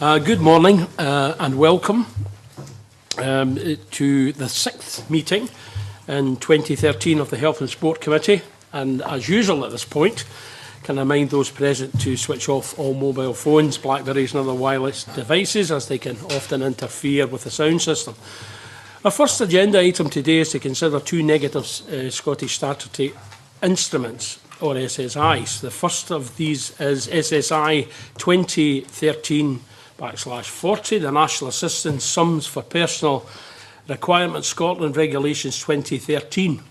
Good morning and welcome to the 6th meeting in 2013 of the Health and Sport Committee. And as usual at this point, can I remind those present to switch off all mobile phones, Blackberries and other wireless devices, as they can often interfere with the sound system. Our first agenda item today is to consider two negative Scottish statutory instruments, or SSIs. The first of these is SSI 2013/40, the National Assistance Sums for Personal Requirements Scotland Regulations 2013.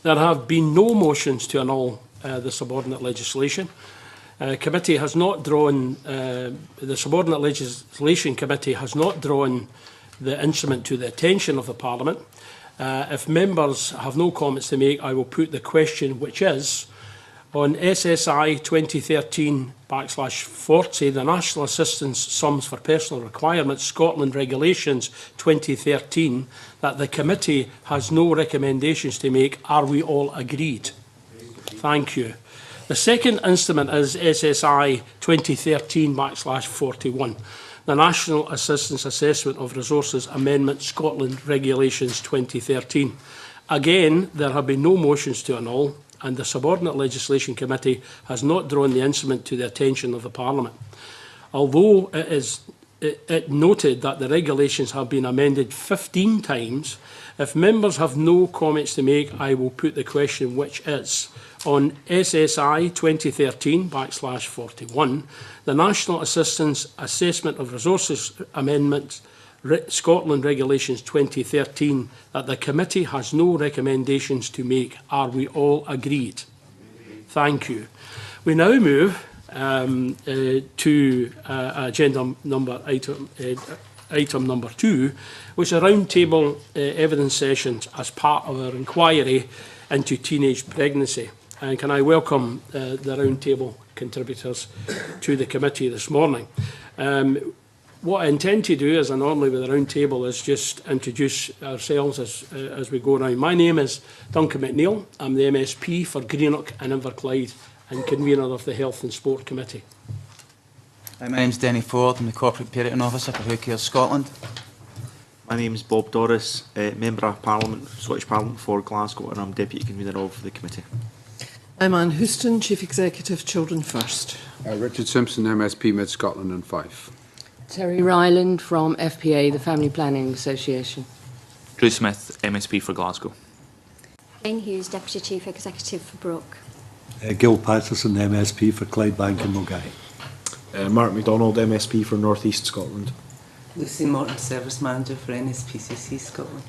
There have been no motions to annul the subordinate legislation. The Subordinate Legislation Committee has not drawn the instrument to the attention of the Parliament. If members have no comments to make, I will put the question, which is, on SSI 2013/40, the National Assistance Sums for Personal Requirements Scotland Regulations 2013, that the committee has no recommendations to make. Are we all agreed? Thank you. The second instrument is SSI 2013/41, the National Assistance Assessment of Resources Amendment Scotland Regulations 2013. Again, there have been no motions to annul, and the Subordinate Legislation Committee has not drawn the instrument to the attention of the Parliament. Although it noted that the regulations have been amended 15 times, if members have no comments to make, I will put the question, which is, on SSI 2013/41, the National Assistance Assessment of Resources Amendment Scotland Regulations 2013, that the committee has no recommendations to make. Are we all agreed? Thank you. We now move to agenda item number 2, which is roundtable evidence sessions as part of our inquiry into teenage pregnancy. And can I welcome the roundtable contributors to the committee this morning. What I intend to do, as I normally with the round table, is just introduce ourselves as we go around. My name is Duncan McNeill. I'm the MSP for Greenock and Inverclyde and convener of the Health and Sport Committee. My name's Denny Ford. I'm the Corporate Parenting Officer for Who Cares Scotland. My name is Bob Doris, Member of Parliament, Scottish Parliament for Glasgow, and I'm Deputy Convener of the committee. I'm Anne Houston, Chief Executive, Children First. Richard Simpson, MSP Mid Scotland and Fife. Terry Ryland from FPA, the Family Planning Association. Drew Smith, MSP for Glasgow. Jane Hughes, Deputy Chief Executive for Brooke. Gil Patterson, MSP for Clydebank and Mulgai. Mark MacDonald, MSP for North East Scotland. Lucy Morton, Service Manager for NSPCC Scotland.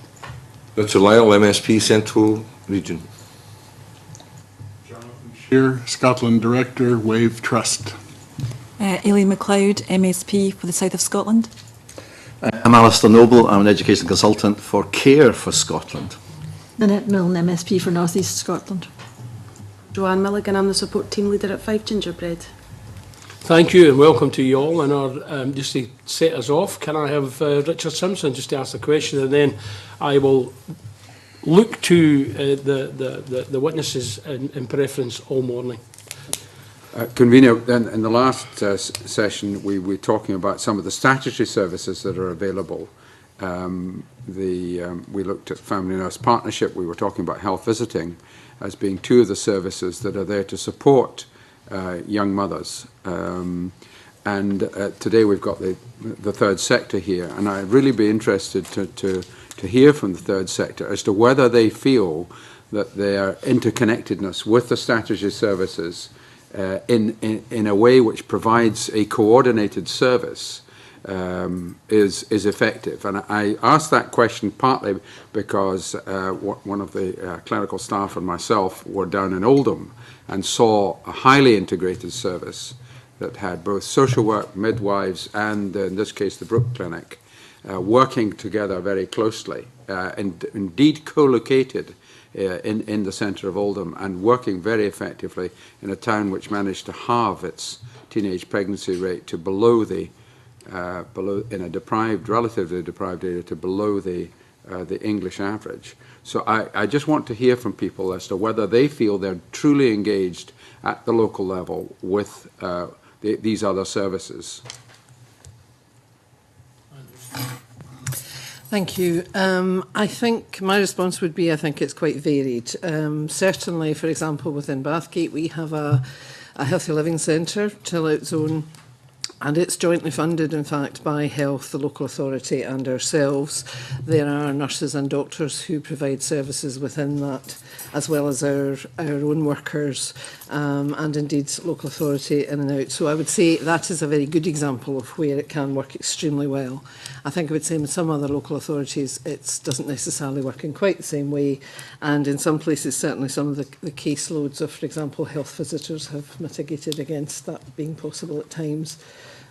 Richard Lyle, MSP Central Region. Jonathan Shear, Scotland Director, Wave Trust. Aileen MacLeod, MSP for the South of Scotland. I'm Alistair Noble. I'm an Education Consultant for Care for Scotland. Nanette Milne, MSP for North East Scotland. Joanne Milligan, I'm the Support Team Leader at Fife Gingerbread. Thank you and welcome to you all. And just to set us off, can I have Richard Simpson just to ask the question, and then I will look to the witnesses in preference all morning. Convener, in the last session, we were talking about some of the statutory services that are available. We looked at Family Nurse Partnership. We were talking about health visiting as being two of the services that are there to support young mothers. Today we've got the third sector here, and I'd really be interested to hear from the third sector as to whether they feel that their interconnectedness with the statutory services in a way which provides a coordinated service is effective. And I asked that question partly because one of the clerical staff and myself were down in Oldham and saw a highly integrated service that had both social work, midwives, and in this case the Brooke Clinic working together very closely, and indeed co-located in the centre of Oldham, and working very effectively in a town which managed to halve its teenage pregnancy rate to below the in a relatively deprived area, to below the English average. So I just want to hear from people as to whether they feel they're truly engaged at the local level with these other services. Thank you. I think my response would be I think it's quite varied. Certainly, for example, within Bathgate, we have a healthy living centre, chill out zone, and it's jointly funded, in fact, by Health, the local authority, and ourselves. There are nurses and doctors who provide services within that, as well as our own workers, and indeed local authority in and out. So I would say that is a very good example of where it can work extremely well. I think I would say in some other local authorities it doesn't necessarily work in quite the same way, and in some places certainly some of the caseloads of, for example, health visitors have mitigated against that being possible at times.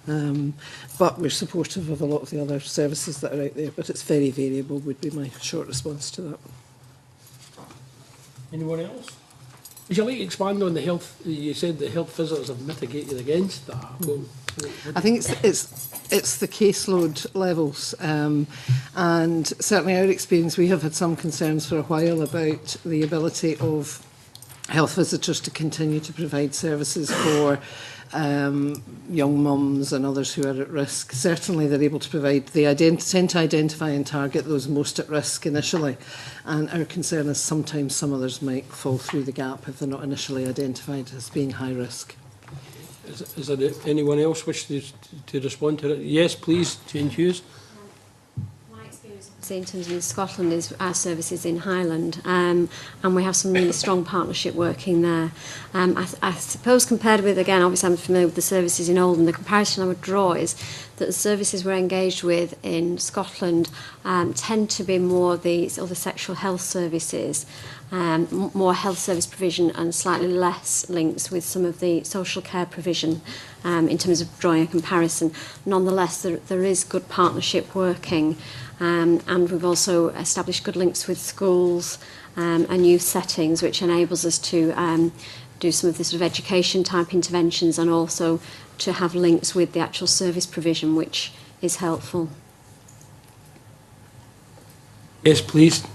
But we're supportive of a lot of the other services that are out there, but it's very variable would be my short response to that. Anyone else? Would you like to expand on the health? You said the health visitors have mitigated against that. Well, I think it's the caseload levels, and certainly our experience, we have had some concerns for a while about the ability of health visitors to continue to provide services for young mums and others who are at risk. Certainly they're able to provide, they tend to identify and target those most at risk initially, and our concern is sometimes some others might fall through the gap if they're not initially identified as being high risk. Is there anyone else wish to respond to it? Yes, please, Jane Hughes. In terms of Scotland is our services in Highland, and we have some really strong partnership working there. I suppose compared with, again, obviously I'm familiar with the services in Oldham, the comparison I would draw is that the services we're engaged with in Scotland tend to be more the sexual health services, more health service provision and slightly less links with some of the social care provision in terms of drawing a comparison. Nonetheless, there is good partnership working. And we've also established good links with schools and youth settings, which enables us to do some of the sort of education type interventions and also to have links with the actual service provision, which is helpful. Yes, please.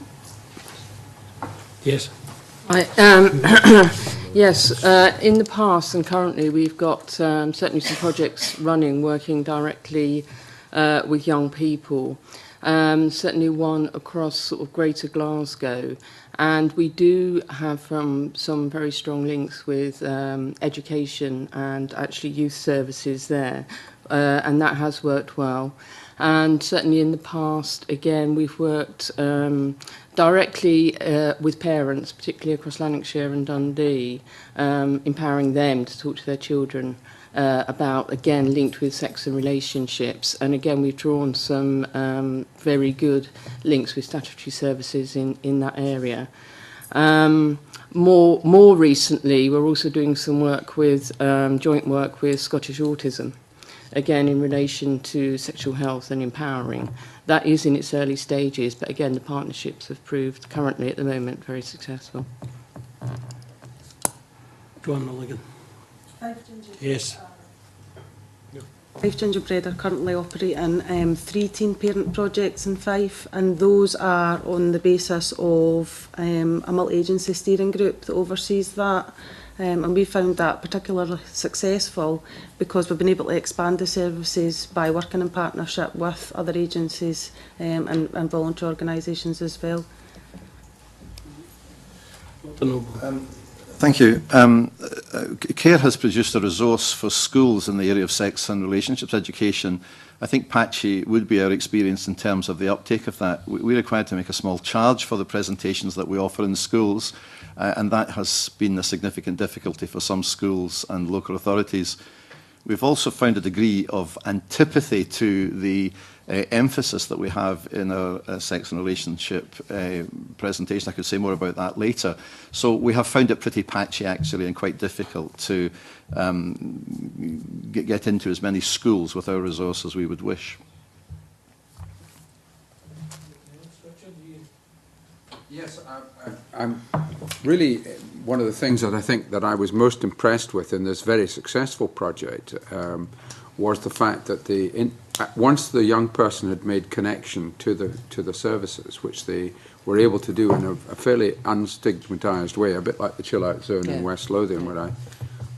Yes. Yes, in the past and currently we've got certainly some projects running, working directly with young people. Certainly one across sort of Greater Glasgow, and we do have some very strong links with education and actually youth services there, and that has worked well. And certainly in the past, again, we've worked directly with parents, particularly across Lanarkshire and Dundee, empowering them to talk to their children about, again, linked with sex and relationships. And again, we've drawn some very good links with statutory services in that area. More recently, we're also doing some work with, joint work with Scottish Autism, again, in relation to sexual health and empowering. That is in its early stages, but again, the partnerships have proved currently at the moment very successful. Joanne Mulligan. Yes. 5 Gingerbread are currently operating 3 teen parent projects in Fife, and those are on the basis of a multi-agency steering group that oversees that. And we found that particularly successful because we've been able to expand the services by working in partnership with other agencies and voluntary organisations as well. Thank you. CARE has produced a resource for schools in the area of sex and relationships education. I think patchy would be our experience in terms of the uptake of that. We're required to make a small charge for the presentations that we offer in schools, and that has been a significant difficulty for some schools and local authorities. We've also found a degree of antipathy to the emphasis that we have in our sex and relationship presentation. I could say more about that later. So we have found it pretty patchy, actually, and quite difficult to get into as many schools with our resource as we would wish. Yes, I'm really, one of the things that I think that I was most impressed with in this very successful project was the fact that once the young person had made connection to the services, which they were able to do in a fairly unstigmatised way, a bit like the chill out zone in West Lothian, where I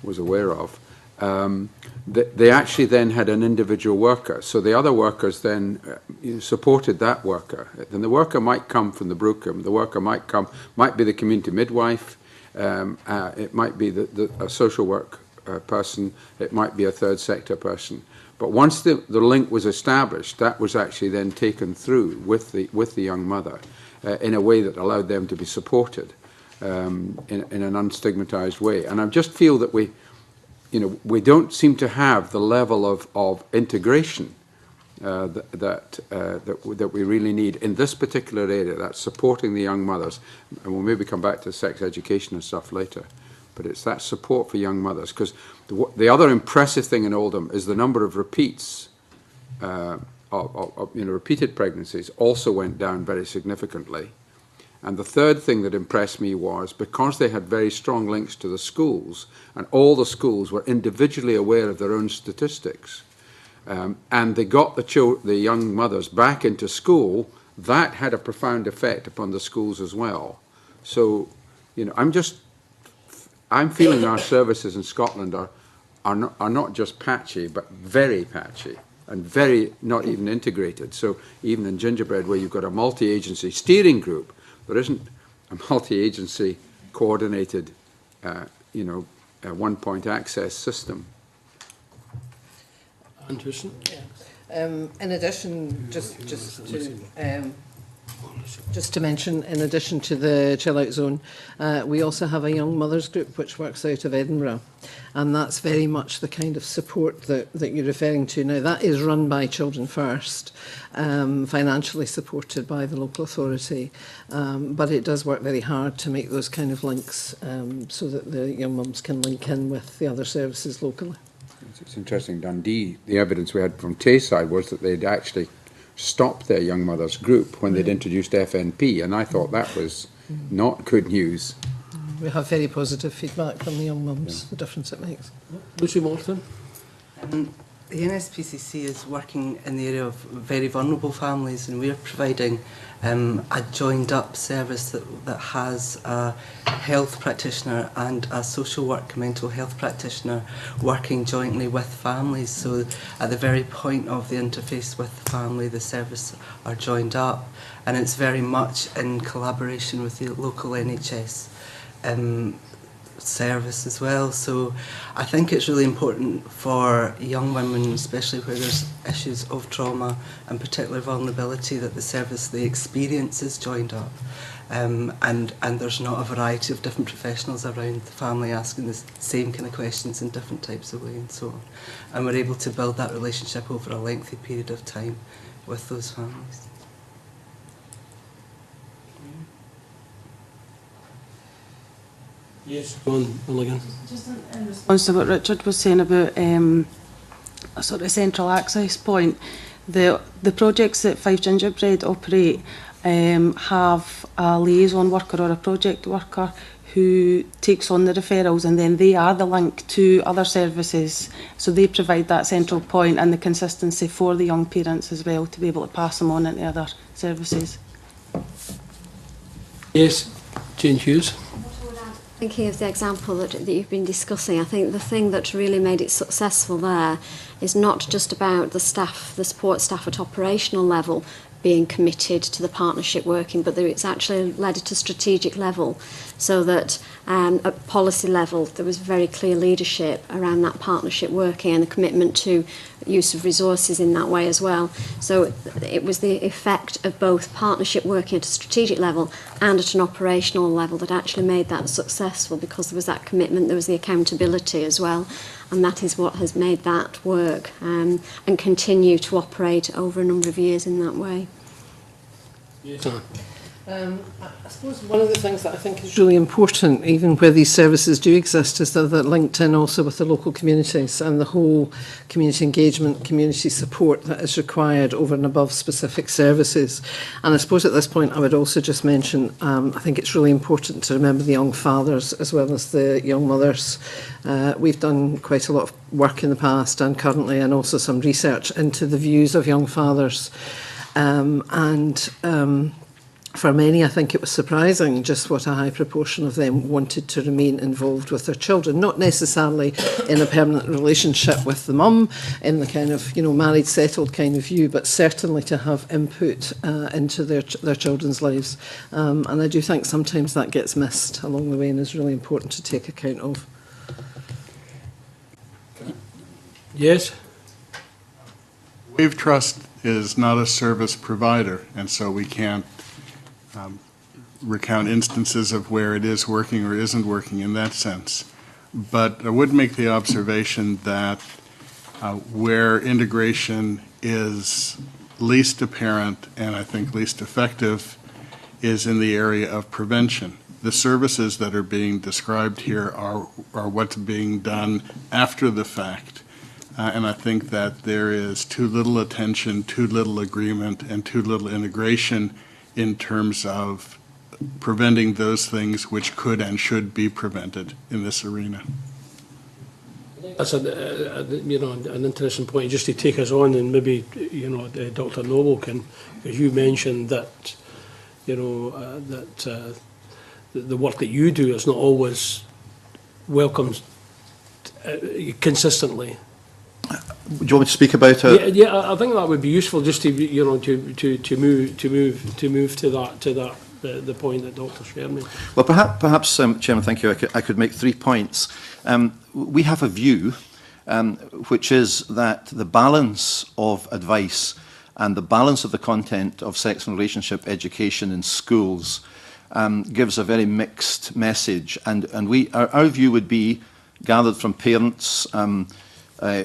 was aware of, they actually then had an individual worker. So the other workers then supported that worker. Then the worker might come from the Brookham, the worker might be the community midwife, it might be a social work person, it might be a third sector person. But once the link was established, that was actually then taken through with the young mother in a way that allowed them to be supported in an unstigmatized way. And I just feel that we don't seem to have the level of integration that we really need in this particular area, that's supporting the young mothers. And we'll maybe come back to sex education and stuff later. But it's that support for young mothers, because the other impressive thing in Oldham is the number of repeats, repeated pregnancies also went down very significantly. And the third thing that impressed me was because they had very strong links to the schools, and all the schools were individually aware of their own statistics, and they got the young mothers back into school, that had a profound effect upon the schools as well. So, I'm feeling our services in Scotland are not just patchy, but very patchy and very not even integrated. So even in Gingerbread, where you've got a multi-agency steering group, there isn't a multi-agency coordinated, one-point access system. Anderson? In addition, just to mention, in addition to the Chill Out Zone, we also have a young mothers group which works out of Edinburgh, and that's very much the kind of support that you're referring to. Now, that is run by Children First, financially supported by the local authority, but it does work very hard to make those kind of links so that the young mums can link in with the other services locally. It's interesting, Dundee, the evidence we had from Tayside was that they'd actually stopped their young mothers group when they'd introduced FNP, and I thought that was not good news. We have very positive feedback from the young mums, the difference it makes. Lucy Morton? The NSPCC is working in the area of very vulnerable families, and we're providing a joined-up service that has a health practitioner and a social work mental health practitioner working jointly with families. So at the very point of the interface with the family, the service are joined up, and it's very much in collaboration with the local NHS service as well. So I think it's really important for young women, especially where there's issues of trauma and particular vulnerability, that the service, the experience is joined up, and there's not a variety of different professionals around the family asking the same kind of questions in different types of way and so on. And we're able to build that relationship over a lengthy period of time with those families. Yes, go on, Mulligan. Just in response to what Richard was saying about a sort of central access point, the projects that Five Gingerbread operate have a liaison worker or a project worker who takes on the referrals, and then they are the link to other services. So they provide that central point and the consistency for the young parents as well to be able to pass them on into other services. Yes, Jane Hughes. Thinking of the example that you've been discussing, I think the thing that really made it successful there is not just about the staff, the support staff at operational level being committed to the partnership working, but that it's actually led at a strategic level, so that at policy level there was very clear leadership around that partnership working and the commitment to use of resources in that way as well. So it was the effect of both partnership working at a strategic level and at an operational level that actually made that successful, because there was that commitment, there was the accountability as well, and that is what has made that work and continue to operate over a number of years in that way. Yes. I suppose one of the things that I think is really important, even where these services do exist, is that they're linked in also with the local communities and the whole community engagement, community support that is required over and above specific services. And I suppose at this point I would also just mention, I think it's really important to remember the young fathers as well as the young mothers. We've done quite a lot of work in the past and currently, and also some research into the views of young fathers. for many, I think it was surprising just what a high proportion of them wanted to remain involved with their children, not necessarily in a permanent relationship with the mum, in the kind of, you know, married, settled kind of view, but certainly to have input into their children's lives. And I do think sometimes that gets missed along the way and is really important to take account of. Yes? Wave Trust is not a service provider, and so we can't recount instances of where it is working or isn't working in that sense. But I would make the observation that where integration is least apparent and I think least effective is in the area of prevention. The services that are being described here are what's being done after the fact. And I think that there is too little attention, too little agreement, and too little integration in terms of preventing those things which could and should be prevented in this arena. That's you know, an interesting point, just to take us on, and maybe, you know, Dr. Noble can, because you mentioned that, you know, that the work that you do is not always welcomed consistently. Do you want me to speak about it? Yeah, I think that would be useful, just to, you know, to move to that the point that Dr. Sherman. Well, perhaps, Chairman, thank you. I could make 3 points. We have a view, which is that the balance of advice and the balance of the content of sex and relationship education in schools gives a very mixed message, and our view would be, gathered from parents,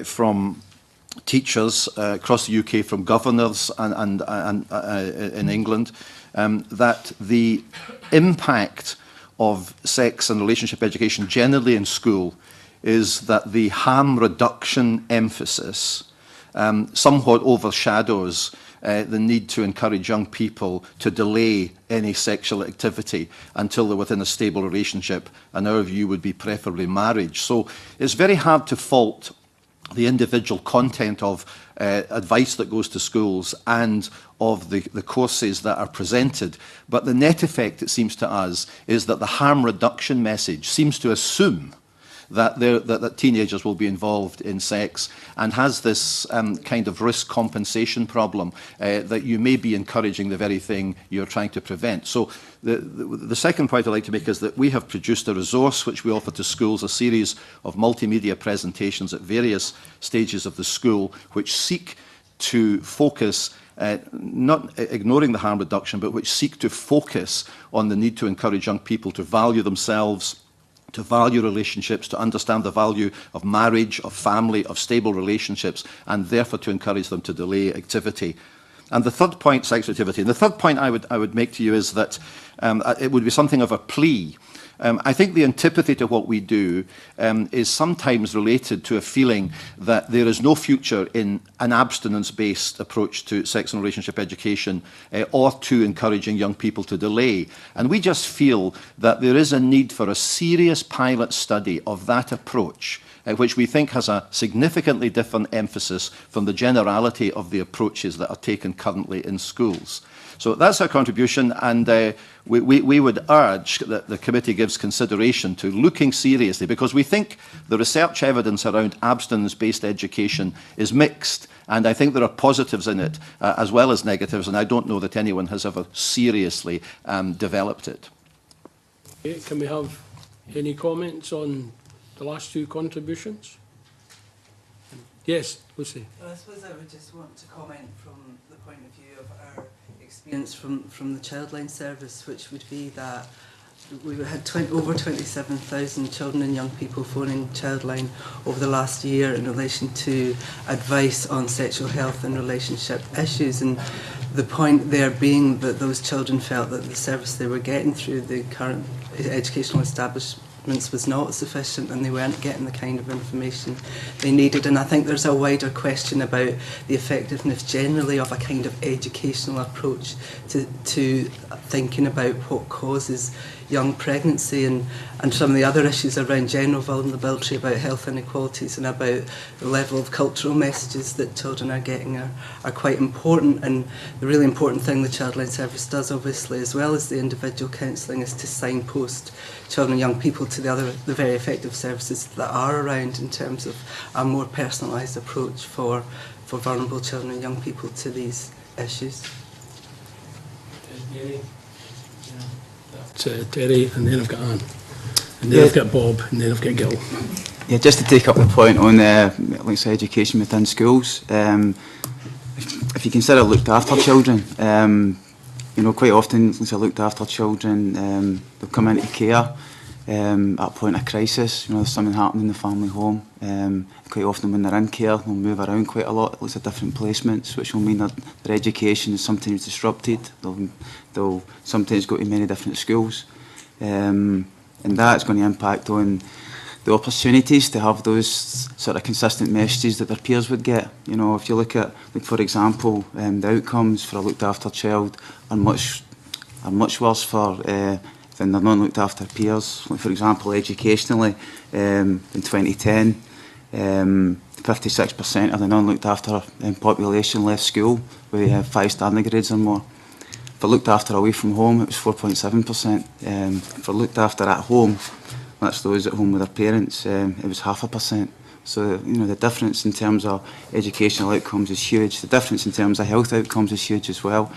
from teachers across the UK, from governors and in England, that the impact of sex and relationship education generally in school is that the harm reduction emphasis somewhat overshadows the need to encourage young people to delay any sexual activity until they're within a stable relationship, and our view would be preferably marriage. So it's very hard to fault the individual content of advice that goes to schools and of the courses that are presented. But the net effect, it seems to us, is that the harm reduction message seems to assume that teenagers will be involved in sex, and has this kind of risk compensation problem that you may be encouraging the very thing you're trying to prevent. So the second point I'd like to make is that we have produced a resource which we offer to schools, a series of multimedia presentations at various stages of the school, which seek to focus, not ignoring the harm reduction, but which seek to focus on the need to encourage young people to value themselves, to value relationships, to understand the value of marriage, of family, of stable relationships, and therefore to encourage them to delay activity. And the third point, sex activity. And the third point I would make to you is that it would be something of a plea. I think the antipathy to what we do is sometimes related to a feeling that there is no future in an abstinence-based approach to sex and relationship education or to encouraging young people to delay. And we just feel that there is a need for a serious pilot study of that approach, which we think has a significantly different emphasis from the generality of the approaches that are taken currently in schools. So that's our contribution, and we would urge that the committee gives consideration to looking seriously, because we think the research evidence around abstinence-based education is mixed, and I think there are positives in it as well as negatives, and I don't know that anyone has ever seriously developed it. Okay, can we have any comments on the last 2 contributions? Yes, Lucy. Well, I suppose I would just want to comment from the point of view of our experience from the Childline Service, which would be that we had over 27,000 children and young people phoning Childline over the last year in relation to advice on sexual health and relationship issues, and the point there being that those children felt that the service they were getting through the current educational establishments was not sufficient, and they weren't getting the kind of information they needed. And I think there's a wider question about the effectiveness generally of a kind of educational approach to thinking about what causes young pregnancy and some of the other issues around general vulnerability, about health inequalities and about the level of cultural messages that children are getting are quite important. And the really important thing the Childline Service does, obviously, as well as the individual counselling, is to signpost children and young people to the very effective services that are around in terms of a more personalised approach for vulnerable children and young people to these issues. Terry, and then I've got Anne, and then I've got Bob, and then I've got Gil. Yeah, just to take up the point on like say education within schools, if you consider looked after children, you know, quite often once I looked after children, they'll come into care at a point of crisis. You know, there's something happening in the family home. Quite often when they're in care, they'll move around quite a lot. Lots of different placements, which will mean that their education is sometimes disrupted. They'll sometimes go to many different schools, and that's going to impact on the opportunities to have those sort of consistent messages that their peers would get. You know, if you look at, like for example, the outcomes for a looked after child are much worse for than their non-looked after peers. Like for example, educationally, in 2010, 56% of the non-looked after population left school with 5 standard grades or more. For looked after away from home, it was 4.7%. For looked after at home, that's those at home with their parents, it was 0.5%. So, you know, the difference in terms of educational outcomes is huge. The difference in terms of health outcomes is huge as well.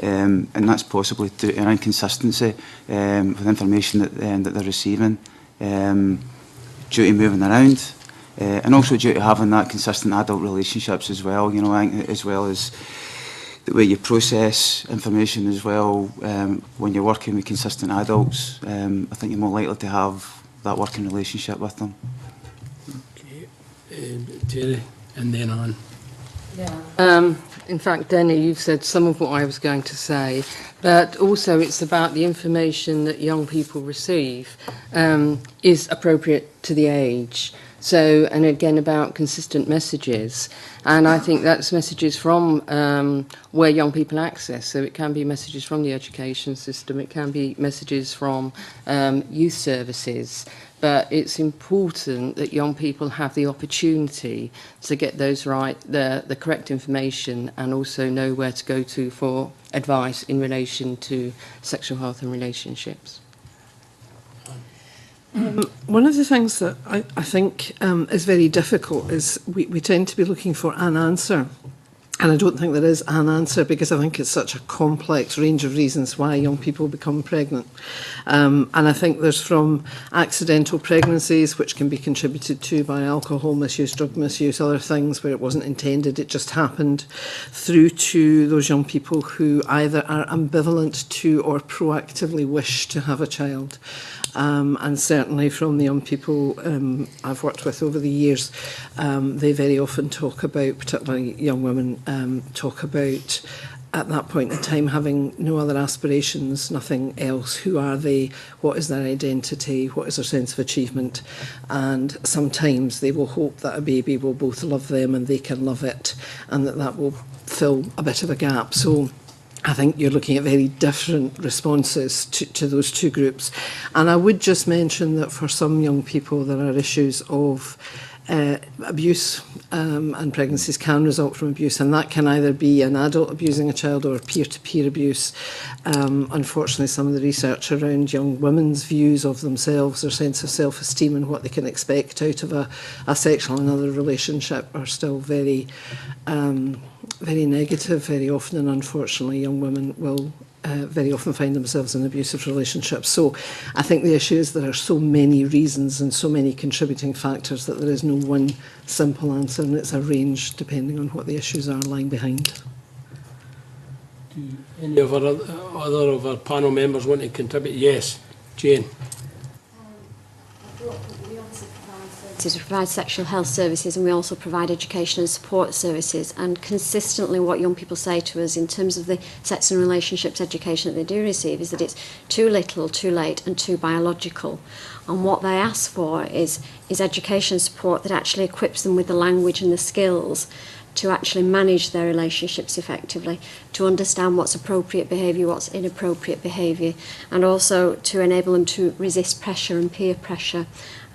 And that's possibly due to an inconsistency with information that they're receiving, due to moving around, and also due to having that consistent adult relationships as well, you know, as well as the way you process information as well. When you're working with consistent adults, I think you're more likely to have that working relationship with them. Okay, Terry, and then Anne. Yeah. In fact, Denny, you've said some of what I was going to say, but also it's about the information that young people receive is appropriate to the age. So, and again, about consistent messages. And I think that's messages from where young people access. So it can be messages from the education system, it can be messages from youth services. But it's important that young people have the opportunity to get those right, the correct information, and also know where to go to for advice in relation to sexual health and relationships. One of the things that I think is very difficult is we tend to be looking for an answer. And I don't think there is an answer, because I think it's such a complex range of reasons why young people become pregnant. And I think there's from accidental pregnancies, which can be contributed to by alcohol misuse, drug misuse, other things where it wasn't intended, it just happened, through to those young people who either are ambivalent to or proactively wish to have a child. And certainly from the young people I've worked with over the years, they very often talk about, particularly young women, talk about at that point in time having no other aspirations, nothing else. Who are they? What is their identity? What is their sense of achievement? And sometimes they will hope that a baby will both love them and they can love it, and that will fill a bit of a gap. So I think you're looking at very different responses to those two groups. And I would just mention that for some young people there are issues of abuse, and pregnancies can result from abuse, and that can either be an adult abusing a child or peer-to-peer abuse. Unfortunately, some of the research around young women's views of themselves, their sense of self-esteem and what they can expect out of a sexual and other relationship are still very very negative very often, and unfortunately young women will very often find themselves in abusive relationships. So I think the issue is there are so many reasons and so many contributing factors that there is no one simple answer, and it's a range depending on what the issues are lying behind. Do any of our other of our panel members want to contribute? Yes, Jane. We provide sexual health services, and we also provide education and support services. And consistently what young people say to us in terms of the sex and relationships education that they do receive is that it's too little, too late and too biological. And what they ask for is education support that actually equips them with the language and the skills to actually manage their relationships effectively, to understand what's appropriate behaviour, what's inappropriate behaviour, and also to enable them to resist pressure and peer pressure.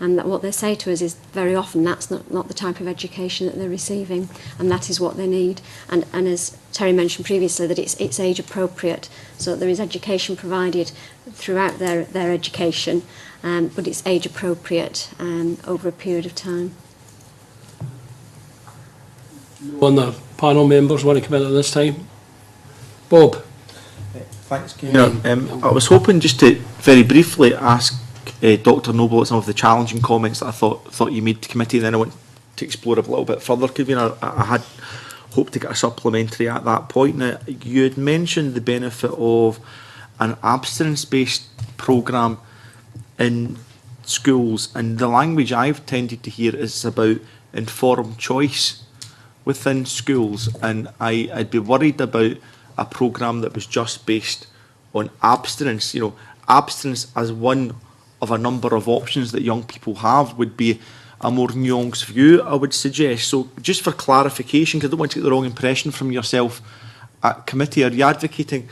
And that what they say to us is very often that's not the type of education that they're receiving, and that is what they need. And as Terry mentioned previously, that it's age appropriate, so that there is education provided throughout their education, but it's age appropriate over a period of time. On the panel members want to come in at this time? Bob? Thanks, I was hoping just to very briefly ask Dr Noble some of the challenging comments that I thought you made to committee, then I want to explore a little bit further. Convener, I had hoped to get a supplementary at that point. Now, you had mentioned the benefit of an abstinence-based programme in schools, and the language I've tended to hear is about informed choice within schools, and I'd be worried about a programme that was just based on abstinence. You know, abstinence as one of a number of options that young people have would be a more nuanced view, I would suggest. So just for clarification, because I don't want to get the wrong impression from yourself at committee, are you advocating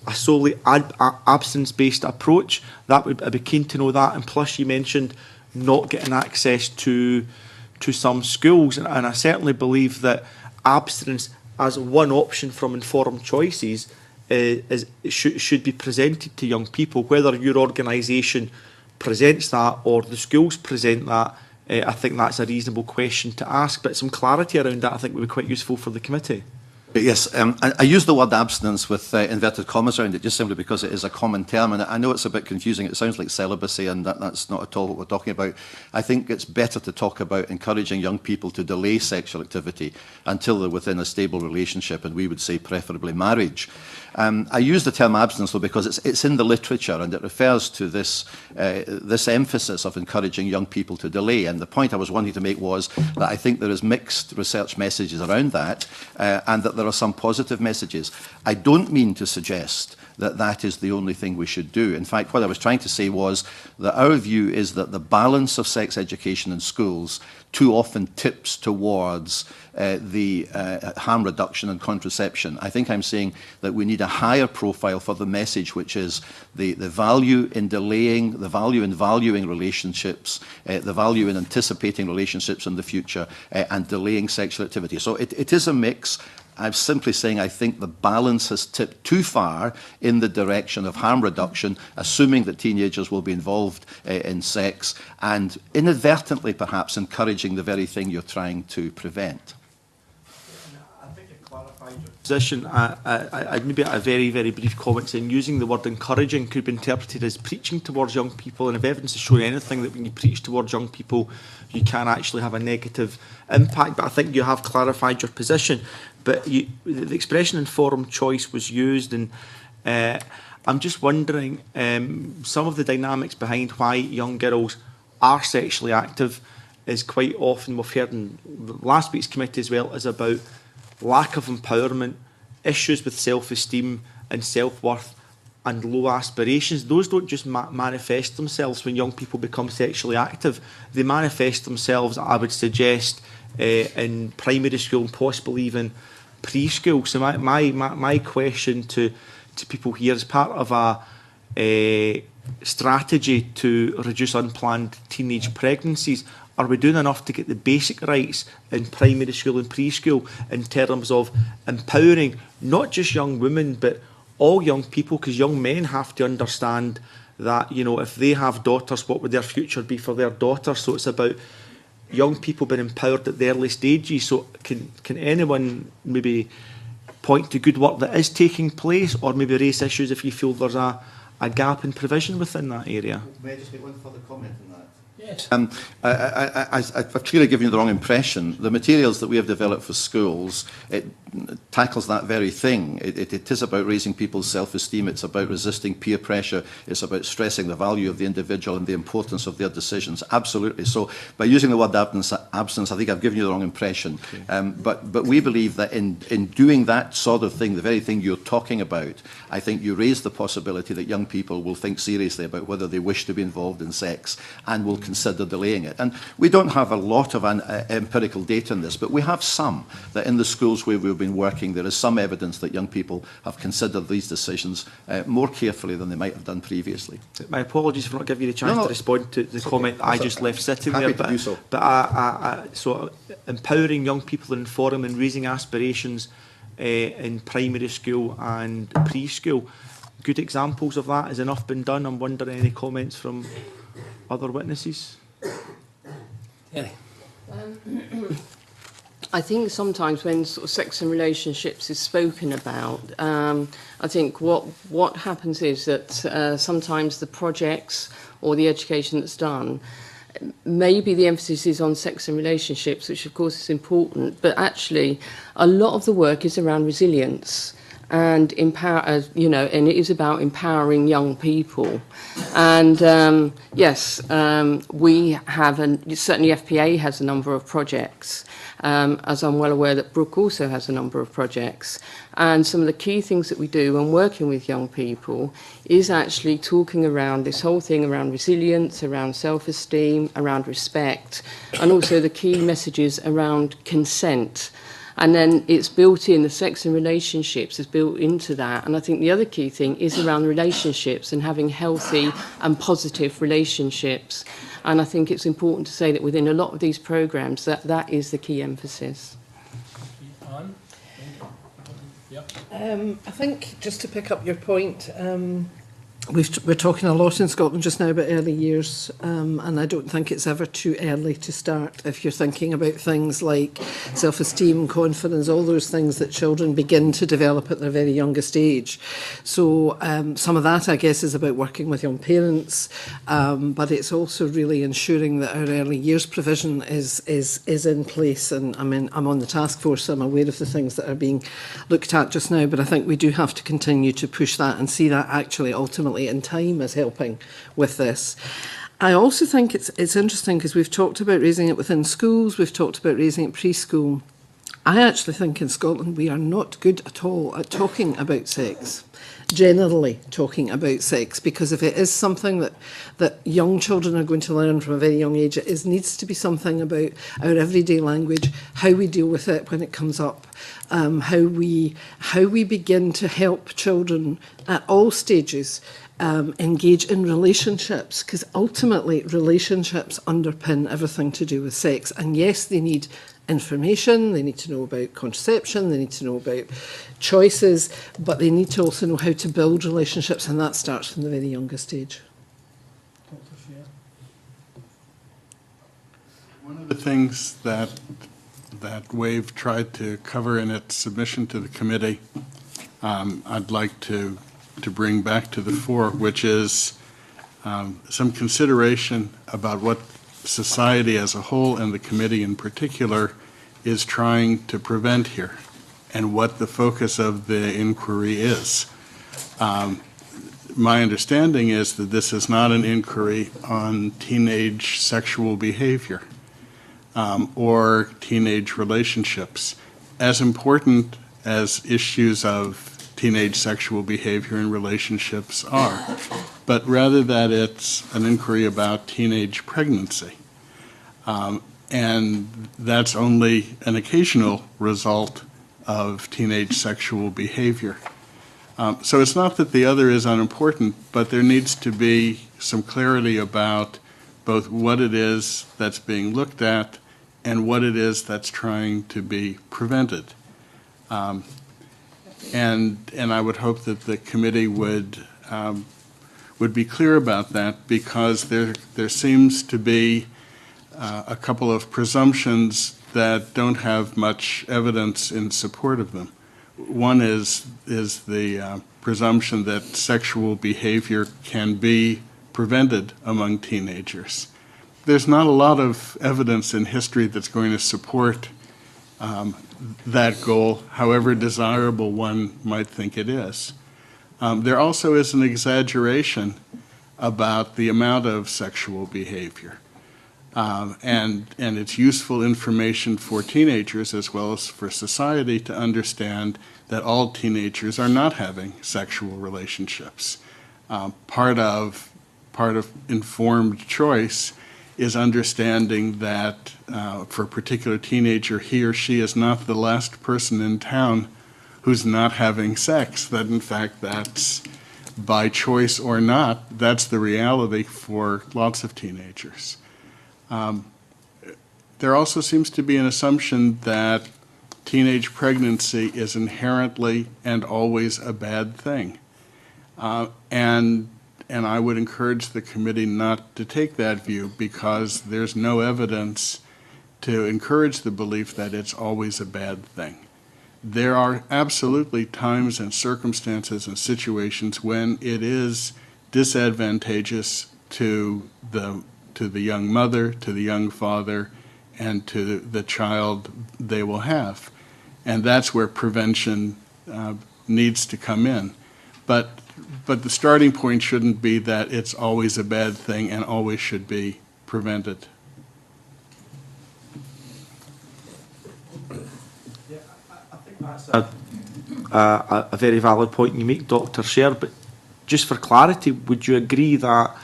a solely abstinence-based approach? I'd be keen to know that. And plus you mentioned not getting access to some schools, and I certainly believe that abstinence as one option from informed choices should be presented to young people, whether your organisation presents that or the schools present that. I think that's a reasonable question to ask, but some clarity around that I think would be quite useful for the committee. Yes, I use the word abstinence with inverted commas around it just simply because it is a common term, and I know it's a bit confusing. It sounds like celibacy, and that's not at all what we're talking about. I think it's better to talk about encouraging young people to delay sexual activity until they're within a stable relationship, and we would say preferably marriage. I use the term abstinence though because it's in the literature, and it refers to this emphasis of encouraging young people to delay. And the point I was wanting to make was that I think there is mixed research messages around that, and that there are some positive messages. I don't mean to suggest that that is the only thing we should do. In fact, what I was trying to say was that our view is that the balance of sex education in schools too often tips towards the harm reduction and contraception. I think I'm saying that we need a higher profile for the message, which is the value in delaying, the value in valuing relationships, the value in anticipating relationships in the future, and delaying sexual activity. So it is a mix. I'm simply saying I think the balance has tipped too far in the direction of harm reduction, assuming that teenagers will be involved in sex, and inadvertently perhaps encouraging the very thing you're trying to prevent. I think it clarified your position. I'd maybe a very, very brief comment saying using the word encouraging could be interpreted as preaching towards young people, and if evidence is showing anything that when you preach towards young people you can actually have a negative impact. But I think you have clarified your position. But the expression informed choice was used, and I'm just wondering some of the dynamics behind why young girls are sexually active is quite often, we've heard in last week's committee as well, is about lack of empowerment, issues with self-esteem and self-worth, and low aspirations. Those don't just manifest themselves when young people become sexually active. They manifest themselves, I would suggest, in primary school and possibly even preschool. So my question to people here is part of a strategy to reduce unplanned teenage pregnancies. Are we doing enough to get the basic rights in primary school and preschool in terms of empowering not just young women but all young people? Because young men have to understand that, you know, if they have daughters, what would their future be for their daughters? So it's about young people being empowered at the early stages. So can anyone maybe point to good work that is taking place, or maybe raise issues if you feel there's a gap in provision within that area? May I just make one further comment on that? Yes. I've clearly given you the wrong impression. The materials that we have developed for schools, it tackles that very thing. It is about raising people's self-esteem. It's about resisting peer pressure. It's about stressing the value of the individual and the importance of their decisions. Absolutely. So by using the word abstinence, I think I've given you the wrong impression. Okay. But we believe that in doing that sort of thing, the very thing you're talking about, I think you raise the possibility that young people will think seriously about whether they wish to be involved in sex and will consider delaying it. And we don't have a lot of empirical data on this, but we have some, that in the schools where we've been working, there is some evidence that young people have considered these decisions more carefully than they might have done previously. My apologies for not giving you the chance to respond to the comment I just left sitting Happy there. to do so. But so empowering young people in forum and raising aspirations in primary school and preschool. Good examples of that. Has enough been done? I'm wondering any comments from other witnesses? Yeah. I think sometimes when sort of sex and relationships is spoken about, I think what happens is that sometimes the projects or the education that's done, maybe the emphasis is on sex and relationships, which of course is important, but actually a lot of the work is around resilience and empower, you know, and it is about empowering young people. And yes, we have, and certainly FPA has a number of projects, as I'm well aware that Brooke also has a number of projects. And some of the key things that we do when working with young people is actually talking around this whole thing around resilience, around self-esteem, around respect, and also the key messages around consent. And then it's built in, the sex and relationships is built into that. And I think the other key thing is around relationships and having healthy and positive relationships. And I think it's important to say that within a lot of these programmes, that is the key emphasis. I think, just to pick up your point, we're talking a lot in Scotland just now about early years, and I don't think it's ever too early to start if you're thinking about things like self-esteem, confidence, all those things that children begin to develop at their very youngest age. So some of that, I guess, is about working with young parents, but it's also really ensuring that our early years provision is in place. And I mean, I'm on the task force, so I'm aware of the things that are being looked at just now, but I think we do have to continue to push that and see that actually ultimately in time as helping with this. I also think it's interesting because we've talked about raising it within schools, we've talked about raising it preschool. I actually think in Scotland we are not good at all at talking about sex, generally talking about sex, because if it is something that young children are going to learn from a very young age, it needs to be something about our everyday language, how we deal with it when it comes up, how we begin to help children at all stages engage in relationships, because ultimately relationships underpin everything to do with sex. And yes, they need information, they need to know about contraception, they need to know about choices, but they need to also know how to build relationships, and that starts from the very youngest age. One of the things that WAVE tried to cover in its submission to the committee, I'd like to bring back to the fore, which is some consideration about what society as a whole and the committee in particular is trying to prevent here and what the focus of the inquiry is. My understanding is that this is not an inquiry on teenage sexual behavior or teenage relationships, as important as issues of teenage sexual behavior and relationships are, but rather that it's an inquiry about teenage pregnancy. And that's only an occasional result of teenage sexual behavior. So it's not that the other is unimportant, but there needs to be some clarity about both what it is that's being looked at and what it is that's trying to be prevented. And I would hope that the committee would be clear about that, because there seems to be a couple of presumptions that don't have much evidence in support of them. One is the presumption that sexual behavior can be prevented among teenagers. There's not a lot of evidence in history that's going to support that goal, however desirable one might think it is. There also is an exaggeration about the amount of sexual behavior. And it's useful information for teenagers as well as for society to understand that all teenagers are not having sexual relationships. Part of informed choice is understanding that for a particular teenager, he or she is not the last person in town who's not having sex, that in fact that's by choice or not, that's the reality for lots of teenagers. There also seems to be an assumption that teenage pregnancy is inherently and always a bad thing. And I would encourage the committee not to take that view, because there's no evidence to encourage the belief that it's always a bad thing. There are absolutely times and circumstances and situations when it is disadvantageous to the young mother, to the young father, and to the child they will have. And that's where prevention needs to come in. But the starting point shouldn't be that it's always a bad thing and always should be prevented. That's a very valid point you make, Dr. Sher, but just for clarity, would you agree that,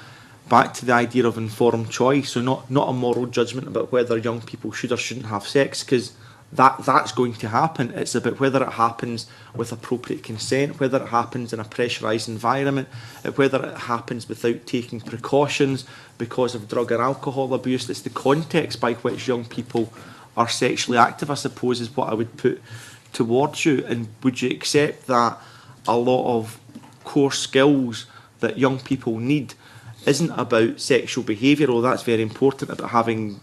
back to the idea of informed choice, so not a moral judgment about whether young people should or shouldn't have sex, because that's going to happen. It's about whether it happens with appropriate consent, whether it happens in a pressurised environment, whether it happens without taking precautions because of drug or alcohol abuse. It's the context by which young people are sexually active, I suppose, is what I would put towards you. And would you accept that a lot of core skills that young people need isn't about sexual behaviour, although that's very important, about having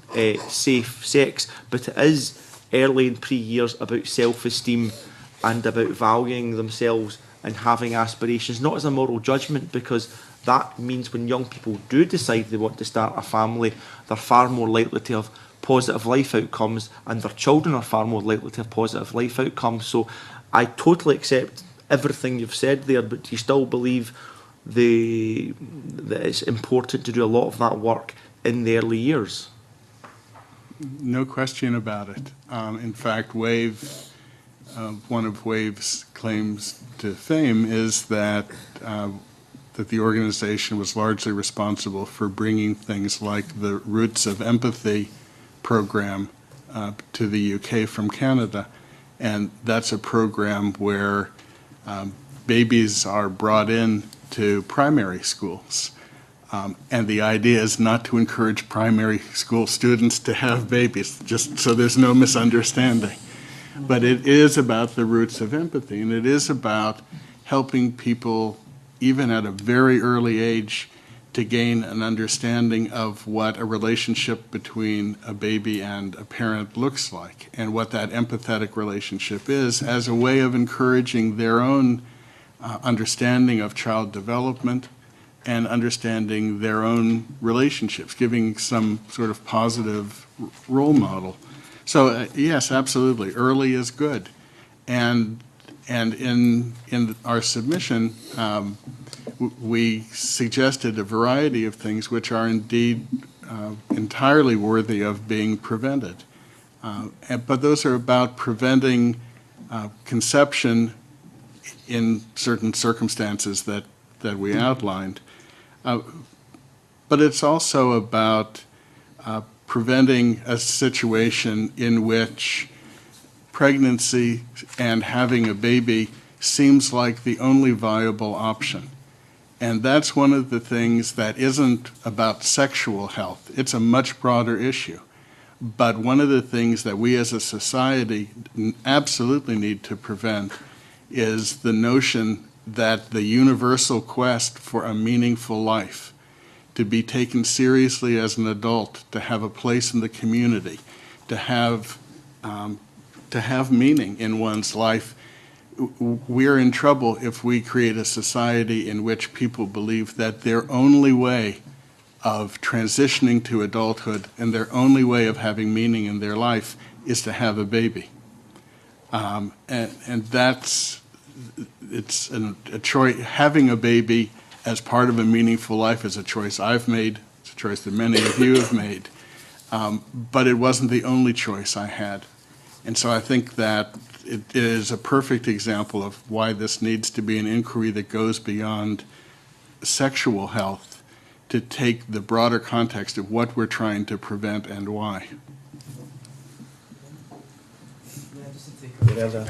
safe sex, but it is early in pre-years about self-esteem and about valuing themselves and having aspirations, not as a moral judgment, because that means when young people do decide they want to start a family, they're far more likely to have positive life outcomes, and their children are far more likely to have positive life outcomes. So I totally accept everything you've said there, but do you still believe that it's important to do a lot of that work in the early years? No question about it. In fact, WAVE, one of WAVE's claims to fame is that the organization was largely responsible for bringing things like the Roots of Empathy program to the UK from Canada. And that's a program where babies are brought in to primary schools. And the idea is not to encourage primary school students to have babies, just so there's no misunderstanding. But it is about the roots of empathy, and it is about helping people, even at a very early age, to gain an understanding of what a relationship between a baby and a parent looks like, and what that empathetic relationship is, as a way of encouraging their own understanding of child development and understanding their own relationships, giving some sort of positive role model. So yes, absolutely, early is good. And in our submission, we suggested a variety of things which are indeed entirely worthy of being prevented. But those are about preventing conception in certain circumstances that we outlined. But it's also about preventing a situation in which pregnancy and having a baby seems like the only viable option. And that's one of the things that isn't about sexual health. It's a much broader issue. But one of the things that we as a society absolutely need to prevent is the notion that the universal quest for a meaningful life, to be taken seriously as an adult, to have a place in the community, to have meaning in one's life. We're in trouble if we create a society in which people believe that their only way of transitioning to adulthood and their only way of having meaning in their life is to have a baby. And that's, it's a choice. Having a baby as part of a meaningful life is a choice I've made. It's a choice that many of you have made. But it wasn't the only choice I had. And so I think that it is a perfect example of why this needs to be an inquiry that goes beyond sexual health to take the broader context of what we're trying to prevent and why.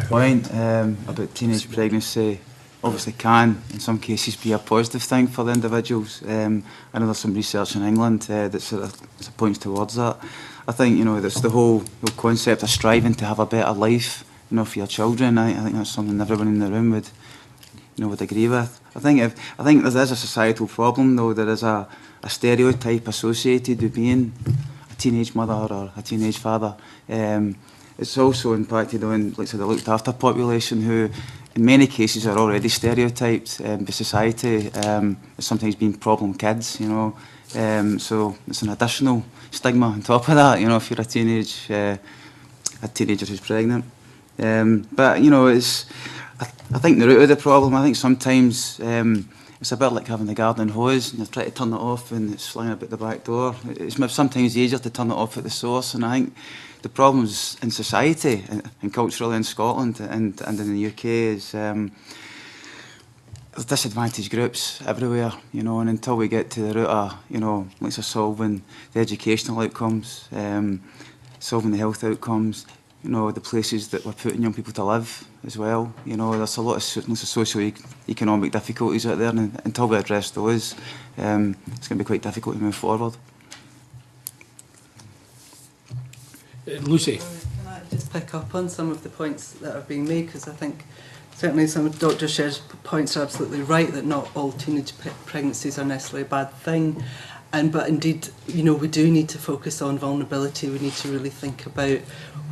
Point about teenage pregnancy obviously can, in some cases, be a positive thing for the individuals. I know there's some research in England that sort of points towards that. I think, you know, that's the whole concept of striving to have a better life, you know, for your children. I think that's something everyone in the room would, you know, would agree with. I think there is a societal problem, though. There is a stereotype associated with being a teenage mother or a teenage father. It's also impacted on, like I said, the looked after population, who in many cases are already stereotyped by society as sometimes being problem kids, you know. So it's an additional stigma on top of that, you know, if you're a teenager who's pregnant. But, you know, I think the root of the problem, I think sometimes it's a bit like having the garden hose and you try to turn it off and it's flying about the back door. It's sometimes easier to turn it off at the source, and I think the problems in society and culturally in Scotland and in the UK is there's disadvantaged groups everywhere, you know, and until we get to the root of, you know, like solving the educational outcomes, solving the health outcomes, you know, the places that we're putting young people to live as well, you know, there's a lot of socio-economic difficulties out there, and until we address those, it's going to be quite difficult to move forward. Lucy. Can I just pick up on some of the points that are being made, because I think certainly some of Dr. Sher's points are absolutely right, that not all teenage pregnancies are necessarily a bad thing. But indeed, you know, we do need to focus on vulnerability. We need to really think about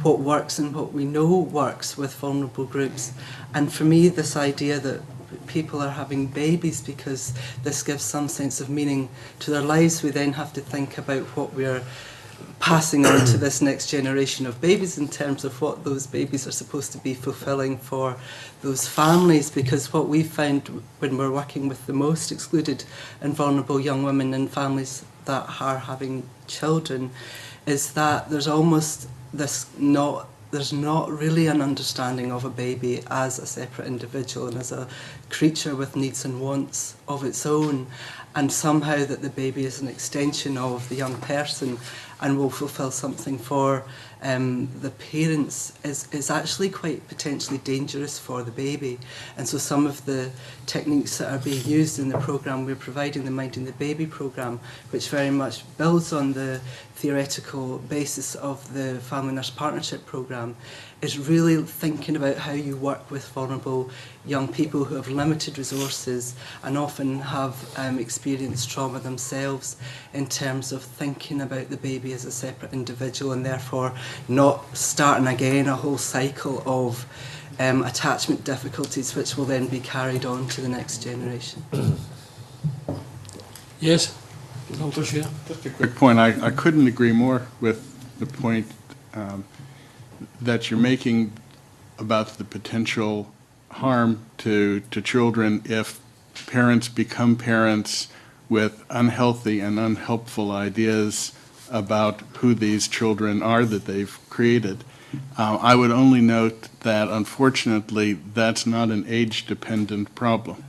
what works and what we know works with vulnerable groups. And for me, this idea that people are having babies because this gives some sense of meaning to their lives, we then have to think about what we're passing on to this next generation of babies in terms of what those babies are supposed to be fulfilling for those families. Because what we found when we're working with the most excluded and vulnerable young women and families that are having children is that there's almost there's not really an understanding of a baby as a separate individual and as a creature with needs and wants of its own, and somehow that the baby is an extension of the young person and will fulfil something for the parents is actually quite potentially dangerous for the baby. And so some of the techniques that are being used in the programme we're providing, the Minding the Baby programme, which very much builds on the theoretical basis of the Family Nurse Partnership programme, is really thinking about how you work with vulnerable young people who have limited resources and often have experienced trauma themselves, in terms of thinking about the baby as a separate individual and therefore not starting again a whole cycle of attachment difficulties which will then be carried on to the next generation. Yes, Dr. Sher. Just a quick point. I couldn't agree more with the point that you're making about the potential harm to children if parents become parents with unhealthy and unhelpful ideas about who these children are that they've created. I would only note that, unfortunately, that's not an age-dependent problem.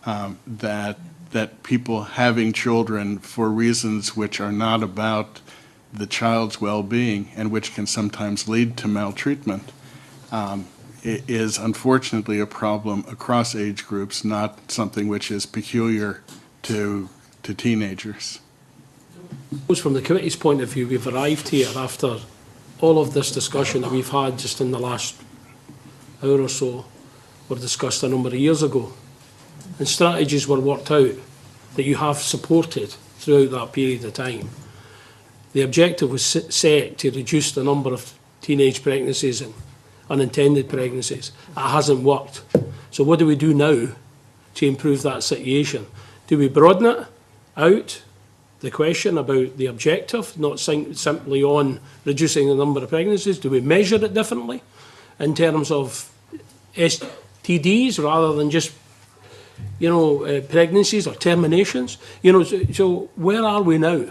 That people having children for reasons which are not about the child's well-being and which can sometimes lead to maltreatment is unfortunately a problem across age groups, not something which is peculiar to teenagers. From the committee's point of view, we've arrived here after all of this discussion that we've had just in the last hour or so were discussed a number of years ago. And strategies were worked out that you have supported throughout that period of time. The objective was set to reduce the number of teenage pregnancies and unintended pregnancies. It hasn't worked. So what do we do now to improve that situation? Do we broaden it out, the question about the objective, not simply on reducing the number of pregnancies? Do we measure it differently in terms of STDs rather than just, you know, pregnancies or terminations? You know, so where are we now?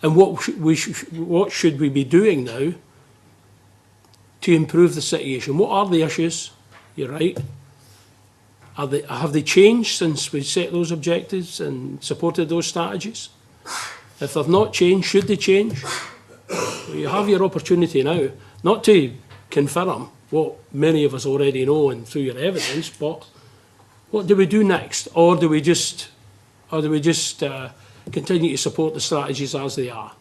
And what should we be doing now to improve the situation? What are the issues? You're right. Have they changed since we set those objectives and supported those strategies? If they've not changed, should they change? Well, you have your opportunity now, not to confirm what many of us already know and through your evidence, but what do we do next? Or do we just continue to support the strategies as they are?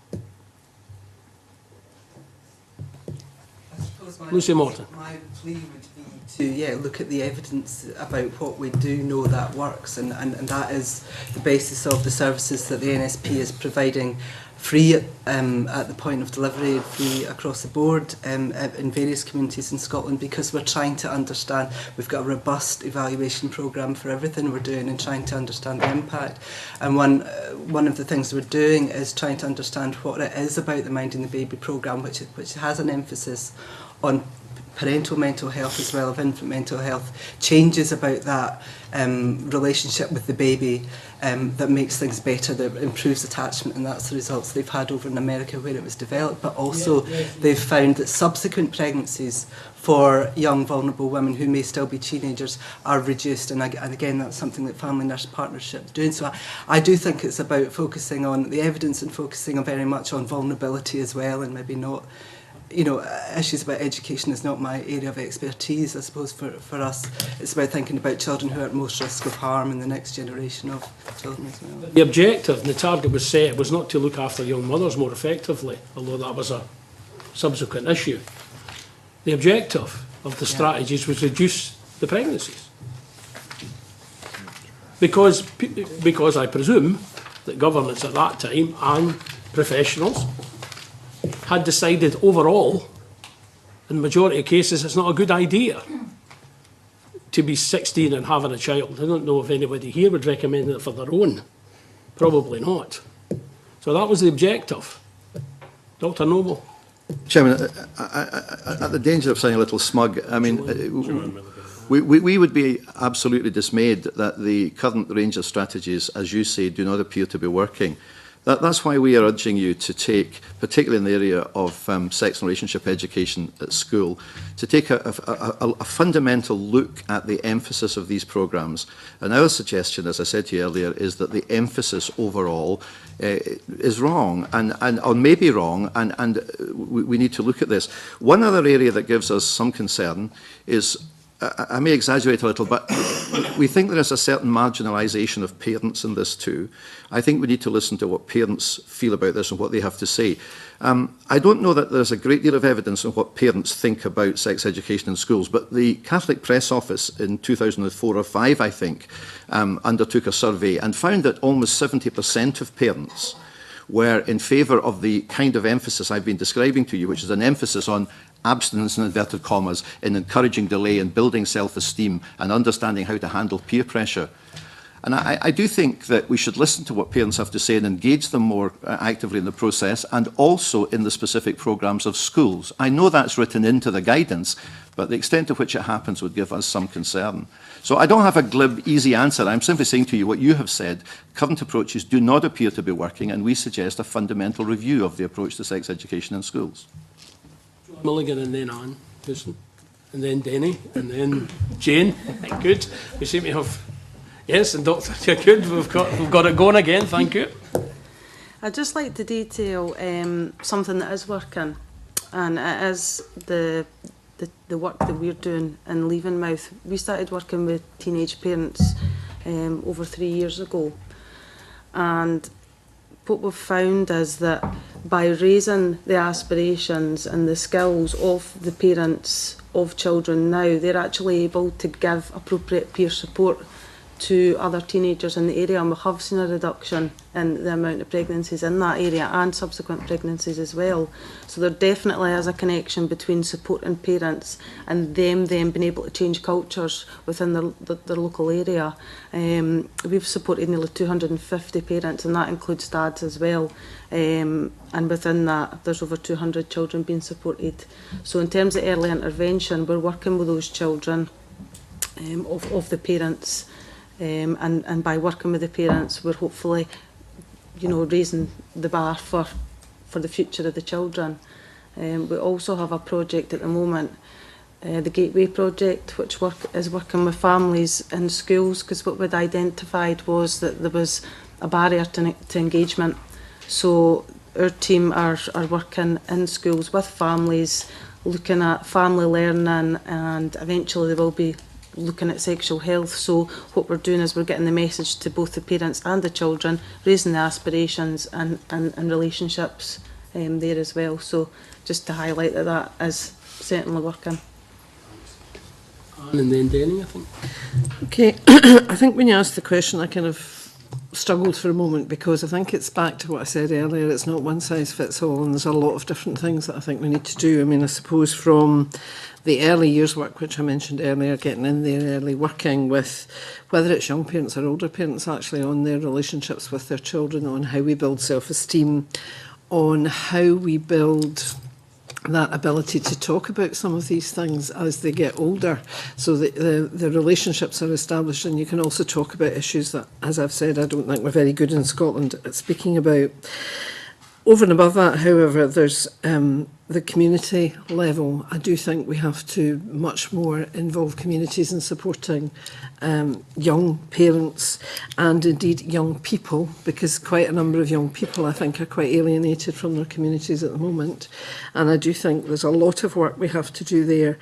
Lucy Morton. My plea would be to look at the evidence about what we do know that works, and that is the basis of the services that the NSP is providing free at the point of delivery, free across the board in various communities in Scotland, because we're trying to understand. We've got a robust evaluation programme for everything we're doing and trying to understand the impact. And one of the things we're doing is trying to understand what it is about the Minding the Baby programme, which has an emphasis on parental mental health as well as infant mental health, changes about that relationship with the baby that makes things better, that improves attachment, and that's the results they've had over in America where it was developed. But also they've found that subsequent pregnancies for young vulnerable women who may still be teenagers are reduced, and again that's something that Family Nurse Partnership is doing. So I do think it's about focusing on the evidence and focusing very much on vulnerability as well, and maybe not, issues about education is not my area of expertise. I suppose for us, it's about thinking about children who are at most risk of harm in the next generation of children as well. The objective and the target was set was not to look after young mothers more effectively, although that was a subsequent issue. The objective of the strategies was reduce the pregnancies. Because I presume that governments at that time and professionals had decided overall, in the majority of cases, it's not a good idea to be 16 and having a child. I don't know if anybody here would recommend it for their own. Probably not. So that was the objective. Dr. Noble. Chairman, at the danger of sounding a little smug, I mean, we would be absolutely dismayed that the current range of strategies, as you say, do not appear to be working. That's why we are urging you to take, particularly in the area of sex and relationship education at school, to take a fundamental look at the emphasis of these programmes. And our suggestion, as I said to you earlier, is that the emphasis overall is wrong, or may be wrong, and we need to look at this. One other area that gives us some concern is, I may exaggerate a little, but we think there is a certain marginalisation of parents in this too. I think we need to listen to what parents feel about this and what they have to say. I don't know that there's a great deal of evidence on what parents think about sex education in schools, but the Catholic Press Office in 2004 or 5, I think, undertook a survey and found that almost 70% of parents were in favour of the kind of emphasis I've been describing to you, which is an emphasis on abstinence in inverted commas, in encouraging delay and building self-esteem and understanding how to handle peer pressure. And I do think that we should listen to what parents have to say and engage them more actively in the process, and also in the specific programmes of schools. I know that's written into the guidance, but the extent to which it happens would give us some concern. So I don't have a glib, easy answer. I'm simply saying to you what you have said. Current approaches do not appear to be working, and we suggest a fundamental review of the approach to sex education in schools. Mulligan and then Anne Houston, and then Denny, and then Jane. Good. We seem to have... Yes, and Dr. You're good. We've got it going again. Thank you. I'd just like to detail something that is working, and it is the work that we're doing in Leavenmouth. We started working with teenage parents over 3 years ago, and what we've found is that by raising the aspirations and the skills of the parents of children now, they're actually able to give appropriate peer support to other teenagers in the area, and we have seen a reduction in the amount of pregnancies in that area and subsequent pregnancies as well. So there definitely is a connection between supporting parents and them then being able to change cultures within the local area. We've supported nearly 250 parents, and that includes dads as well. And within that, there's over 200 children being supported. So in terms of early intervention, we're working with those children of the parents. And by working with the parents, we're hopefully, raising the bar for the future of the children. We also have a project at the moment the Gateway project, which is working with families in schools, because what we'd identified was that there was a barrier to engagement. So our team are working in schools with families, looking at family learning, and eventually they will be looking at sexual health. So what we're doing is we're getting the message to both the parents and the children, raising the aspirations and relationships there as well. So just to highlight that is certainly working. And then Denny, I think. Okay, I think when you asked the question, I kind of struggled for a moment, because I think it's back to what I said earlier. It's not one size fits all, and there's a lot of different things that I think we need to do. I mean, I suppose from the early years work, which I mentioned earlier, getting in there early, working with whether it's young parents or older parents, actually on their relationships with their children, on how we build self-esteem, on how we build that ability to talk about some of these things as they get older, so that the relationships are established. And you can also talk about issues that, as I've said, I don't think we're very good in Scotland at speaking about. Over and above that, however, there's the community level. I do think we have to much more involve communities in supporting young parents and indeed young people, because quite a number of young people, I think, are quite alienated from their communities at the moment. And I do think there's a lot of work we have to do there,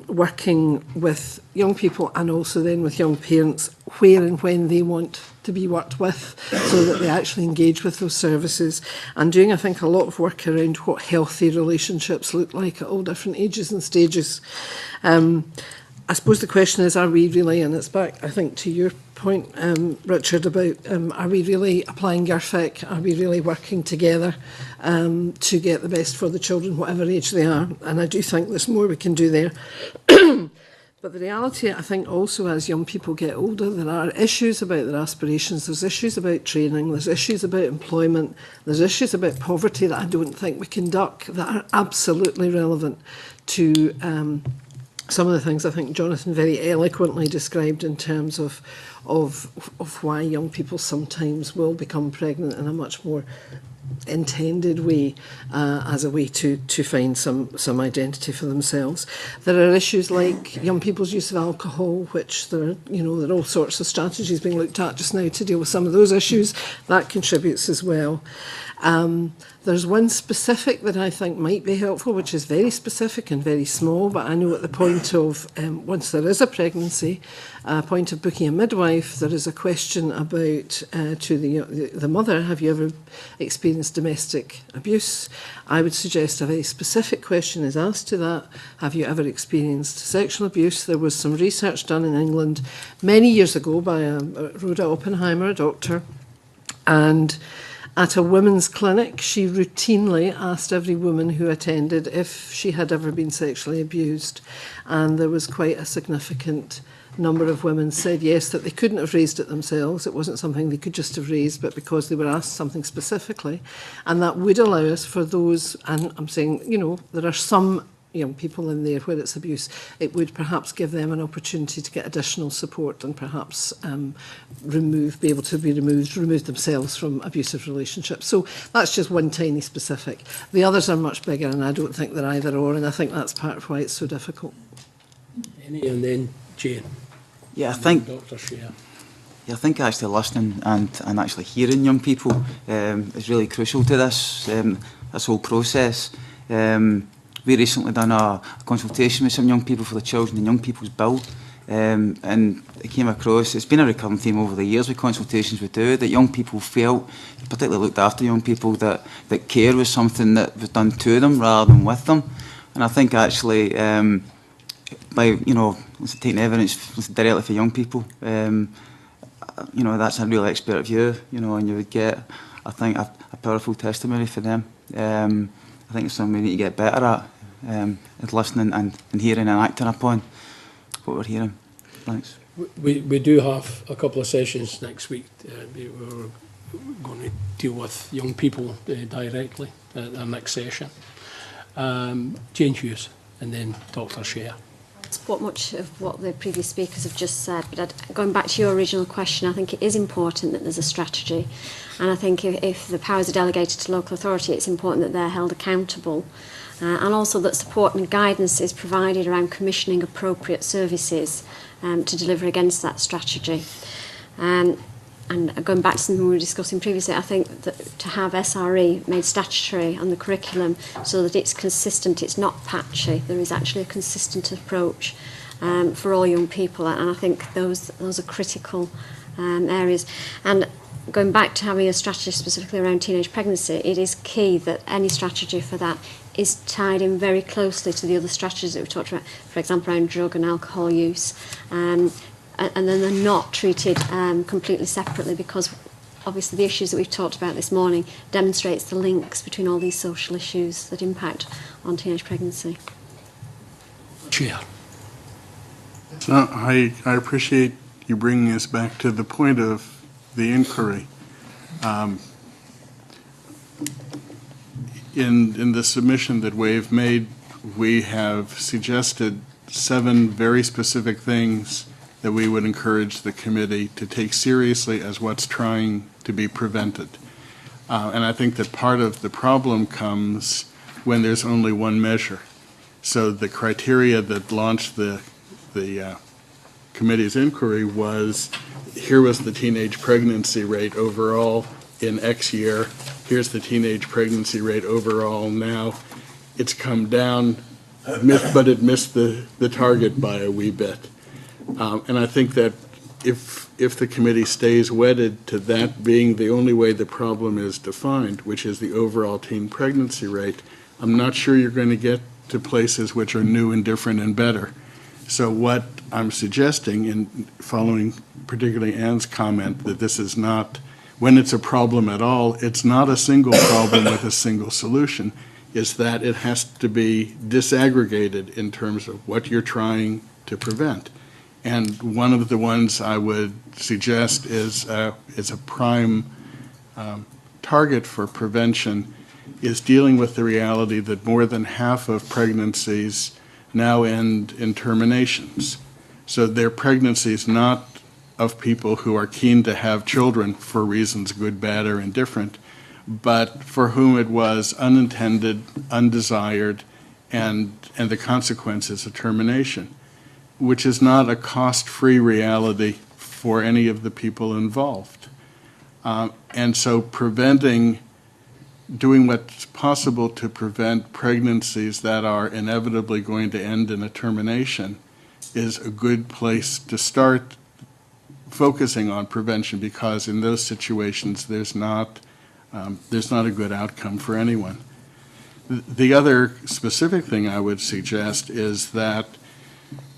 working with young people and also then with young parents, where and when they want to be worked with, so that they actually engage with those services, and doing, I think, a lot of work around what healthy relationships look like at all different ages and stages. I suppose the question is, are we really, and it's back, I think, to your point, Richard, about are we really applying GIRFIC? Are we really working together to get the best for the children, whatever age they are? And I do think there's more we can do there. But the reality, I think, also as young people get older, there are issues about their aspirations, there's issues about training, there's issues about employment, there's issues about poverty that I don't think we can duck, that are absolutely relevant to some of the things I think Jonathan very eloquently described in terms of why young people sometimes will become pregnant in a much more intended way, as a way to find some identity for themselves. There are issues like young people's use of alcohol, which there are all sorts of strategies being looked at just now to deal with some of those issues. That contributes as well. There's one specific that I think might be helpful, which is very specific and very small, but I know at the point of, once there is a pregnancy, point of booking a midwife, there is a question about to the mother, have you ever experienced domestic abuse? I would suggest a very specific question is asked to that. Have you ever experienced sexual abuse? There was some research done in England many years ago by Rhoda Oppenheimer, a doctor, and at a women's clinic, she routinely asked every woman who attended if she had ever been sexually abused. And there was quite a significant number of women said yes, that they couldn't have raised it themselves. It wasn't something they could just have raised, but because they were asked something specifically. And that would allow us for those, and I'm saying, there are some young people in there where it's abuse, it would perhaps give them an opportunity to get additional support and perhaps be able to remove themselves from abusive relationships. So that's just one tiny specific. The others are much bigger, and I don't think they're either or, and I think that's part of why it's so difficult. And then Jane. Yeah, I think Dr. Shea. Yeah, I think actually listening and actually hearing young people is really crucial to this whole process. We recently done a consultation with some young people for the Children and Young People's Bill, and it came across, it's been a recurring theme over the years with consultations we do, that young people felt, particularly looked after young people, that care was something that was done to them rather than with them. And I think actually by taking evidence directly for young people, that's a real expert view, and you would get, I think, a powerful testimony for them. I think it's something we need to get better at listening and hearing and acting upon what we're hearing. Thanks. We do have a couple of sessions next week. We're going to deal with young people directly at our next session. Jane Hughes and then Dr. Shea. support much of what the previous speakers have just said, but going back to your original question, I think it is important that there's a strategy, and I think if the powers are delegated to local authority, it's important that they're held accountable, and also that support and guidance is provided around commissioning appropriate services to deliver against that strategy. And going back to something we were discussing previously, I think that to have SRE made statutory on the curriculum so that it's consistent, it's not patchy, there is actually a consistent approach for all young people, and I think those are critical areas. And going back to having a strategy specifically around teenage pregnancy, it is key that any strategy for that is tied in very closely to the other strategies that we talked about, for example, around drug and alcohol use. And then they're not treated completely separately, because obviously the issues that we've talked about this morning demonstrates the links between all these social issues that impact on teenage pregnancy. Chair. So I appreciate you bringing us back to the point of the inquiry. In the submission that WAVE made, we have suggested 7 very specific things that we would encourage the committee to take seriously as what's trying to be prevented. And I think that part of the problem comes when there's only one measure. So the criteria that launched the committee's inquiry was, here was the teenage pregnancy rate overall in X year, here's the teenage pregnancy rate overall now. It's come down, but it missed the target by a wee bit. And I think that if the committee stays wedded to that being the only way the problem is defined, which is the overall teen pregnancy rate, I'm not sure you're going to get to places which are new and different and better. So what I'm suggesting, in following particularly Anne's comment that this is not, when it's a problem at all, it's not a single problem with a single solution, is that it has to be disaggregated in terms of what you're trying to prevent. And one of the ones I would suggest is a prime target for prevention is dealing with the reality that more than half of pregnancies now end in terminations. So they're pregnancies not of people who are keen to have children for reasons good, bad, or indifferent, but for whom it was unintended, undesired, and the consequences of termination, which is not a cost-free reality for any of the people involved. And so doing what's possible to prevent pregnancies that are inevitably going to end in a termination is a good place to start focusing on prevention, because in those situations there's not a good outcome for anyone. The other specific thing I would suggest is that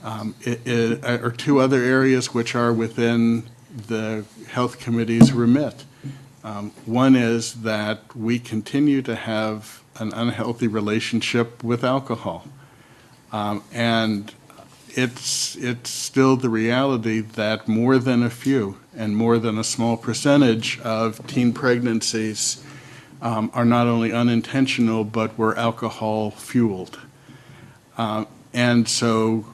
are 2 other areas which are within the Health Committee's remit. One is that we continue to have an unhealthy relationship with alcohol. And it's still the reality that more than a few and more than a small percentage of teen pregnancies are not only unintentional, but were alcohol fueled. And so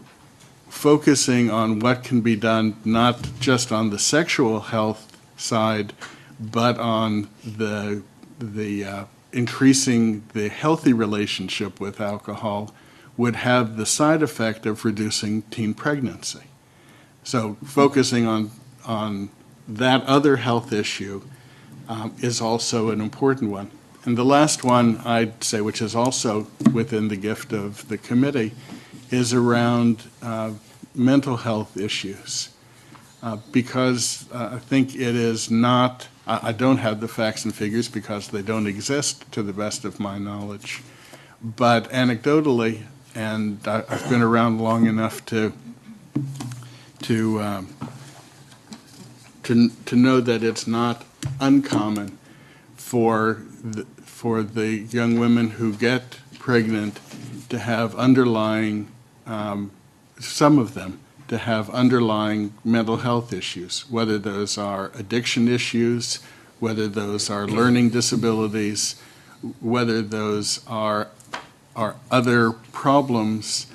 focusing on what can be done, not just on the sexual health side, but on the increasing the healthy relationship with alcohol, would have the side effect of reducing teen pregnancy. So focusing on that other health issue is also an important one. And the last one I'd say, which is also within the gift of the committee, is around mental health issues. Because I think it is not, I don't have the facts and figures because they don't exist to the best of my knowledge, but anecdotally, and I've been around long enough to know that it's not uncommon for the young women who get pregnant to have underlying, some of them, to have underlying mental health issues, whether those are addiction issues, whether those are learning disabilities, whether those are other problems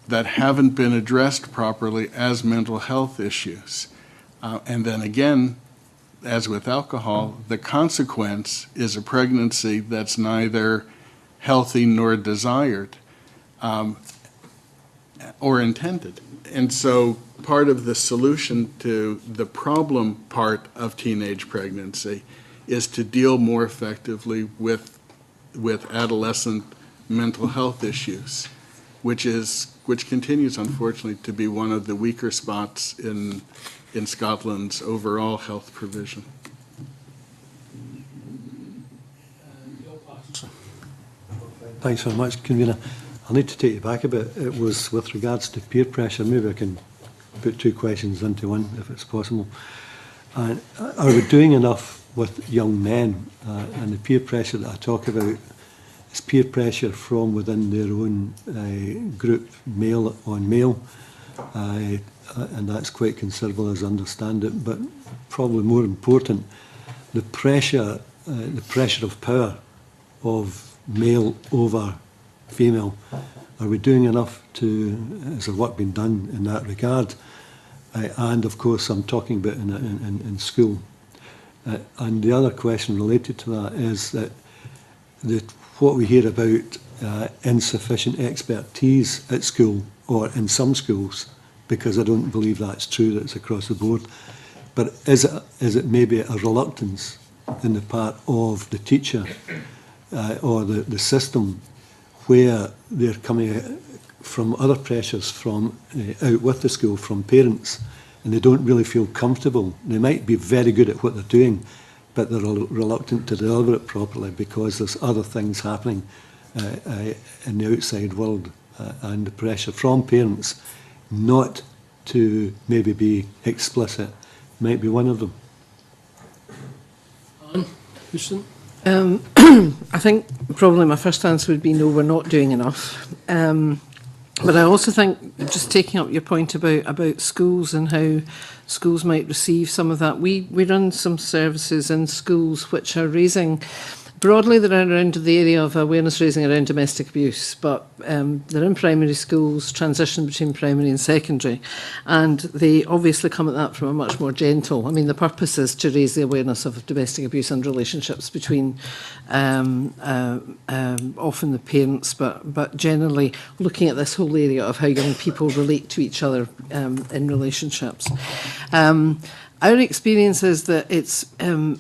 that haven't been addressed properly as mental health issues. And then again, as with alcohol, the consequence is a pregnancy that's neither healthy nor desired or intended. And so part of the solution to the problem part of teenage pregnancy is to deal more effectively with adolescent mental health issues, which continues, unfortunately, to be one of the weaker spots in Scotland's overall health provision. Thanks very much, Convener. I need to take you back a bit. It was with regards to peer pressure. Maybe I can put two questions into one, if it's possible. Are we doing enough with young men? And the peer pressure that I talk about is peer pressure from within their own group, male on male. And that's quite considerable, as I understand it. But probably more important, the pressure of power of male over female. Are we doing enough has there work been done in that regard? And of course, I'm talking about in school. And the other question related to that is that what we hear about insufficient expertise at school, or in some schools, because I don't believe that's true, that it's across the board. But is it maybe a reluctance in the part of the teacher or the system, where they're coming from other pressures from out with the school, from parents, and they don't really feel comfortable? They might be very good at what they're doing, but they're reluctant to deliver it properly because there's other things happening in the outside world, and the pressure from parents not to maybe be explicit might be one of them. Anne Houston? I think probably my first answer would be no, we're not doing enough. But I also think, just taking up your point about schools and how schools might receive some of that, we run some services in schools which are raising, broadly they're around the area of awareness raising around domestic abuse, but they're in primary schools, transition between primary and secondary, and they obviously come at that from a much more gentle. I mean, the purpose is to raise the awareness of domestic abuse and relationships between often the parents, but generally looking at this whole area of how young people relate to each other in relationships. Our experience is that it's, in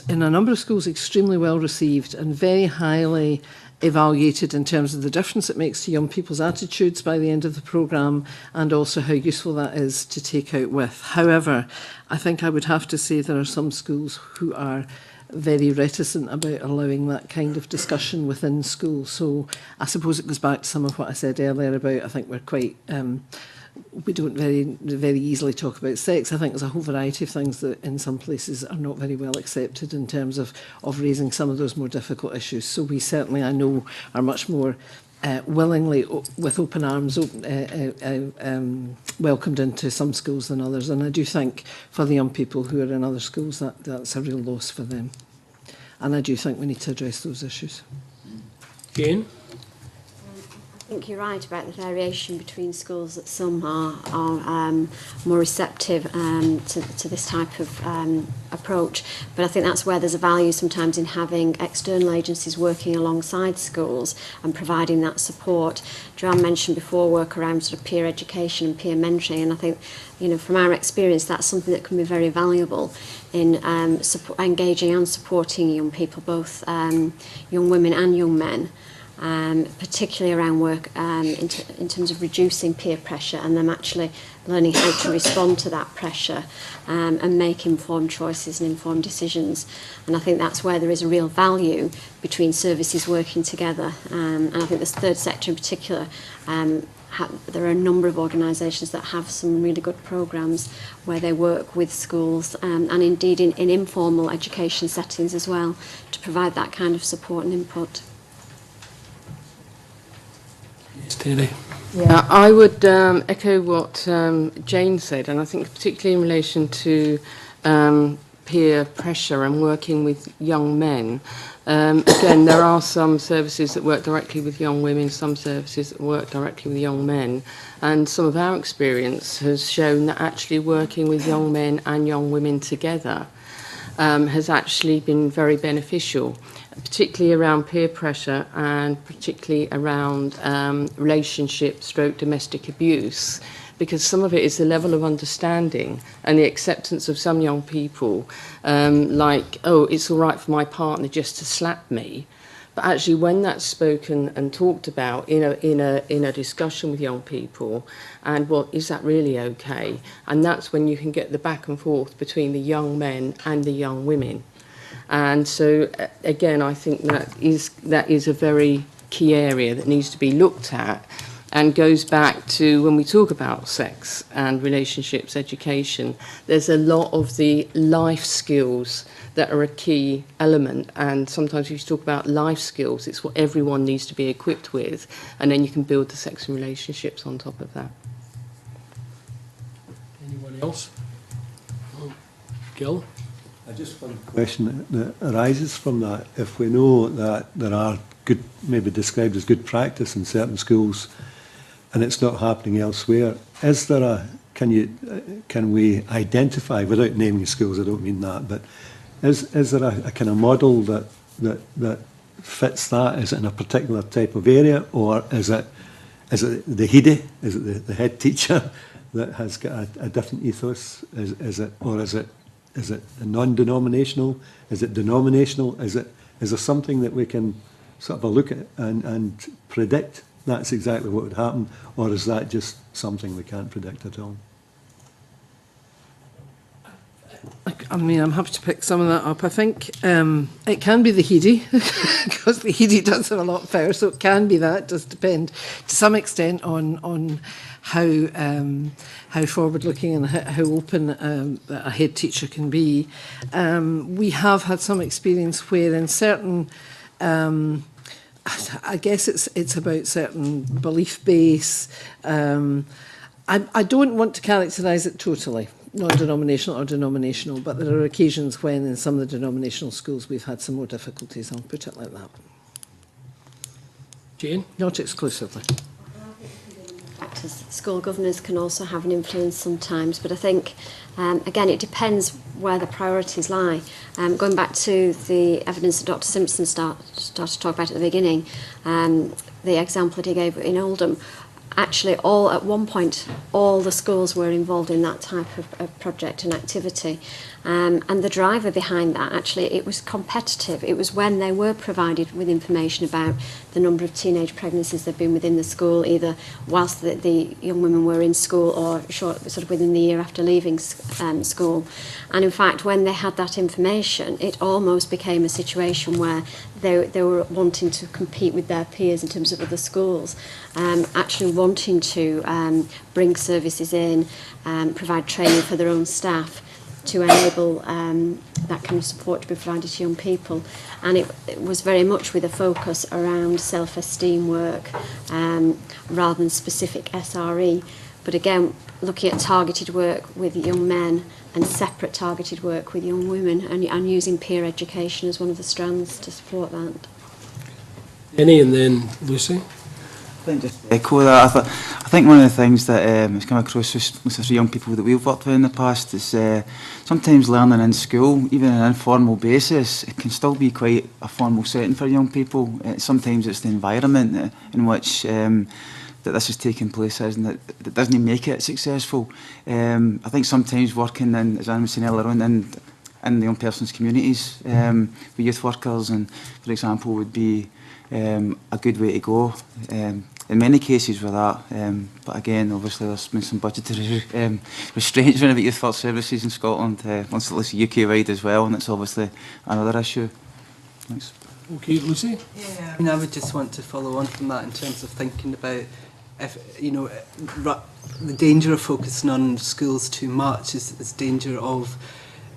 a number of schools, extremely well received and very highly evaluated in terms of the difference it makes to young people's attitudes by the end of the programme, and also how useful that is to take out with. However, I think I would have to say there are some schools who are very reticent about allowing that kind of discussion within school. So I suppose it goes back to some of what I said earlier about, I think we're quite... we don't very easily talk about sex. I think there's a whole variety of things that in some places are not very well accepted in terms of raising some of those more difficult issues. So we certainly, I know, are much more willingly, with open arms, welcomed into some schools than others. And I do think for the young people who are in other schools, that's a real loss for them. And I do think we need to address those issues. Jane? I think you're right about the variation between schools, that some are more receptive to this type of approach, but I think that's where there's a value sometimes in having external agencies working alongside schools and providing that support. Joanne mentioned before work around sort of peer education and peer mentoring, and I think, you know, from our experience, that's something that can be very valuable in engaging and supporting young people, both young women and young men. Particularly around work in terms of reducing peer pressure and them actually learning how to respond to that pressure and make informed choices and informed decisions. And I think that's where there is a real value between services working together. And I think this third sector in particular, there are a number of organisations that have some really good programmes where they work with schools and indeed in informal education settings as well to provide that kind of support and input. Terry. Yeah, I would echo what Jane said, and I think particularly in relation to peer pressure and working with young men, again, there are some services that work directly with young women, some services that work directly with young men, and some of our experience has shown that actually working with young men and young women together has actually been very beneficial, particularly around peer pressure and particularly around relationship/domestic abuse, because some of it is the level of understanding and the acceptance of some young people, like, oh, it's all right for my partner just to slap me. But actually, when that's spoken and talked about in a discussion with young people, and well, is that really okay? And that's when you can get the back and forth between the young men and the young women. And so, again, I think that is a very key area that needs to be looked at, and goes back to when we talk about sex and relationships education. There's a lot of the life skills that are a key element, and sometimes when you talk about life skills, it's what everyone needs to be equipped with, and then you can build the sex and relationships on top of that. Anyone else? Gil? Just one question that arises from that. If we know that there are good, maybe described as good practice in certain schools, and it's not happening elsewhere, is there a, can we identify, without naming schools, I don't mean that, but is there a kind of model that fits that? Is it in a particular type of area, or is it the HEDI, is it the head teacher that has got a different ethos? Is it non-denominational? Is it denominational? Is there something that we can sort of look at and predict that's exactly what would happen, or is that just something we can't predict at all? I mean, I'm happy to pick some of that up. I think it can be the HEDI, because the HEDI does have a lot of power, so it can be that. It does depend to some extent on how forward-looking and how open a head teacher can be. We have had some experience where in certain I guess it's about certain belief base. I don't want to characterise it totally, non-denominational or denominational, but there are occasions when in some of the denominational schools we've had some more difficulties. I'll put it like that. Jane? Not exclusively. Factors. School governors can also have an influence sometimes, but I think, again, it depends where the priorities lie. Going back to the evidence that Dr Simpson started to talk about at the beginning, the example that he gave in Oldham, actually at one point all the schools were involved in that type of project and activity, and the driver behind that, actually, it was competitive. It was when they were provided with information about the number of teenage pregnancies that had been within the school, either whilst the young women were in school or sort of within the year after leaving school. And in fact, when they had that information, it almost became a situation where they were wanting to compete with their peers in terms of other schools, actually wanting to bring services in, provide training for their own staff to enable that kind of support to be provided to young people. And it was very much with a focus around self-esteem work rather than specific SRE. But again, looking at targeted work with young men and separate targeted work with young women, and using peer education as one of the strands to support that. Jenny and then Lucy. I think just to echo that. I think one of the things that has come across with the young people that we've worked with in the past is sometimes learning in school, even on an informal basis, it can still be quite a formal setting for young people. Sometimes it's the environment in which that this is taking place and that doesn't make it successful. I think sometimes working in, as Anne was saying earlier on, in the young person's communities with youth workers, and for example, would be a good way to go. In many cases with that, but again, obviously there's been some budgetary restraints around youth first services in Scotland, once at least UK-wide as well, and it's obviously another issue. Thanks. Okay, Lucy? Yeah, I mean, I would just want to follow on from that in terms of thinking about, if the danger of focusing on schools too much is danger of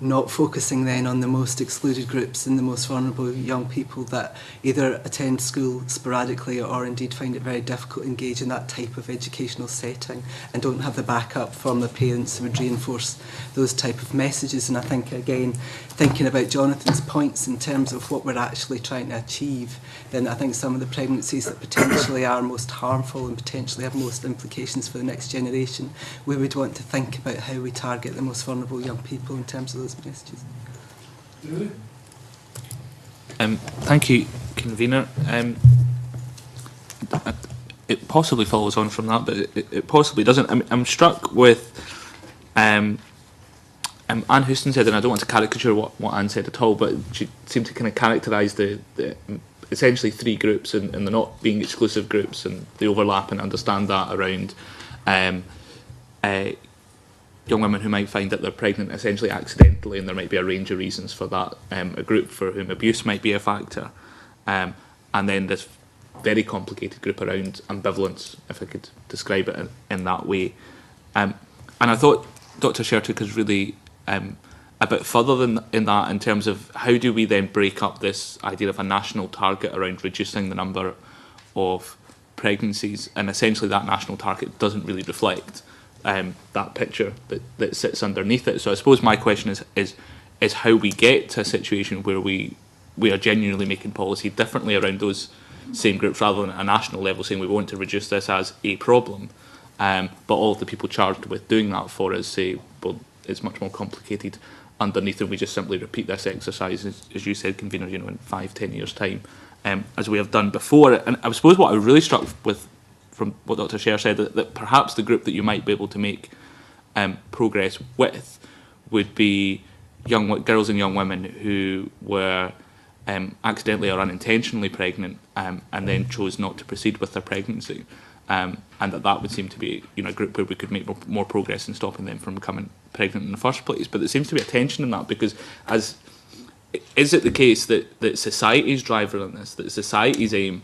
not focusing then on the most excluded groups and the most vulnerable young people that either attend school sporadically or indeed find it very difficult to engage in that type of educational setting and don't have the backup from their parents who would reinforce those type of messages. And I think, again, thinking about Jonathan's points in terms of what we're actually trying to achieve, then I think some of the pregnancies that potentially are most harmful and potentially have most implications for the next generation, we would want to think about how we target the most vulnerable young people in terms of those messages. Thank you, Convener. It possibly follows on from that, but it possibly doesn't. I'm struck with Anne Houston said, and I don't want to caricature what Anne said at all, but she seemed to kind of characterise the essentially three groups, and they're not being exclusive groups, and they overlap, and understand that around young women who might find that they're pregnant essentially accidentally, and there might be a range of reasons for that. A group for whom abuse might be a factor, and then this very complicated group around ambivalence, if I could describe it in that way. And I thought Dr. Shertook is really a bit further in that, in terms of how do we then break up this idea of a national target around reducing the number of pregnancies, and essentially that national target doesn't really reflect that picture that sits underneath it. So I suppose my question is how we get to a situation where we are genuinely making policy differently around those same groups, rather than at a national level saying we want to reduce this as a problem, but all of the people charged with doing that for us say, well, it's much more complicated underneath, and we just simply repeat this exercise, as you said, Convener, in 5-10 years' time, as we have done before. And I suppose what I was really struck with from what Dr. Sher said, that perhaps the group that you might be able to make progress with would be young girls and young women who were accidentally or unintentionally pregnant, and then chose not to proceed with their pregnancy, and that would seem to be a group where we could make more progress in stopping them from becoming pregnant in the first place. But there seems to be a tension in that, because is it the case that society's driver in this, that society's aim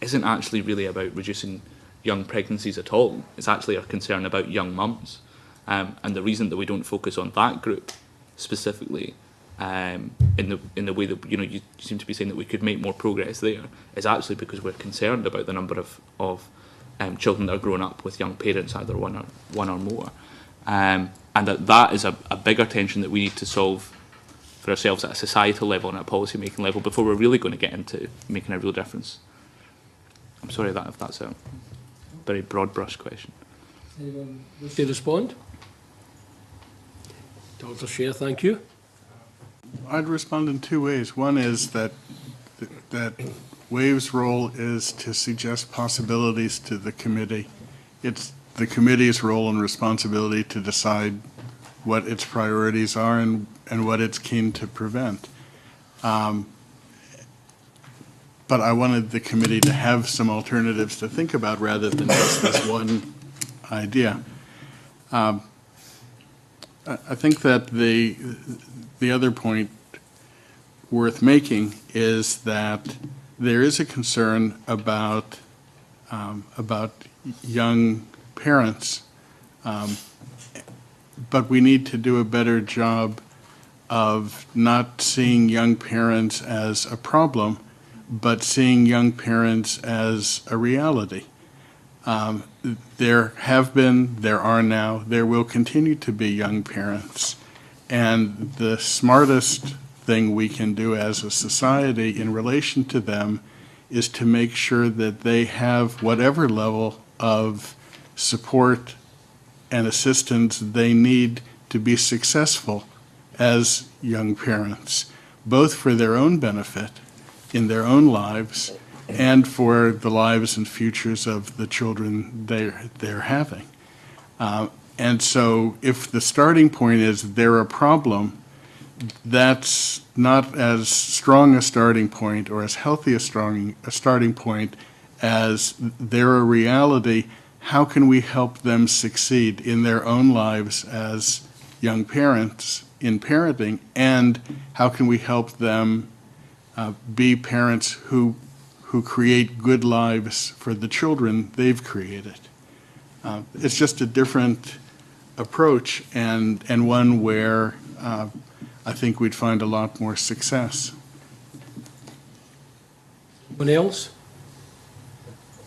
isn't actually really about reducing young pregnancies at all? It's actually our concern about young mums, and the reason that we don't focus on that group specifically, in the way that you seem to be saying that we could make more progress there, is actually because we're concerned about the number of children that are growing up with young parents, either one or more, and that is a bigger tension that we need to solve for ourselves at a societal level and at a policy making level before we're really going to get into making a real difference. I'm sorry if that's a very broad brush question. Anyone wish to respond? Dr. Sher, thank you. I'd respond in two ways. One is that WAVE's role is to suggest possibilities to the committee. It's the committee's role and responsibility to decide what its priorities are and what it's keen to prevent. But I wanted the committee to have some alternatives to think about rather than just this one idea. I think that the other point worth making is that there is a concern about young parents, but we need to do a better job of not seeing young parents as a problem, but seeing young parents as a reality. There have been, there are now, there will continue to be young parents. And the smartest thing we can do as a society in relation to them is to make sure that they have whatever level of support and assistance they need to be successful as young parents, both for their own benefit in their own lives and for the lives and futures of the children they're having. And so if the starting point is they're a problem, that's not as strong a starting point or as healthy a starting point as they're a reality. How can we help them succeed in their own lives as young parents in parenting, and how can we help them be parents who create good lives for the children they've created? It's just a different approach, and one where I think we'd find a lot more success. Anyone else?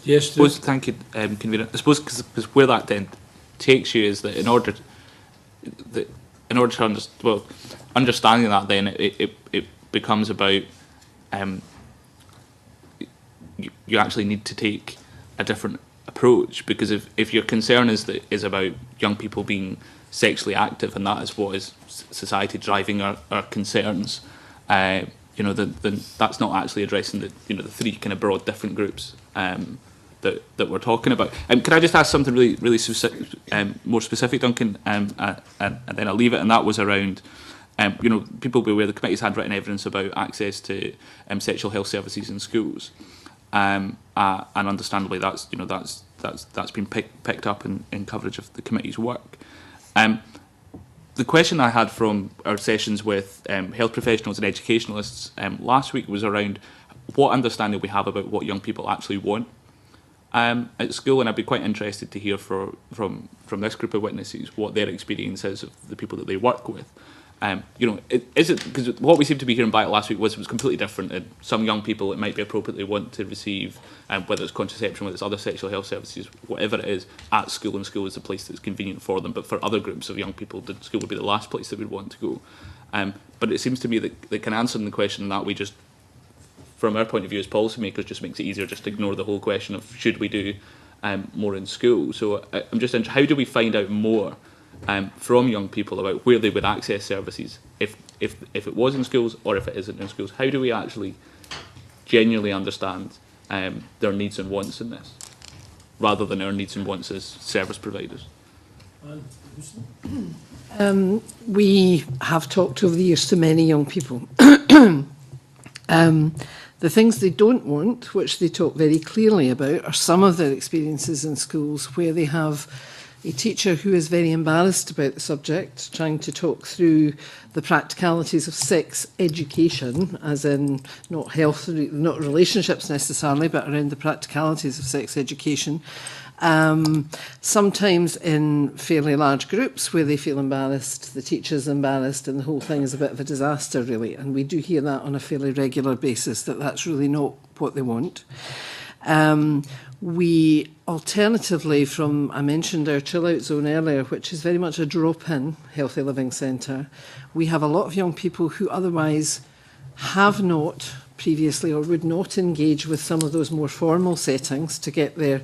Yes, suppose, thank you, Convener. I suppose because where that then takes you is that in order to understanding that, then it becomes about you actually need to take a different approach, because if your concern is about young people being sexually active, and that is what is society driving our concerns, then that's not actually addressing the three kind of broad different groups that we're talking about. Can I just ask something really more specific, Duncan, and then I'll leave it. And that was around, people will be aware the committee's had written evidence about access to sexual health services in schools, and understandably that's been picked up in coverage of the committee's work. The question I had from our sessions with health professionals and educationalists last week was around what understanding we have about what young people actually want at school, and I'd be quite interested to hear from this group of witnesses what their experience is of the people that they work with. Is it because what we seem to be hearing back last week was completely different. And some young people, it might be appropriately want to receive, whether it's contraception, whether it's other sexual health services, whatever it is, at school, and school is the place that's convenient for them. But for other groups of young people, the school would be the last place they would want to go. But it seems to me that can answer the question that we just, from our point of view as policymakers, just makes it easier just to ignore the whole question of should we do more in school. So I'm just interested, how do we find out more from young people about where they would access services if it was in schools or if it isn't in schools? How do we actually genuinely understand their needs and wants in this, rather than our needs and wants as service providers? We have talked over the years to many young people. The things they don't want, which they talk very clearly about, are some of their experiences in schools where they have a teacher who is very embarrassed about the subject, trying to talk through the practicalities of sex education, as in not health, not relationships necessarily, but around the practicalities of sex education. Sometimes in fairly large groups where they feel embarrassed, the teacher's embarrassed, and the whole thing is a bit of a disaster, really. And we do hear that on a fairly regular basis, that that's really not what they want. We alternatively, I mentioned our chill out zone earlier, which is very much a drop-in healthy living centre. We have a lot of young people who otherwise have not previously or would not engage with some of those more formal settings to get their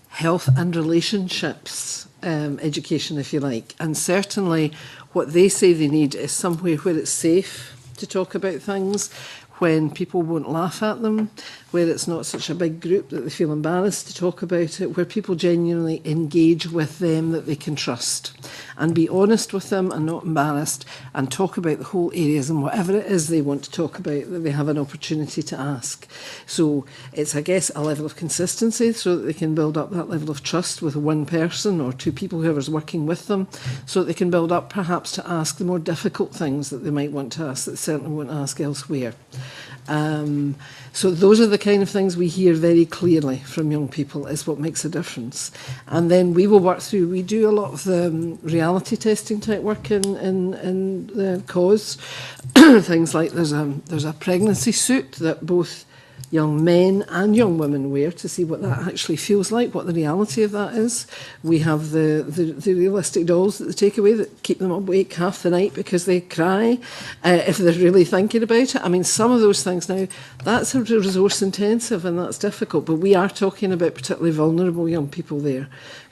health and relationships education, if you like. And certainly what they say they need is somewhere where it's safe to talk about things, when people won't laugh at them, where it's not such a big group that they feel embarrassed to talk about it, where people genuinely engage with them that they can trust and be honest with them and not embarrassed, and talk about the whole areas and whatever it is they want to talk about that they have an opportunity to ask. So it's, I guess, a level of consistency so that they can build up that level of trust with one person or two people, whoever's working with them, so that they can build up perhaps to ask the more difficult things that they might want to ask that they certainly won't ask elsewhere. So those are the kind of things we hear very clearly from young people is what makes a difference. And then we will work through, we do a lot of the reality testing type work in the cause. Things like there's a pregnancy suit that both young men and young women wear to see what that actually feels like, what the reality of that is. We have the realistic dolls that they take away that keep them awake half the night because they cry if they're really thinking about it. I mean, some of those things now, that's resource intensive and that's difficult, but we are talking about particularly vulnerable young people there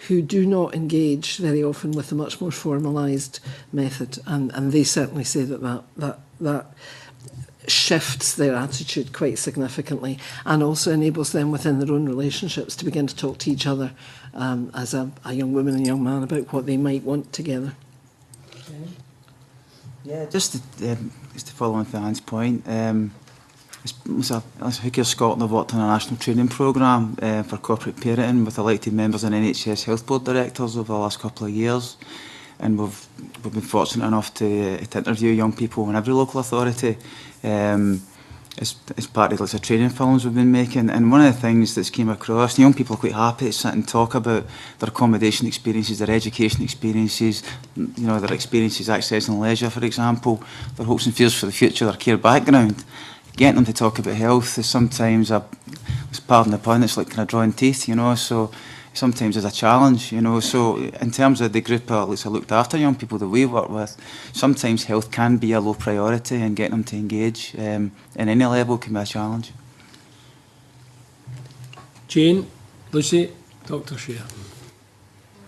who do not engage very often with a much more formalised method, and they certainly say that shifts their attitude quite significantly and also enables them within their own relationships to begin to talk to each other as a young woman and young man about what they might want together. Yeah, just to follow on to Anne's point, Hooker Scotland have worked on a national training programme for corporate parenting with elected members and NHS Health Board directors over the last couple of years. And we've been fortunate enough to interview young people in every local authority. as part of lots of training films we've been making, and one of the things that's came across, young people are quite happy to sit and talk about their accommodation experiences, their education experiences, you know, their experiences accessing leisure, for example, their hopes and fears for the future, their care background. Getting them to talk about health is sometimes pardon the pun, it's like kind of drawing teeth, you know, so sometimes is a challenge, you know. So in terms of the group of looked after young people that we work with, sometimes health can be a low priority, and getting them to engage in any level can be a challenge. Jane, Lucy, Dr. Shear.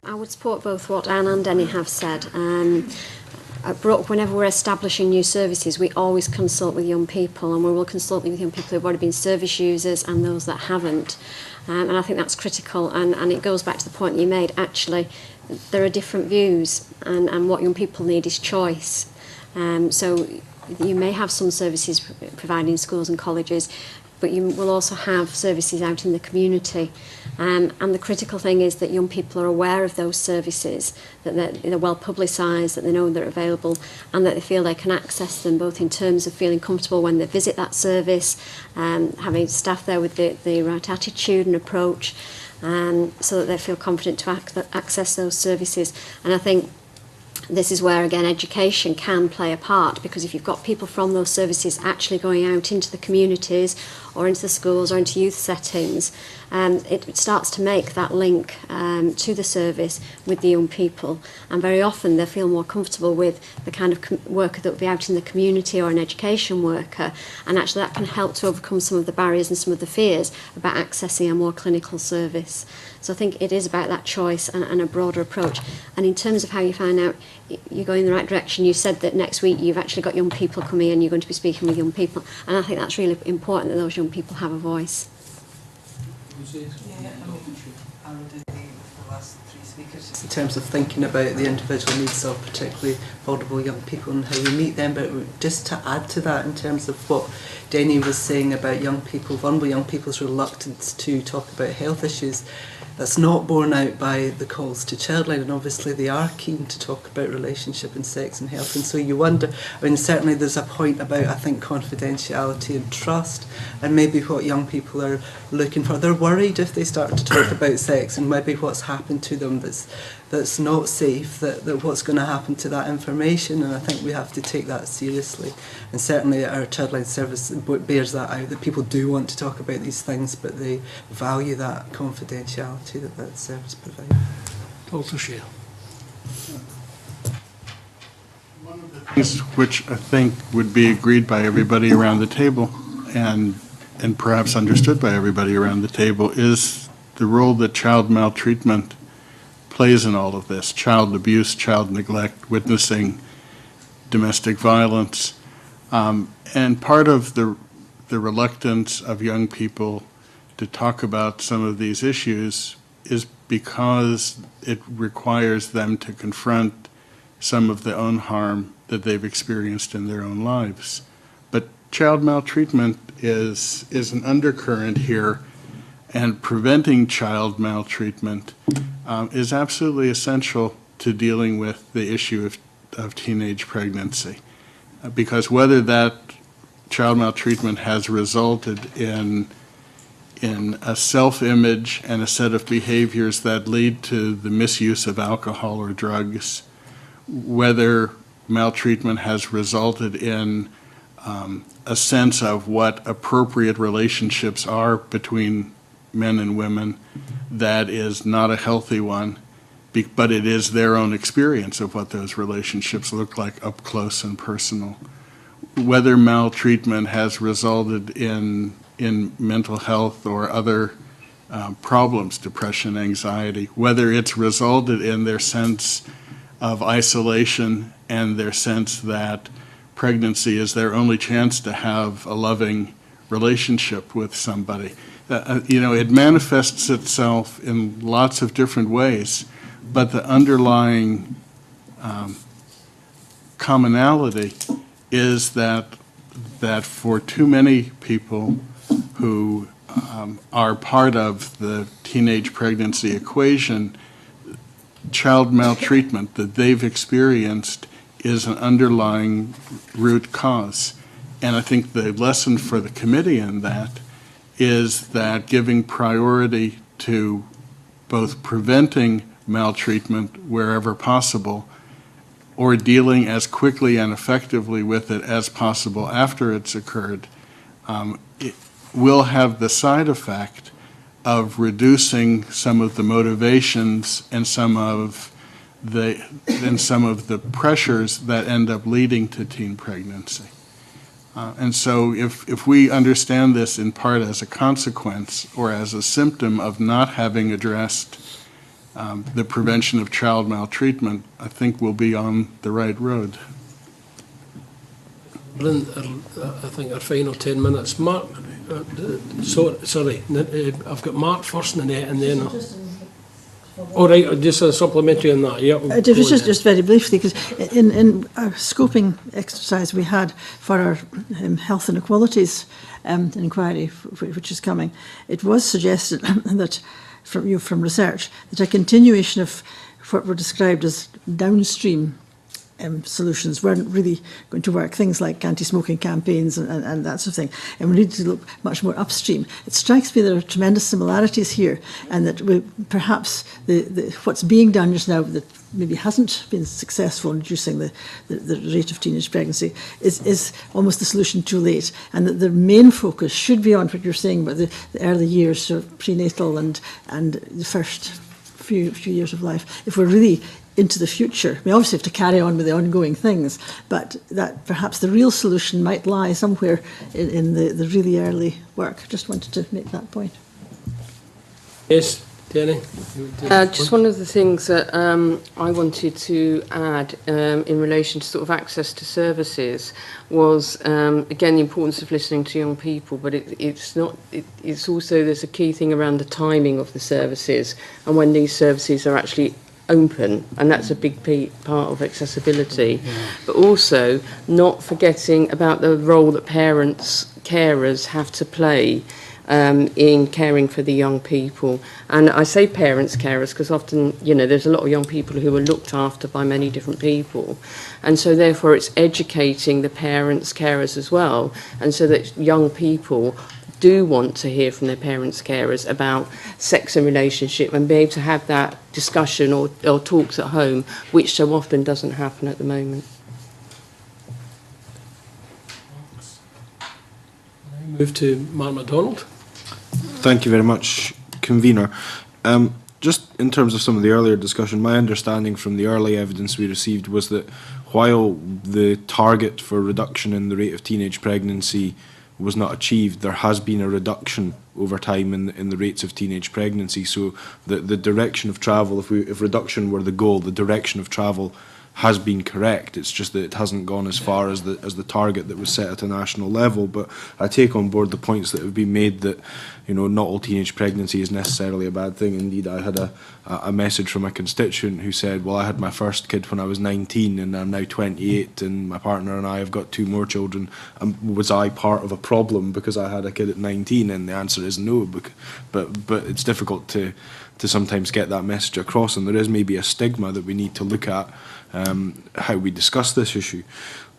I would support both what Anne and Denny have said. At Brooke, whenever we're establishing new services, we always consult with young people, and we will consult with young people who've already been service users and those that haven't. And I think that's critical, and it goes back to the point you made. Actually, there are different views, and what young people need is choice. So you may have some services provided in schools and colleges, but you will also have services out in the community. And the critical thing is that young people are aware of those services, that they're well publicised, that they know they're available, and that they feel they can access them, both in terms of feeling comfortable when they visit that service, having staff there with the right attitude and approach, so that they feel confident to access those services. And I think this is where, again, education can play a part, because if you've got people from those services actually going out into the communities or into the schools or into youth settings, it starts to make that link to the service with the young people, and very often they feel more comfortable with the kind of worker that will be out in the community, or an education worker, and actually that can help to overcome some of the barriers and some of the fears about accessing a more clinical service. So I think it is about that choice and a broader approach. And in terms of how you find out you're going in the right direction, you said that next week you've actually got young people coming in, you're going to be speaking with young people, and I think that's really important that those young people have a voice. I would agree with the last three speakers in terms of thinking about the individual needs of particularly vulnerable young people and how we meet them, but just to add to that in terms of what Denny was saying about young people, vulnerable young people's reluctance to talk about health issues, that's not borne out by the calls to Childline, and obviously they are keen to talk about relationship and sex and health, and so you wonder, I mean, certainly there's a point about, I think, confidentiality and trust, and maybe what young people are looking for. They're worried if they start to talk about sex and maybe what's happened to them that's not safe, that what's going to happen to that information, and I think we have to take that seriously. And certainly our Childline service bears that out, that people do want to talk about these things, but they value that confidentiality that service provides. Dr. Shear. Things which I think would be agreed by everybody around the table, and perhaps understood by everybody around the table, is the role that child maltreatment plays in all of this: child abuse, child neglect, witnessing domestic violence. And part of the reluctance of young people to talk about some of these issues is because it requires them to confront some of their own harm that they've experienced in their own lives. But child maltreatment is an undercurrent here, and preventing child maltreatment is absolutely essential to dealing with the issue of teenage pregnancy. Because whether that child maltreatment has resulted in a self-image and a set of behaviors that lead to the misuse of alcohol or drugs, whether maltreatment has resulted in a sense of what appropriate relationships are between men and women that is not a healthy one, but it is their own experience of what those relationships look like up close and personal. Whether maltreatment has resulted in mental health or other problems, depression, anxiety, whether it's resulted in their sense of isolation and their sense that pregnancy is their only chance to have a loving relationship with somebody. It manifests itself in lots of different ways, but the underlying commonality is that for too many people who are part of the teenage pregnancy equation, child maltreatment that they've experienced is an underlying root cause. And I think the lesson for the committee in that is that giving priority to both preventing maltreatment wherever possible or dealing as quickly and effectively with it as possible after it's occurred, it will have the side effect of reducing some of the motivations and some of the pressures that end up leading to teen pregnancy. And so if we understand this in part as a consequence or as a symptom of not having addressed the prevention of child maltreatment, I think we'll be on the right road. I think our final 10 minutes. Mark, sorry, I've got Mark first, Nanette, and then... All right, just a supplementary on that. Yeah, just very briefly, because in our scoping exercise we had for our health inequalities inquiry, which is coming, it was suggested that from research that a continuation of what were described as downstream solutions weren't really going to work, things like anti-smoking campaigns and that sort of thing, and we need to look much more upstream. It strikes me there are tremendous similarities here, and that perhaps what's being done just now that maybe hasn't been successful in reducing the rate of teenage pregnancy is almost the solution too late, and that the main focus should be on what you're saying about the early years, so prenatal and the first few years of life. If we're really into the future, we obviously have to carry on with the ongoing things, but that perhaps the real solution might lie somewhere in the really early work. Just wanted to make that point. Yes, Danny? Just one of the things that I wanted to add in relation to sort of access to services was, again, the importance of listening to young people, but it's also, there's a key thing around the timing of the services and when these services are actually open, and that's a big part of accessibility. But also not forgetting about the role that parents, carers have to play in caring for the young people. And I say parents, carers, because often, there's a lot of young people who are looked after by many different people. And so therefore it's educating the parents, carers as well, and so that young people do want to hear from their parents, carers about sex and relationship and be able to have that discussion or talks at home, which so often doesn't happen at the moment. Move to Mark MacDonald. Thank you very much, Convener. Just in terms of some of the earlier discussion, my understanding from the early evidence we received was that while the target for reduction in the rate of teenage pregnancy was not achieved, there has been a reduction over time in the rates of teenage pregnancy. So the direction of travel, if reduction were the goal, the direction of travel has been correct. It's just that it hasn't gone as far as the target that was set at a national level. But I take on board the points that have been made that not all teenage pregnancy is necessarily a bad thing. Indeed, I had a message from a constituent who said, well, I had my first kid when I was 19 and I'm now 28 and my partner and I have got 2 more children. Was I part of a problem because I had a kid at 19? And the answer is no, but it's difficult to sometimes get that message across, and there is maybe a stigma that we need to look at how we discuss this issue.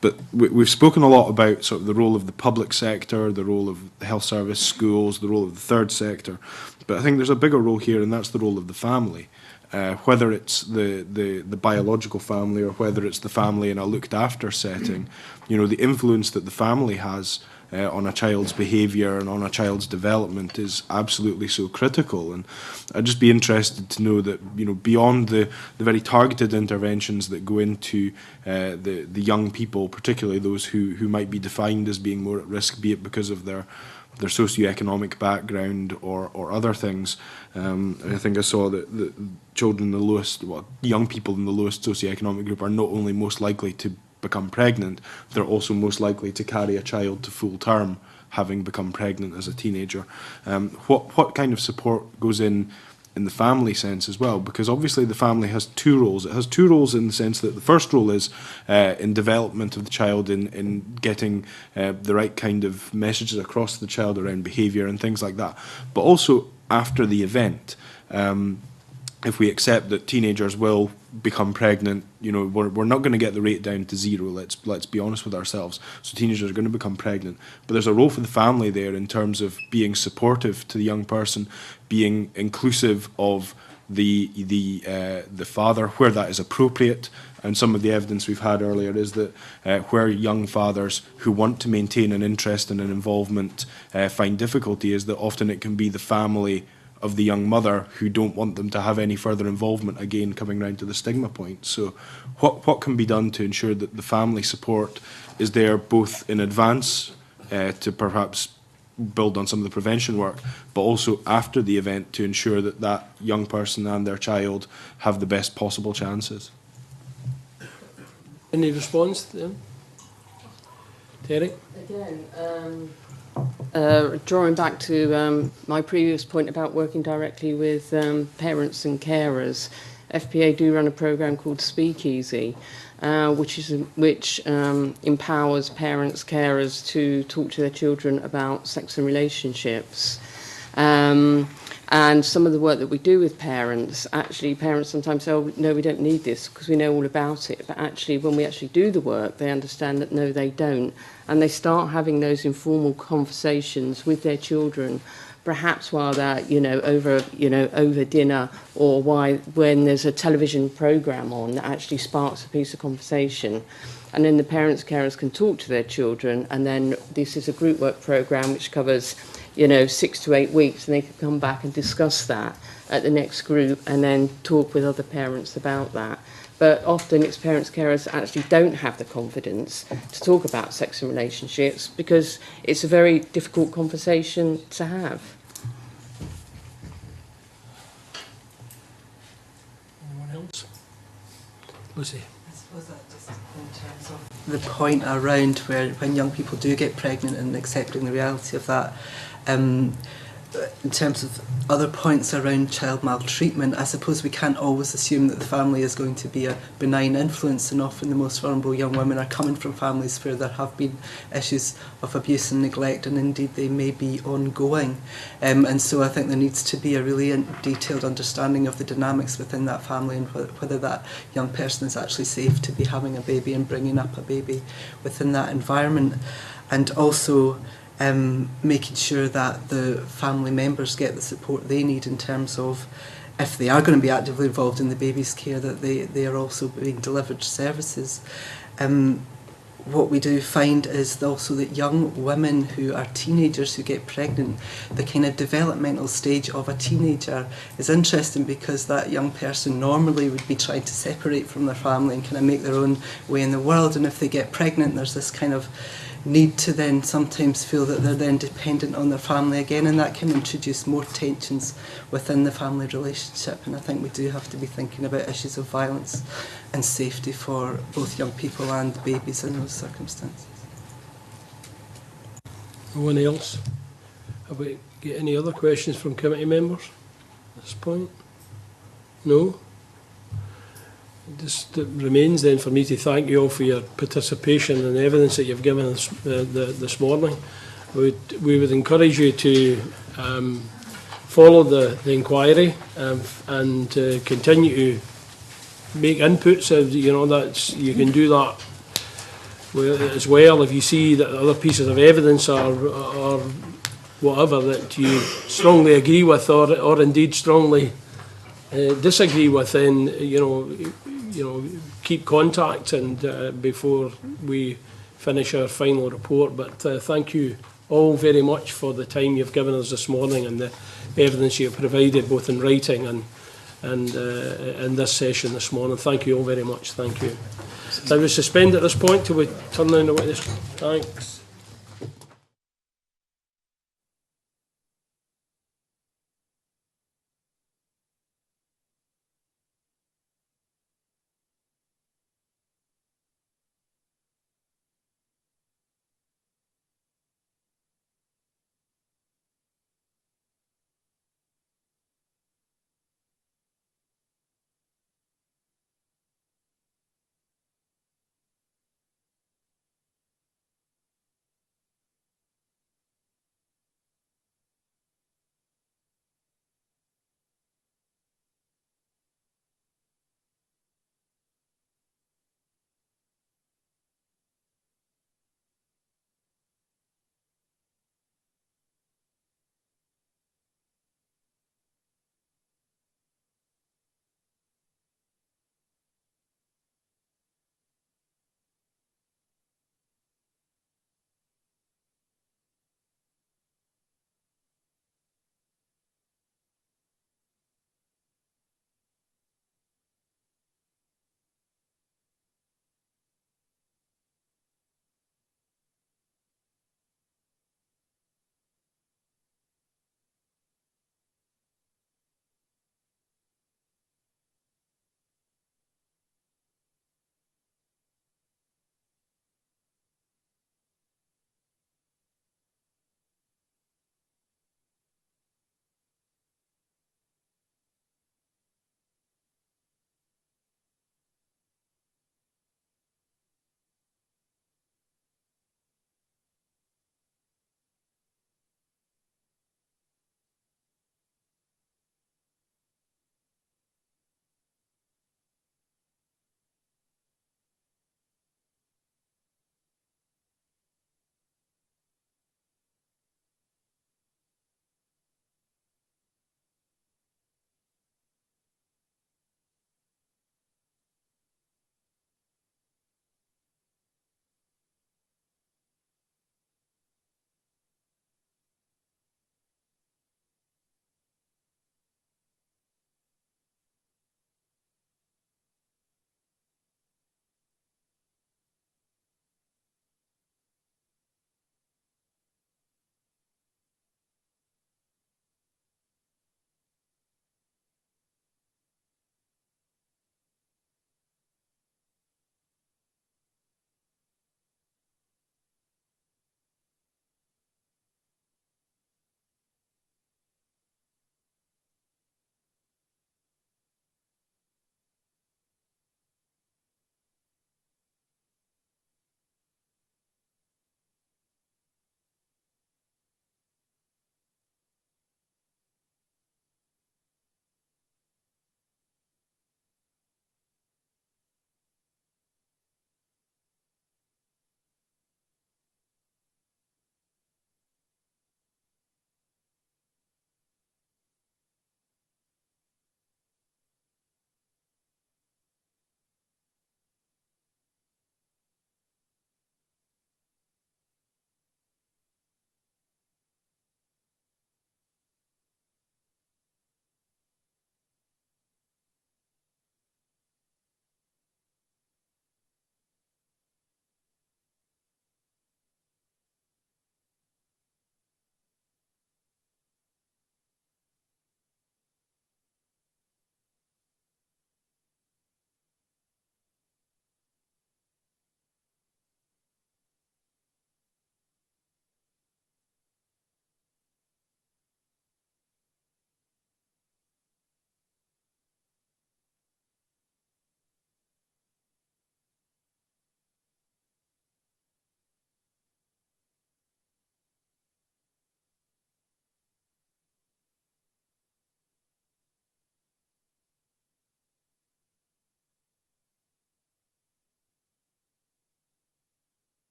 But we've spoken a lot about sort of the role of the public sector, the role of the health service, schools, the role of the third sector. But I think there's a bigger role here, and that's the role of the family. Whether it's the biological family or whether it's the family in a looked after setting, the influence that the family has on a child's behaviour and on a child's development is absolutely so critical. And I'd just be interested to know that, beyond the very targeted interventions that go into the young people, particularly those who might be defined as being more at risk, be it because of their socioeconomic background or other things. I think I saw that the children in the lowest, young people in the lowest socioeconomic group are not only most likely to become pregnant, they're also most likely to carry a child to full term, having become pregnant as a teenager. What kind of support goes in the family sense as well? Because obviously the family has 2 roles. It has 2 roles in the sense that the first role is in development of the child, in getting the right kind of messages across to the child around behaviour and things like that. But also after the event, if we accept that teenagers will become pregnant, you know, we're not going to get the rate down to zero. Let's be honest with ourselves. So teenagers are going to become pregnant, but there's a role for the family there in terms of being supportive to the young person, being inclusive of the father where that is appropriate. And some of the evidence we've had earlier is that where young fathers who want to maintain an interest and an involvement find difficulty, is that often it can be the family of the young mother who don't want them to have any further involvement, again coming round to the stigma point. So what can be done to ensure that the family support is there both in advance to perhaps build on some of the prevention work, but also after the event to ensure that that young person and their child have the best possible chances? Any response to them? Terry? Again, drawing back to my previous point about working directly with parents and carers, FPA do run a programme called Speakeasy, which empowers parents, carers to talk to their children about sex and relationships. And some of the work that we do with parents, actually parents sometimes say, oh, no, we don't need this because we know all about it. But actually, when we actually do the work, they understand that no, they don't. And they start having those informal conversations with their children, perhaps while they're, over dinner, or when there's a television programme on that actually sparks a piece of conversation. And then the parents, carers can talk to their children, and then this is a group work programme which covers 6 to 8 weeks, and they can come back and discuss that at the next group and then talk with other parents about that. But often it's parents, carers that actually don't have the confidence to talk about sex and relationships because it's a very difficult conversation to have. Anyone else? Lucy? I suppose that just in terms of the point around when young people do get pregnant and accepting the reality of that, in terms of other points around child maltreatment, I suppose we can't always assume that the family is going to be a benign influence, and often the most vulnerable young women are coming from families where there have been issues of abuse and neglect, and indeed they may be ongoing. And so I think there needs to be a really detailed understanding of the dynamics within that family and whether that young person is actually safe to be having a baby and bringing up a baby within that environment. And also making sure that the family members get the support they need in terms of, if they are going to be actively involved in the baby's care, that they are also being delivered services. What we do find is also that young women who are teenagers who get pregnant, the kind of developmental stage of a teenager is interesting because that young person normally would be trying to separate from their family and kind of make their own way in the world. And if they get pregnant, there's this kind of need to then sometimes feel that they're then dependent on their family again, and that can introduce more tensions within the family relationship. And I think we do have to be thinking about issues of violence and safety for both young people and babies in those circumstances. Anyone else? Have we got any other questions from committee members at this point? No? Just it remains then for me to thank you all for your participation and the evidence that you've given us this morning. We would encourage you to follow the inquiry and continue to make inputs. That's, you can do that as well if you see that other pieces of evidence or whatever that you strongly agree with or indeed strongly disagree with, then keep contact and before we finish our final report. But thank you all very much for the time you've given us this morning and the evidence you've provided both in writing and in this session this morning. Thank you all very much. Thank you. I will suspend at this point till we turn down the witness. Thanks.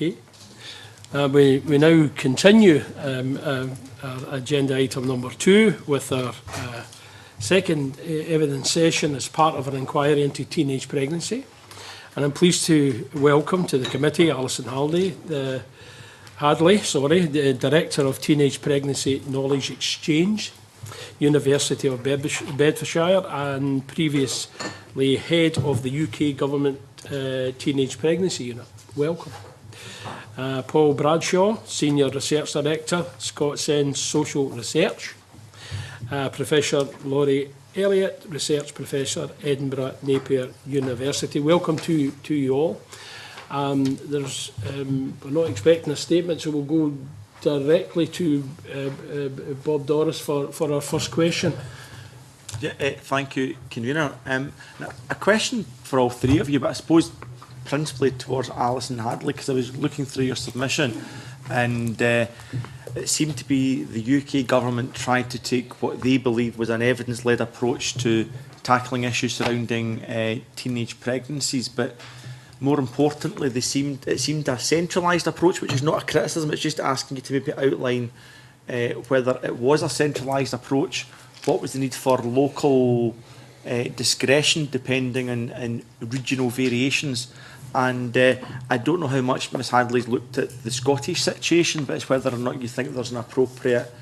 Okay. We now continue our agenda item number 2 with our second evidence session as part of an inquiry into teenage pregnancy. And I'm pleased to welcome to the committee Alison Hadley, the Director of Teenage Pregnancy Knowledge Exchange, University of Bedfordshire, and previously Head of the UK Government Teenage Pregnancy Unit. Welcome. Paul Bradshaw, Senior Research Director, ScotSend Social Research. Professor Laurie Elliott, Research Professor, Edinburgh Napier University. Welcome to you all. We're not expecting a statement, so we'll go directly to Bob Doris for our first question. Yeah, thank you, Convener. A question for all three of you, but I suppose principally towards Alison Hadley, because I was looking through your submission, and it seemed to be the UK government tried to take what they believe was an evidence-led approach to tackling issues surrounding teenage pregnancies, but more importantly, it seemed a centralised approach, which is not a criticism, it's just asking you to maybe outline whether it was a centralised approach, what was the need for local discretion depending on regional variations. And I don't know how much Ms Hadley's looked at the Scottish situation, but it's whether or not you think there's an appropriate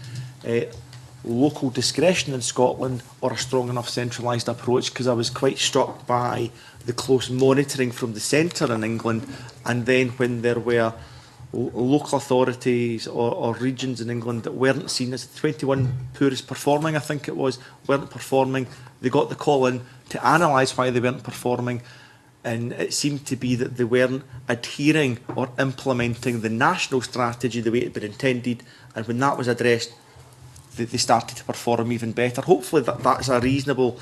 local discretion in Scotland or a strong enough centralised approach, because I was quite struck by the close monitoring from the centre in England, and then when there were local authorities or regions in England that weren't seen as the 21 poorest performing, I think it was, weren't performing, they got the call in to analyse why they weren't performing, and it seemed to be that they weren't adhering or implementing the national strategy the way it had been intended, and when that was addressed, they started to perform even better. Hopefully that's a reasonable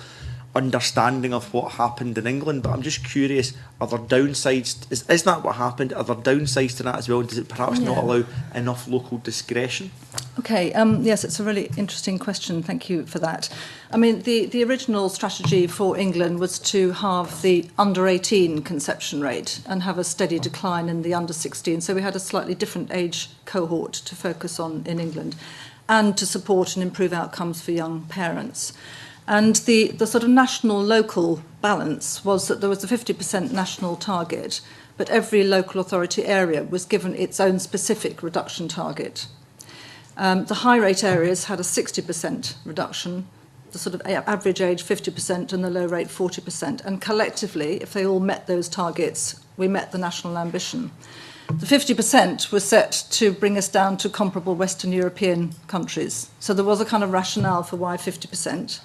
understanding of what happened in England, but I'm just curious, are there downsides? Is that what happened? Are there downsides to that as well? Does it perhaps not allow enough local discretion? Okay, yes, it's a really interesting question. Thank you for that. I mean, the original strategy for England was to halve the under-18 conception rate and have a steady decline in the under-16. So we had a slightly different age cohort to focus on in England, and to support and improve outcomes for young parents. And the sort of national-local balance was that there was a 50% national target, but every local authority area was given its own specific reduction target. The high-rate areas had a 60% reduction, the sort of average age 50% and the low rate 40%. And collectively, if they all met those targets, we met the national ambition. The 50% was set to bring us down to comparable Western European countries. So there was a kind of rationale for why 50%.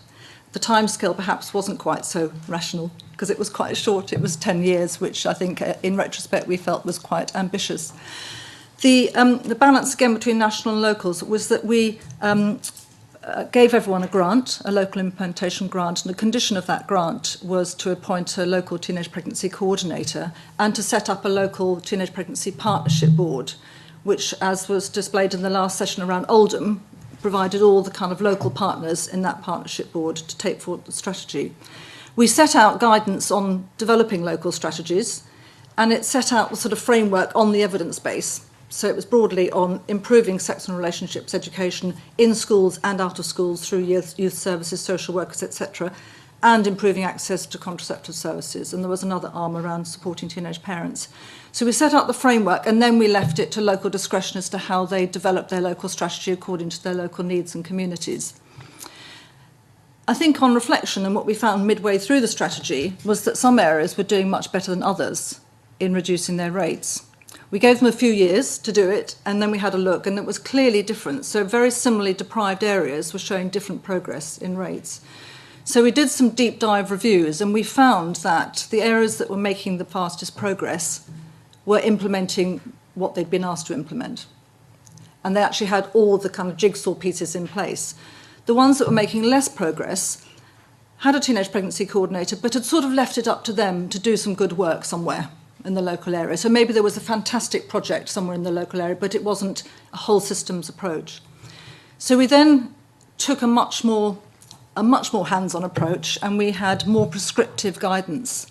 The timescale perhaps wasn't quite so rational because it was quite short. It was 10 years, which I think in retrospect we felt was quite ambitious. The balance again between national and locals was that we gave everyone a grant, a local implementation grant, and the condition of that grant was to appoint a local teenage pregnancy coordinator and to set up a local teenage pregnancy partnership board, which, as was displayed in the last session around Oldham, provided all the kind of local partners in that partnership board to take forward the strategy. We set out guidance on developing local strategies, and it set out the sort of framework on the evidence base. So it was broadly on improving sex and relationships education in schools and out of schools through youth services, social workers, etc., and improving access to contraceptive services. And there was another arm around supporting teenage parents. So we set out the framework, and then we left it to local discretion as to how they developed their local strategy according to their local needs and communities. I think on reflection, and what we found midway through the strategy, was that some areas were doing much better than others in reducing their rates. We gave them a few years to do it, and then we had a look, and it was clearly different. So very similarly deprived areas were showing different progress in rates. So we did some deep dive reviews, and we found that the areas that were making the fastest progress were implementing what they'd been asked to implement. And they actually had all the kind of jigsaw pieces in place. The ones that were making less progress had a teenage pregnancy coordinator, but had sort of left it up to them to do some good work somewhere in the local area. So maybe there was a fantastic project somewhere in the local area, but it wasn't a whole systems approach. So we then took a much more hands-on approach, and we had more prescriptive guidance.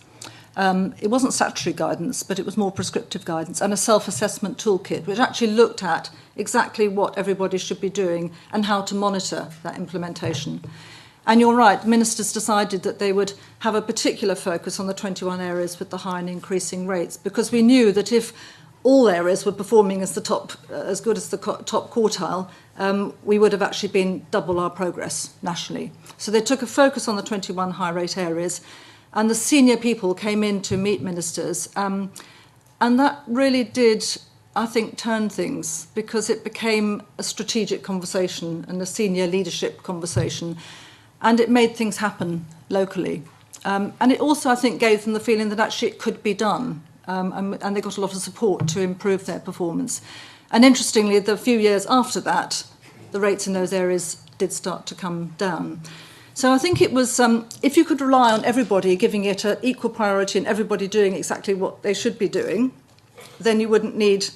It wasn't statutory guidance, but it was more prescriptive guidance and a self-assessment toolkit, which actually looked at exactly what everybody should be doing and how to monitor that implementation. And you're right, ministers decided that they would have a particular focus on the 21 areas with the high and increasing rates, because we knew that if all areas were performing as as good as the top quartile, we would have actually been double our progress nationally. So they took a focus on the 21 high rate areas, and the senior people came in to meet ministers, and that really did, I think, turn things, because it became a strategic conversation and a senior leadership conversation, and it made things happen locally. And it also, I think, gave them the feeling that actually it could be done, and they got a lot of support to improve their performance. And interestingly, the few years after that, the rates in those areas did start to come down. So I think it was, if you could rely on everybody giving it an equal priority and everybody doing exactly what they should be doing, then you wouldn't need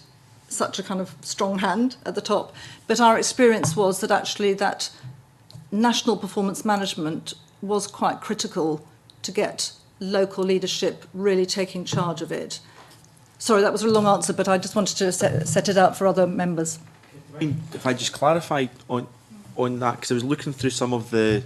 such a kind of strong hand at the top. But our experience was that actually that national performance management was quite critical to get local leadership really taking charge of it. Sorry, that was a long answer, but I just wanted to set it out for other members. If I just clarify on that, because I was looking through some of the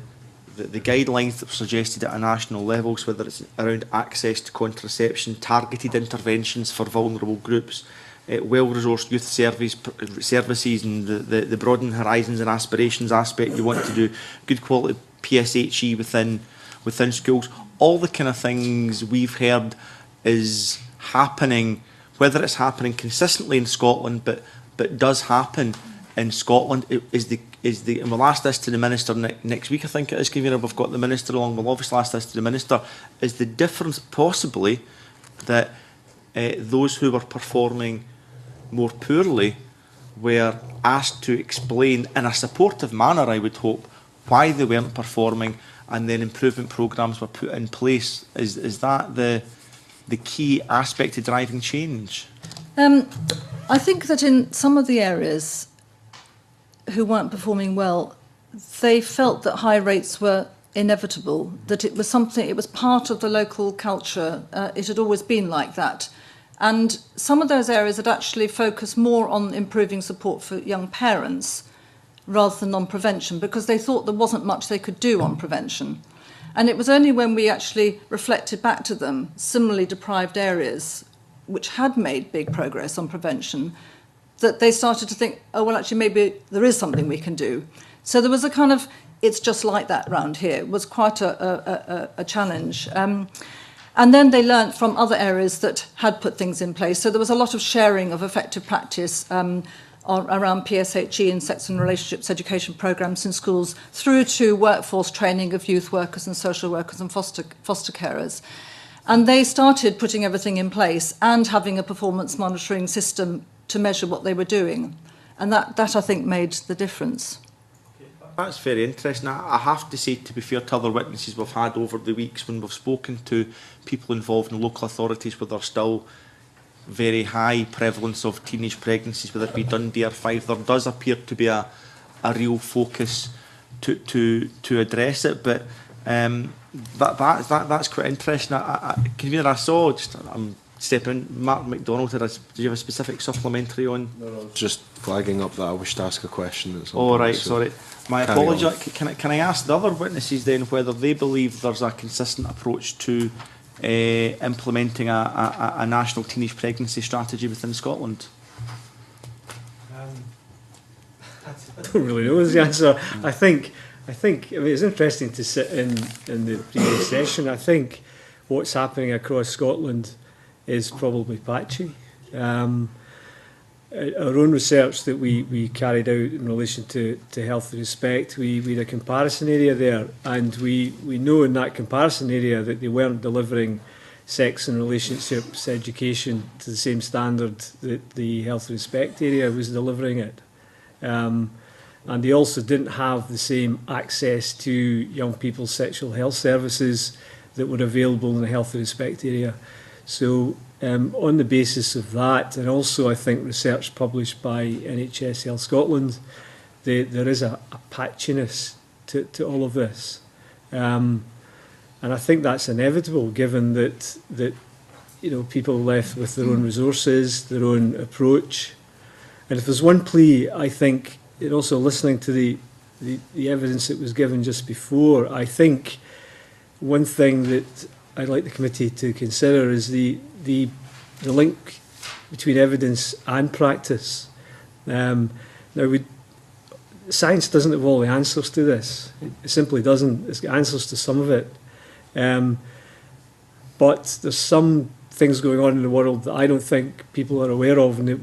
guidelines that were suggested at a national level, so whether it's around access to contraception, targeted interventions for vulnerable groups, well-resourced youth services, and the broaden horizons and aspirations aspect. You want to do good quality PSHE within schools. All the kind of things we've heard is happening, whether it's happening consistently in Scotland, but does happen in Scotland. And we'll ask this to the Minister next week, I think it is, convener. We've got the Minister along. We'll obviously ask this to the Minister. Is the difference possibly that those who were performing more poorly were asked to explain in a supportive manner, I would hope, why they weren't performing, and then improvement programmes were put in place? Is that the key aspect to driving change? I think that in some of the areas who weren't performing well, they felt that high rates were inevitable, that it was something, it was part of the local culture. It had always been like that. And some of those areas had actually focused more on improving support for young parents rather than on prevention, because they thought there wasn't much they could do on prevention. And it was only when we actually reflected back to them similarly deprived areas which had made big progress on prevention that they started to think, oh, well, actually, maybe there is something we can do. So there was a kind of, it's just like that round here. It was quite a challenge. And then they learnt from other areas that had put things in place. So there was a lot of sharing of effective practice around PSHE and sex and relationships education programmes in schools, through to workforce training of youth workers and social workers and foster carers. And they started putting everything in place and having a performance monitoring system to measure what they were doing. And that I think, made the difference. That's very interesting. I have to say, to be fair to other witnesses we've had over the weeks, when we've spoken to people involved in local authorities where there's still very high prevalence of teenage pregnancies, whether it be Dundee or Fife, there does appear to be a real focus to address it. But that's quite interesting. Convener, I saw, I'm stepping in, Mark MacDonald, did you have a specific supplementary on? No, just flagging up that I wish to ask a question. Oh, right, sorry. My apologies. Can I ask the other witnesses then whether they believe there's a consistent approach to implementing a national teenage pregnancy strategy within Scotland? I don't really know is the answer. I think it's interesting to sit in the previous session. I think what's happening across Scotland is probably patchy. Our own research that we carried out in relation to health and respect, we had a comparison area there, and we know in that comparison area that they weren't delivering sex and relationships education to the same standard that the health and respect area was delivering it. And they also didn't have the same access to young people's sexual health services that were available in the health and respect area. So on the basis of that, and also I think research published by NHS Health Scotland, there is a patchiness to all of this. And I think that's inevitable, given that you know, people left with their own resources, their own approach. And if there's one plea, I think, and also listening to the evidence that was given just before, I think one thing that I'd like the committee to consider is the link between evidence and practice. Now, science doesn't have all the answers to this. It simply doesn't. It's got answers to some of it. But there's some things going on in the world that I don't think people are aware of, and they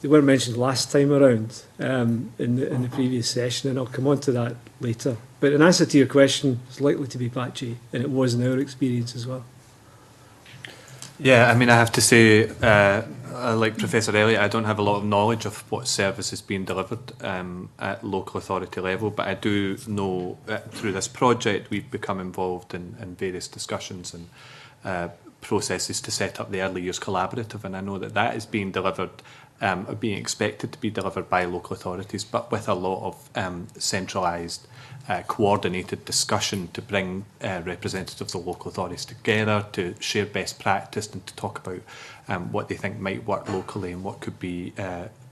weren't mentioned last time around in the previous session, and I'll come on to that later. But in answer to your question, it's likely to be patchy, and it was in our experience as well. Yeah, I mean, I have to say, like Professor Elliott, I don't have a lot of knowledge of what service is being delivered at local authority level, but I do know through this project we've become involved in various discussions and processes to set up the Early Years Collaborative, and I know that that is being delivered, being expected to be delivered by local authorities, but with a lot of centralised, coordinated discussion to bring representatives of local authorities together to share best practice and to talk about what they think might work locally and what could be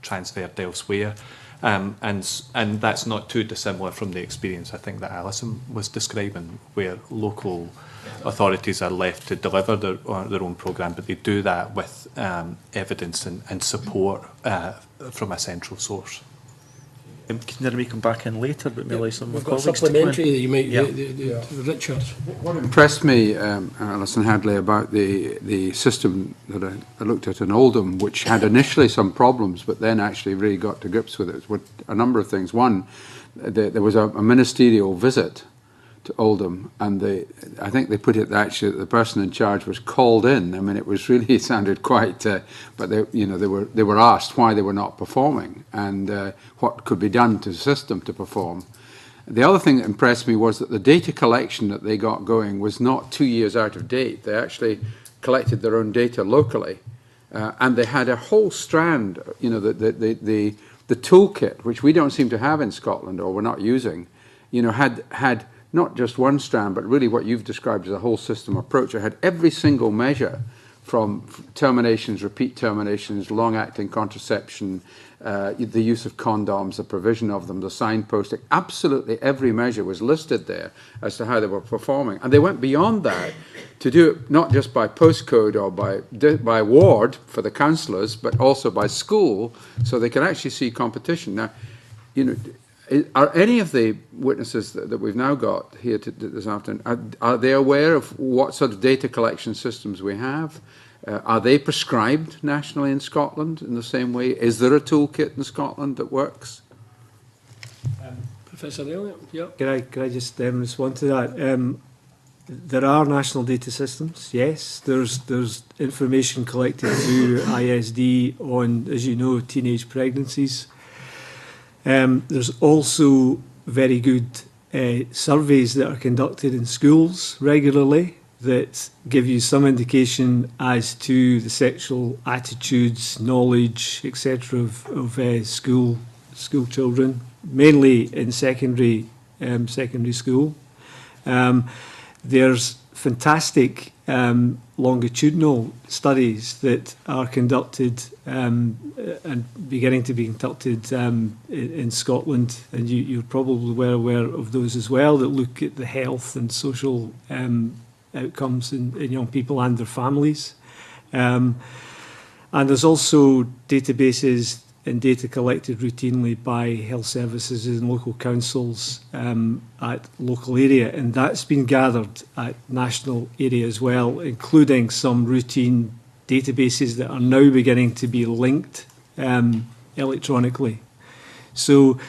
transferred elsewhere. And that's not too dissimilar from the experience I think that Alison was describing, where local authorities are left to deliver their own programme, but they do that with evidence and support from a central source. Can we come back in later, but maybe some We've got colleagues supplementary that you might, Yeah. Richard. What impressed me, Alison Hadley, about the system that I looked at in Oldham, which had initially some problems, but then actually really got to grips with it, with a number of things. One, there was a ministerial visit to Oldham, and I think they put it actually that the person in charge was called in. I mean, it was really, it sounded quite, but they were asked why they were not performing and what could be done to assist them to perform. The other thing that impressed me was that the data collection that they got going was not 2 years out of date. They actually collected their own data locally, and they had a whole strand. You know, the toolkit, which we don't seem to have in Scotland or we're not using, you know, had not just one strand, but really what you've described as a whole system approach. I had every single measure from terminations, repeat terminations, long-acting contraception, the use of condoms, the provision of them, the signposting. Absolutely every measure was listed there as to how they were performing. And they went beyond that to do it not just by postcode or by ward for the councillors, but also by school, so they can actually see competition. Now, you know, are any of the witnesses that we've now got here this afternoon, are they aware of what sort of data collection systems we have? Are they prescribed nationally in Scotland in the same way? Is there a toolkit in Scotland that works? Professor Elliott, yeah. Can I just respond to that? There are national data systems, yes. There's information collected through ISD on, as you know, teenage pregnancies. There's also very good surveys that are conducted in schools regularly that give you some indication as to the sexual attitudes, knowledge, etc. of school children, mainly in secondary school. There's fantastic longitudinal studies that are conducted and beginning to be conducted in Scotland, and you're probably well aware of those as well, that look at the health and social outcomes in young people and their families. And there's also databases and data collected routinely by health services and local councils at local area, and that's been gathered at national area as well, including some routine databases that are now beginning to be linked electronically. So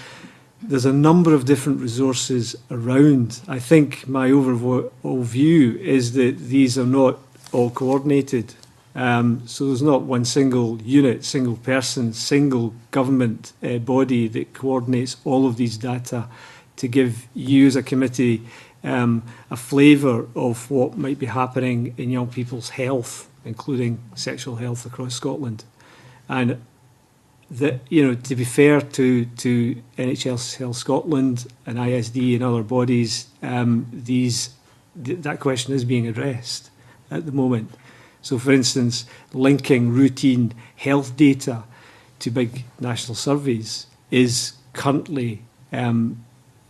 there's a number of different resources around. I think my overall view is that these are not all coordinated. So there's not one single unit, single person, single government body that coordinates all of these data to give you as a committee a flavour of what might be happening in young people's health, including sexual health across Scotland. And that, you know, to be fair to NHS Health Scotland and ISD and other bodies, that question is being addressed at the moment. So, for instance, linking routine health data to big national surveys is currently in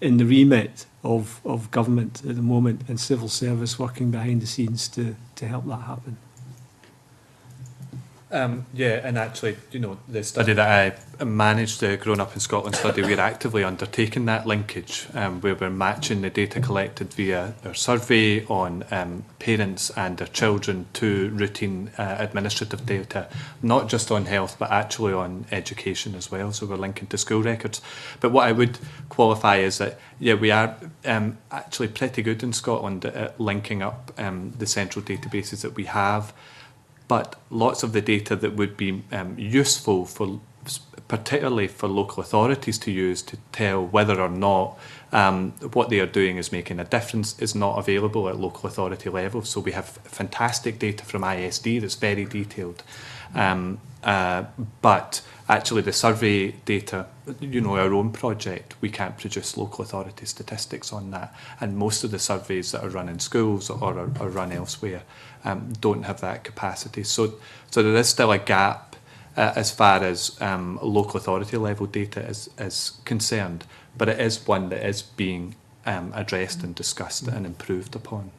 the remit of government at the moment, and civil service working behind the scenes to help that happen. Yeah, and actually, you know, the study that I managed, the Growing Up in Scotland study, we're actively undertaking that linkage, where we're matching the data collected via our survey on parents and their children to routine administrative data, not just on health, but actually on education as well. So we're linking to school records. But what I would qualify is that, yeah, we are actually pretty good in Scotland at linking up the central databases that we have. But lots of the data that would be useful for, particularly for local authorities to use to tell whether or not what they are doing is making a difference, is not available at local authority level. So we have fantastic data from ISD that's very detailed. But actually the survey data, you know, our own project, we can't produce local authority statistics on that. And most of the surveys that are run in schools or are run elsewhere don't have that capacity. So there is still a gap as far as local authority level data is concerned, but it is one that is being addressed and discussed and improved upon.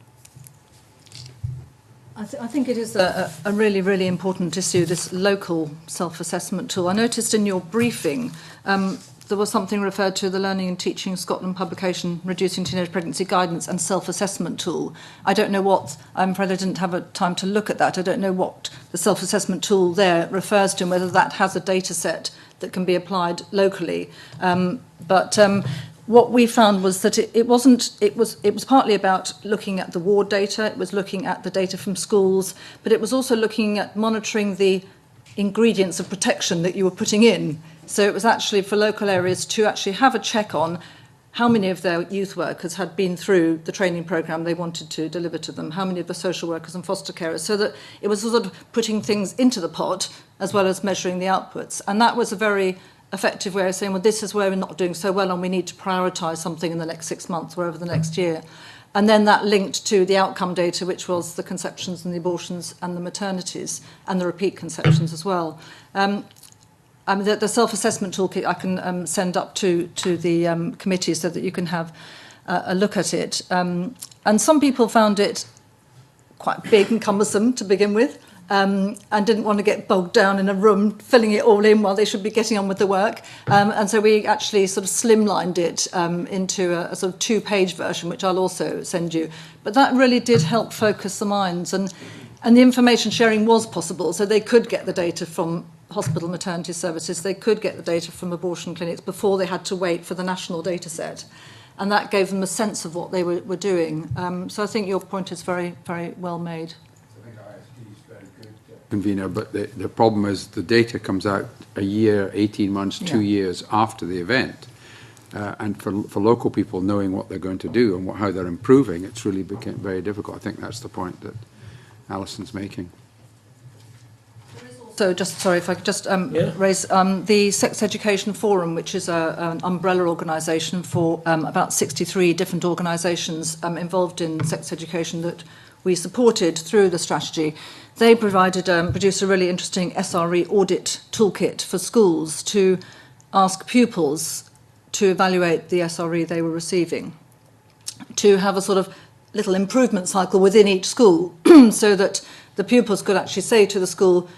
I think it is a really, really important issue, this local self-assessment tool. I noticed in your briefing there was something referred to the Learning and Teaching Scotland publication, Reducing Teenage Pregnancy Guidance and Self-Assessment Tool. I don't know what, I'm afraid I didn't have a time to look at that. I don't know what the self-assessment tool there refers to and whether that has a data set that can be applied locally. What we found was that it was partly about looking at the ward data, it was looking at the data from schools, but it was also looking at monitoring the ingredients of protection that you were putting in. So it was actually for local areas to actually have a check on how many of their youth workers had been through the training programme they wanted to deliver to them, how many of the social workers and foster carers, so that it was sort of putting things into the pot as well as measuring the outputs. And that was a very effective way of saying, well, this is where we're not doing so well and we need to prioritise something in the next 6 months or over the next year. And then that linked to the outcome data, which was the conceptions and the abortions and the maternities and the repeat conceptions as well. The self-assessment toolkit I can send up to the committee so that you can have a look at it. And some people found it quite big and cumbersome to begin with. And didn't want to get bogged down in a room filling it all in while they should be getting on with the work. And so we actually sort of slimlined it into a sort of 2-page version, which I'll also send you. But that really did help focus the minds. And the information sharing was possible. So they could get the data from hospital maternity services. They could get the data from abortion clinics before they had to wait for the national data set. And that gave them a sense of what they were doing. So I think your point is very, very well made. Convener, but the problem is the data comes out a year, 18 months, 2 years after the event. And for local people knowing what they're going to do and how they're improving, it's really become very difficult. I think that's the point that Alison's making. So just, sorry, if I could just raise the Sex Education Forum, which is an umbrella organisation for about 63 different organisations involved in sex education that we supported through the strategy. They produced a really interesting SRE audit toolkit for schools to ask pupils to evaluate the SRE they were receiving, to have a sort of little improvement cycle within each school so that the pupils could actually say to the school,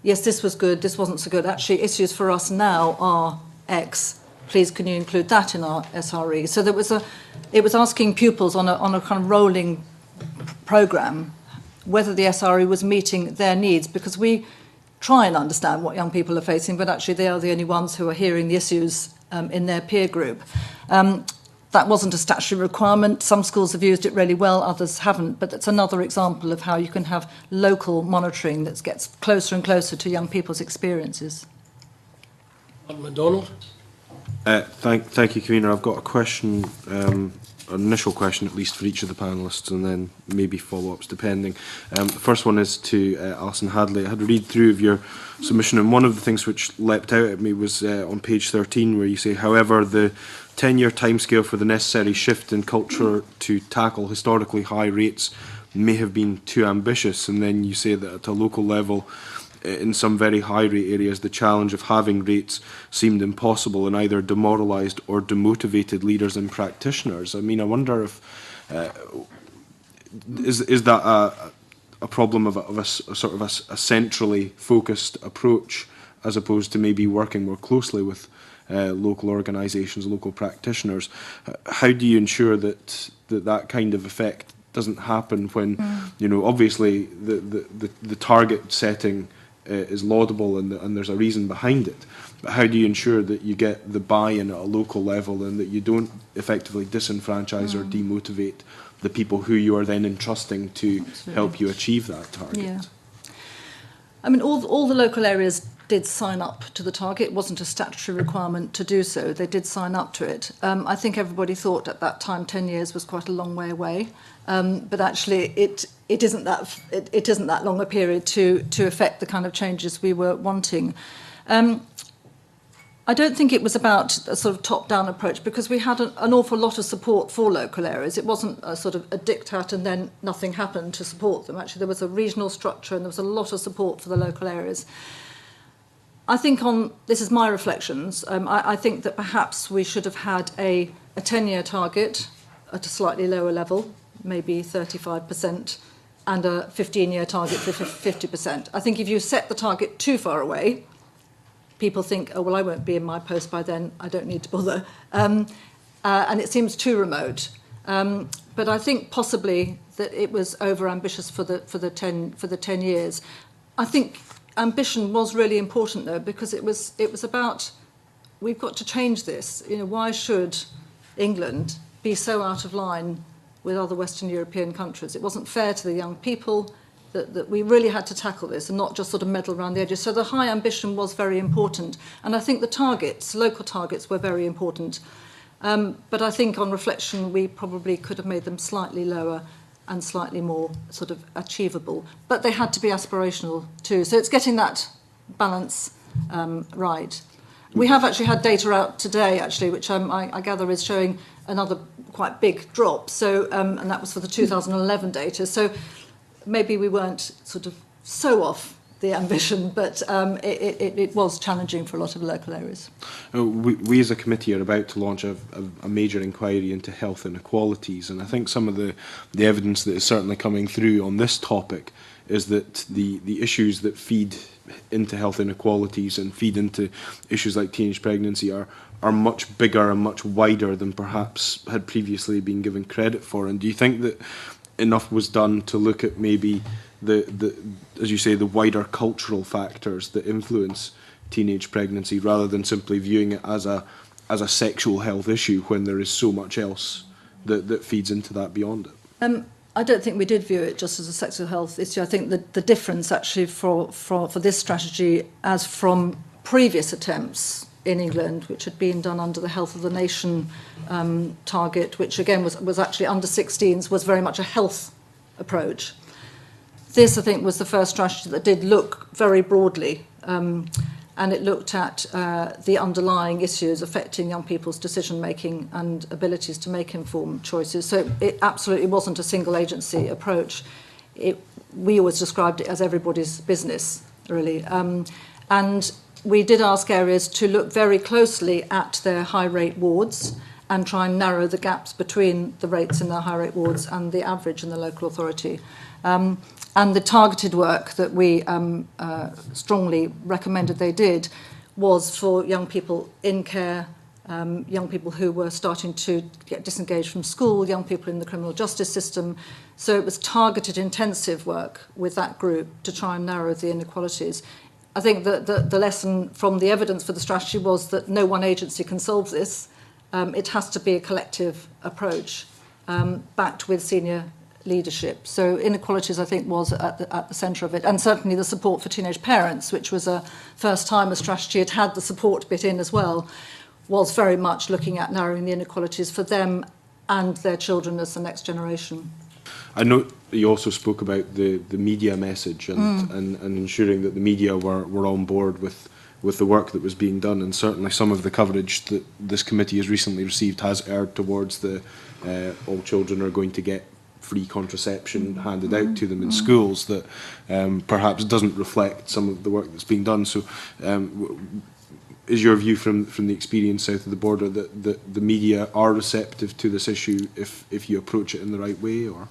yes, this was good, this wasn't so good. Actually, issues for us now are X. Please, can you include that in our SRE? So it was asking pupils on a kind of rolling programme whether the SRE was meeting their needs, because we try and understand what young people are facing, but actually they are the only ones who are hearing the issues in their peer group. That wasn't a statutory requirement. Some schools have used it really well, others haven't, but it's another example of how you can have local monitoring that gets closer and closer to young people's experiences. MacDonald. Thank you, Convener. I've got a question, an initial question at least for each of the panellists, and then maybe follow-ups depending. The first one is to Alison Hadley. I had a read through of your submission, and one of the things which leapt out at me was on page 13, where you say, however, the 10-year timescale for the necessary shift in culture to tackle historically high rates may have been too ambitious, and then you say that at a local level, in some very high rate areas, the challenge of having rates seemed impossible and either demoralised or demotivated leaders and practitioners. I mean, I wonder if is that a problem of a sort of a centrally focused approach, as opposed to maybe working more closely with local organisations, local practitioners? How do you ensure that kind of effect doesn't happen when, you know, obviously the target setting is laudable and there's a reason behind it, but how do you ensure that you get the buy-in at a local level and that you don't effectively disenfranchise or demotivate the people who you are then entrusting to help you achieve that target? Yeah. I mean, all the local areas did sign up to the target. It wasn't a statutory requirement to do so. They did sign up to it. I think everybody thought at that time 10 years was quite a long way away, but actually it isn't that long a period to affect the kind of changes we were wanting. I don't think it was about a sort of top-down approach, because we had an awful lot of support for local areas. It wasn't a sort of a diktat and then nothing happened to support them. Actually, there was a regional structure and there was a lot of support for the local areas. I think this is my reflections, I think that perhaps we should have had a 10-year target at a slightly lower level, maybe 35%, and a 15-year target for 50%. I think if you set the target too far away, people think, oh, well, I won't be in my post by then, I don't need to bother. And it seems too remote. But I think possibly that it was over-ambitious for the 10 years. I think ambition was really important, though, because it was about, we've got to change this. You know, why should England be so out of line with other Western European countries? It wasn't fair to the young people that we really had to tackle this and not just sort of meddle around the edges. So the high ambition was very important. And I think the targets, local targets, were very important. But I think on reflection, we probably could have made them slightly lower and slightly more sort of achievable. But they had to be aspirational too. So it's getting that balance right. We have actually had data out today, actually, which I gather is showing another quite big drop. So, and that was for the 2011 data. So maybe we weren't sort of so off the ambition, but it was challenging for a lot of local areas. We as a committee are about to launch a major inquiry into health inequalities, and I think some of the evidence that is certainly coming through on this topic is that the issues that feed into health inequalities and feed into issues like teenage pregnancy are much bigger and much wider than perhaps had previously been given credit for. And do you think that enough was done to look at maybe the as you say, the wider cultural factors that influence teenage pregnancy, rather than simply viewing it as a sexual health issue when there is so much else that feeds into that beyond it? I don't think we did view it just as a sexual health issue. I think that the difference actually for this strategy, as from previous attempts in England, which had been done under the Health of the Nation target, which again was actually under 16s, was very much a health approach. This, I think, was the first strategy that did look very broadly, and it looked at the underlying issues affecting young people's decision-making and abilities to make informed choices. So it absolutely wasn't a single-agency approach. We always described it as everybody's business, really. And we did ask areas to look very closely at their high-rate wards and try and narrow the gaps between the rates in their high-rate wards and the average in the local authority. And the targeted work that we strongly recommended they did was for young people in care, young people who were starting to get disengaged from school, young people in the criminal justice system. So it was targeted intensive work with that group to try and narrow the inequalities. I think that the lesson from the evidence for the strategy was that no one agency can solve this. It has to be a collective approach backed with senior leadership. So inequalities, I think, was at the centre of it. And certainly the support for teenage parents, which was a first time a strategy had the support bit in as well, was very much looking at narrowing the inequalities for them and their children as the next generation. I know you also spoke about the media message and ensuring that the media were on board with the work that was being done, and certainly some of the coverage that this committee has recently received has erred towards all children are going to get free contraception handed out to them in schools that perhaps doesn't reflect some of the work that's being done. So is your view from the experience south of the border that the media are receptive to this issue if you approach it in the right way? Or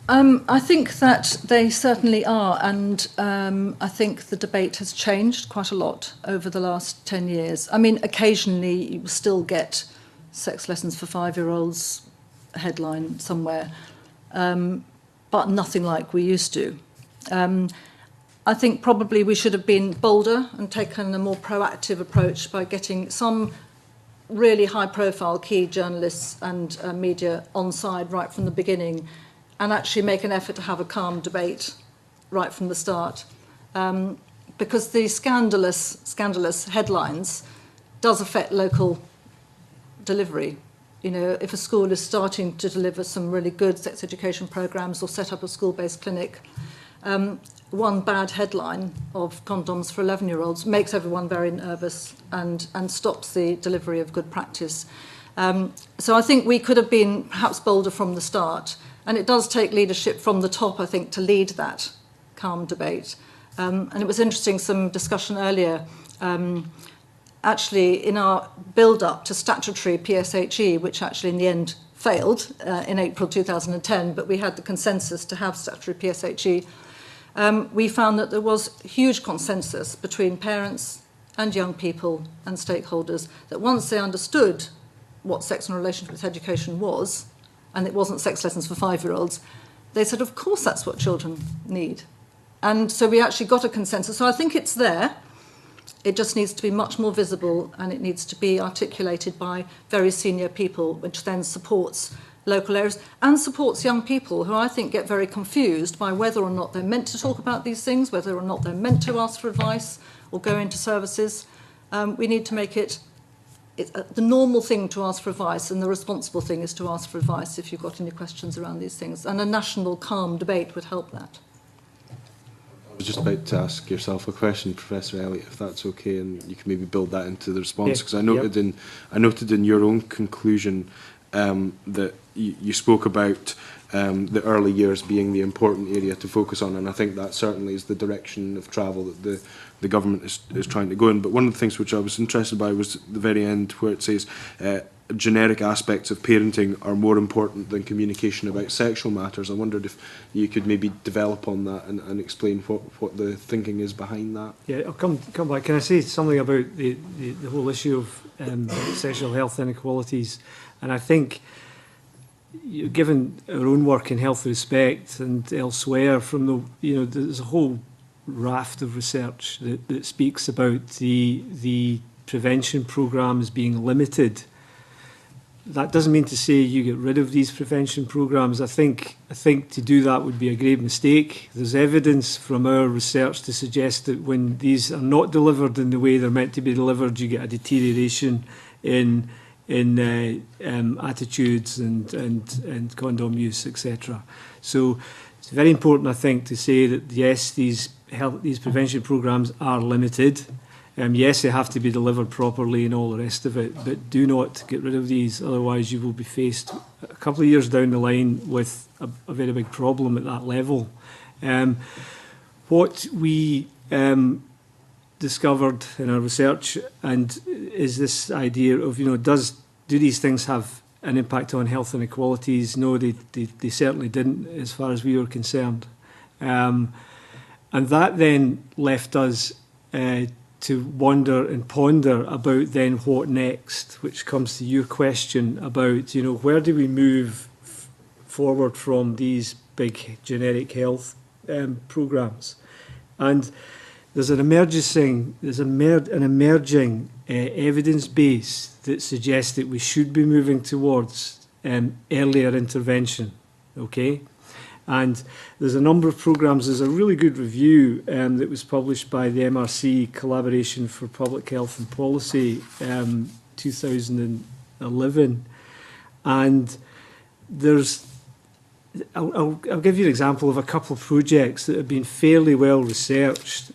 I think that they certainly are, and I think the debate has changed quite a lot over the last 10 years. I mean, occasionally you still get sex lessons for 5-year-olds headline somewhere, but nothing like we used to. I think probably we should have been bolder and taken a more proactive approach by getting some really high-profile key journalists and media on side right from the beginning, and actually make an effort to have a calm debate right from the start. Because the scandalous headlines does affect local delivery. You know, if a school is starting to deliver some really good sex education programs or set up a school-based clinic, one bad headline of condoms for 11-year-olds makes everyone very nervous and stops the delivery of good practice. So I think we could have been perhaps bolder from the start. And it does take leadership from the top, I think, to lead that calm debate. And it was interesting, some discussion earlier, actually in our build-up to statutory PSHE, which actually in the end failed in April 2010, but we had the consensus to have statutory PSHE, we found that there was huge consensus between parents and young people and stakeholders that once they understood what sex and relationship education was, and it wasn't sex lessons for 5-year-olds, they said, of course that's what children need. And so we actually got a consensus. So I think it's there. It just needs to be much more visible, and it needs to be articulated by very senior people, which then supports local areas and supports young people who I think get very confused by whether or not they're meant to talk about these things, whether or not they're meant to ask for advice or go into services. We need to make it the normal thing to ask for advice, and the responsible thing is to ask for advice if you've got any questions around these things. And a national calm debate would help that. I was just about to ask yourself a question, Professor Elliott, if that's okay, and you can maybe build that into the response, because I noted in your own conclusion that you spoke about the early years being the important area to focus on, and I think that certainly is the direction of travel that the government is trying to go in. But one of the things which I was interested by was the very end where it says generic aspects of parenting are more important than communication about sexual matters. I wondered if you could maybe develop on that and explain what the thinking is behind that. Yeah, I'll come back. Can I say something about the whole issue of sexual health inequalities? And I think, given our own work in Health Respect and elsewhere, there's a whole raft of research that speaks about the prevention programmes being limited. That doesn't mean to say you get rid of these prevention programmes. I think to do that would be a grave mistake. There's evidence from our research to suggest that when these are not delivered in the way they're meant to be delivered, you get a deterioration in attitudes and condom use, etc. So it's very important, I think, to say that yes, these prevention programmes are limited. Yes, they have to be delivered properly and all the rest of it, but do not get rid of these, otherwise you will be faced a couple of years down the line with a very big problem at that level. What we discovered in our research and is this idea of, do these things have an impact on health inequalities? No, they certainly didn't, as far as we were concerned. And that then left us to wonder and ponder about then what next, which comes to your question about, where do we move forward from these big generic health programmes? And there's an emerging evidence base that suggests that we should be moving towards earlier intervention, okay? And there's a number of programmes. There's a really good review that was published by the MRC Collaboration for Public Health and Policy 2011. And I'll give you an example of a couple of projects that have been fairly well researched.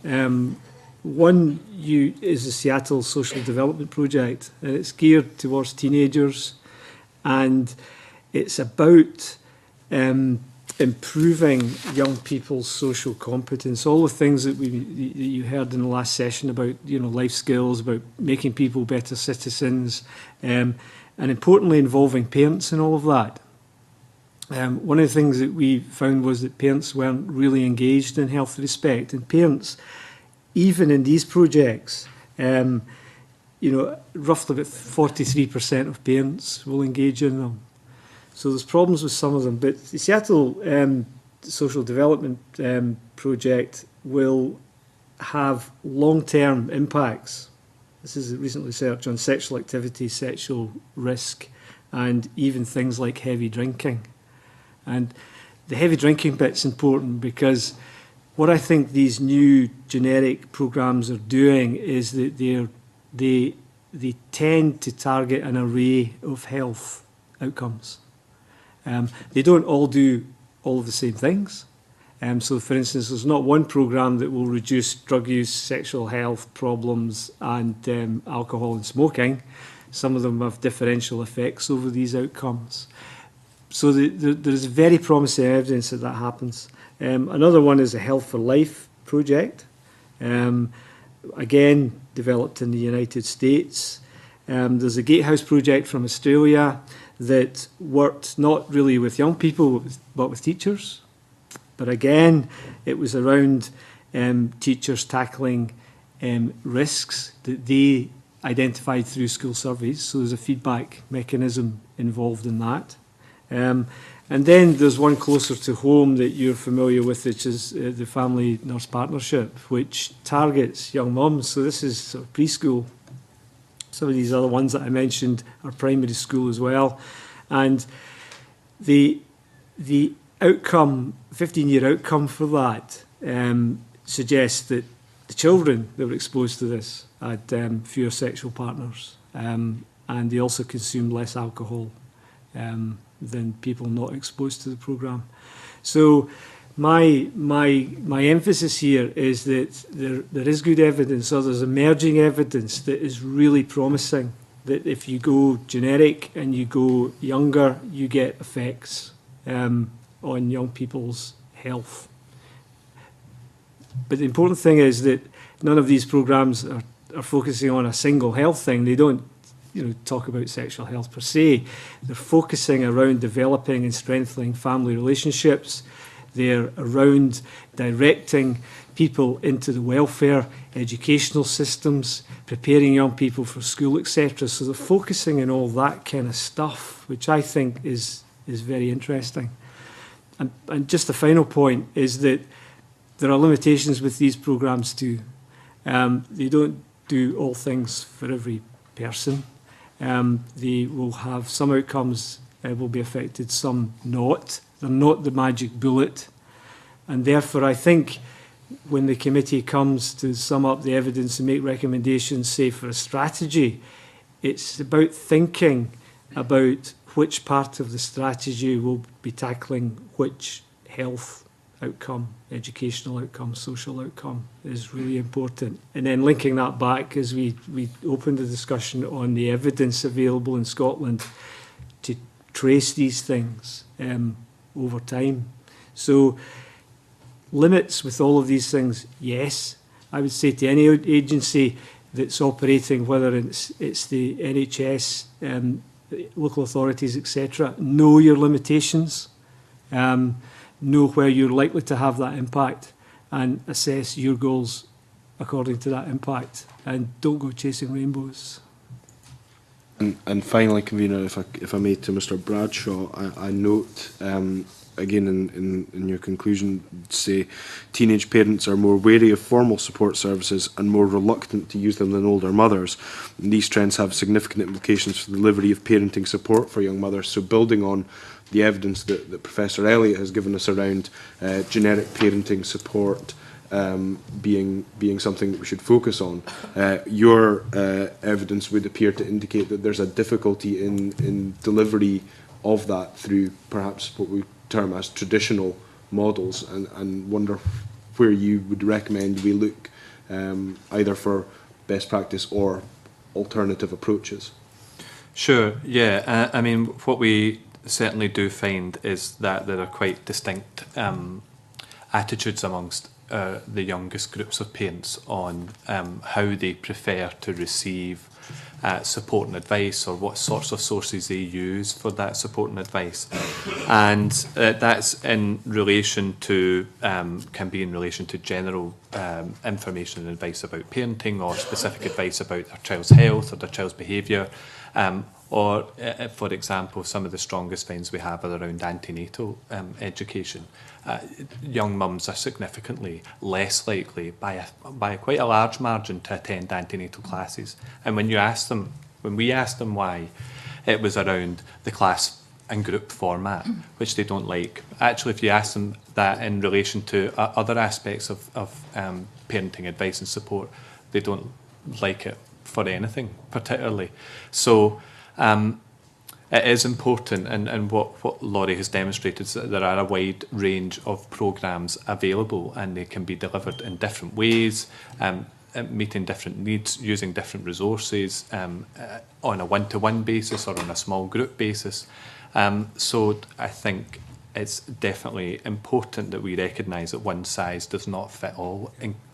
One is the Seattle Social Development Project, and it's geared towards teenagers, and it's about improving young people's social competence, all the things that you heard in the last session about, life skills, about making people better citizens, and importantly involving parents in all of that. One of the things that we found was that parents weren't really engaged in Health Respect, and parents, even in these projects, roughly about 43% of parents will engage in them. So there's problems with some of them, but the Seattle Social Development Project will have long-term impacts. This is recent research on sexual activity, sexual risk, and even things like heavy drinking. And the heavy drinking bit's important because what I think these new generic programs are doing is that they tend to target an array of health outcomes. They don't all do all of the same things. So, for instance, there's not one program that will reduce drug use, sexual health problems, and alcohol and smoking. Some of them have differential effects over these outcomes. So there's very promising evidence that happens. Another one is a Health for Life project, again developed in the United States. There's a Gatehouse project from Australia that worked not really with young people but with teachers. But again, it was around teachers tackling risks that they identified through school surveys. So there's a feedback mechanism involved in that. And then there's one closer to home that you're familiar with, which is the Family Nurse Partnership, which targets young mums. So this is sort of preschool. Some of these other ones that I mentioned are primary school as well. And the outcome, 15-year outcome for that, suggests that the children that were exposed to this had fewer sexual partners, and they also consumed less alcohol than people not exposed to the programme. So my emphasis here is that there is good evidence, or there's emerging evidence that is really promising, that if you go generic and you go younger, you get effects on young people's health. But the important thing is that none of these programmes are focusing on a single health thing. They don't talk about sexual health per se. They're focusing around developing and strengthening family relationships. They're around directing people into the welfare, educational systems, preparing young people for school, etc. So they're focusing on all that kind of stuff, which I think is very interesting. And just the final point is that there are limitations with these programs too. They don't do all things for every person. They will have some outcomes will be affected, some not. They're not the magic bullet. And therefore, I think when the committee comes to sum up the evidence and make recommendations, say, for a strategy, it's about thinking about which part of the strategy will be tackling which health outcome, educational outcome, social outcome is really important. And then linking that back as we opened the discussion on the evidence available in Scotland to trace these things over time. So limits with all of these things, yes. I would say to any agency that's operating, whether it's the NHS, local authorities, etc., know your limitations, know where you're likely to have that impact, and assess your goals according to that impact, and don't go chasing rainbows. And finally, Convener, if I may, to Mr. Bradshaw, I note again in your conclusion, say teenage parents are more wary of formal support services and more reluctant to use them than older mothers. And these trends have significant implications for the delivery of parenting support for young mothers. So building on the evidence that Professor Elliott has given us around generic parenting support being something that we should focus on, your evidence would appear to indicate that there's a difficulty in delivery of that through perhaps what we term as traditional models, and wonder where you would recommend we look either for best practice or alternative approaches. Sure, yeah. I mean, what we certainly do find is that there are quite distinct attitudes amongst the youngest groups of parents on how they prefer to receive support and advice, or what sorts of sources they use for that support and advice. And that's in relation to, can be in relation to general information and advice about parenting, or specific advice about their child's health or their child's behaviour. Or, for example, some of the strongest finds we have are around antenatal education. Young mums are significantly less likely, by quite a large margin, to attend antenatal classes. And when we ask them why, it was around the class and group format, which they don't like. Actually, if you ask them that in relation to other aspects of parenting advice and support, they don't like it for anything particularly. So it is important, and what Laurie has demonstrated is that there are a wide range of programmes available, and they can be delivered in different ways, meeting different needs, using different resources, on a one-to-one basis or on a small group basis. So I think it's definitely important that we recognise that one size does not fit all,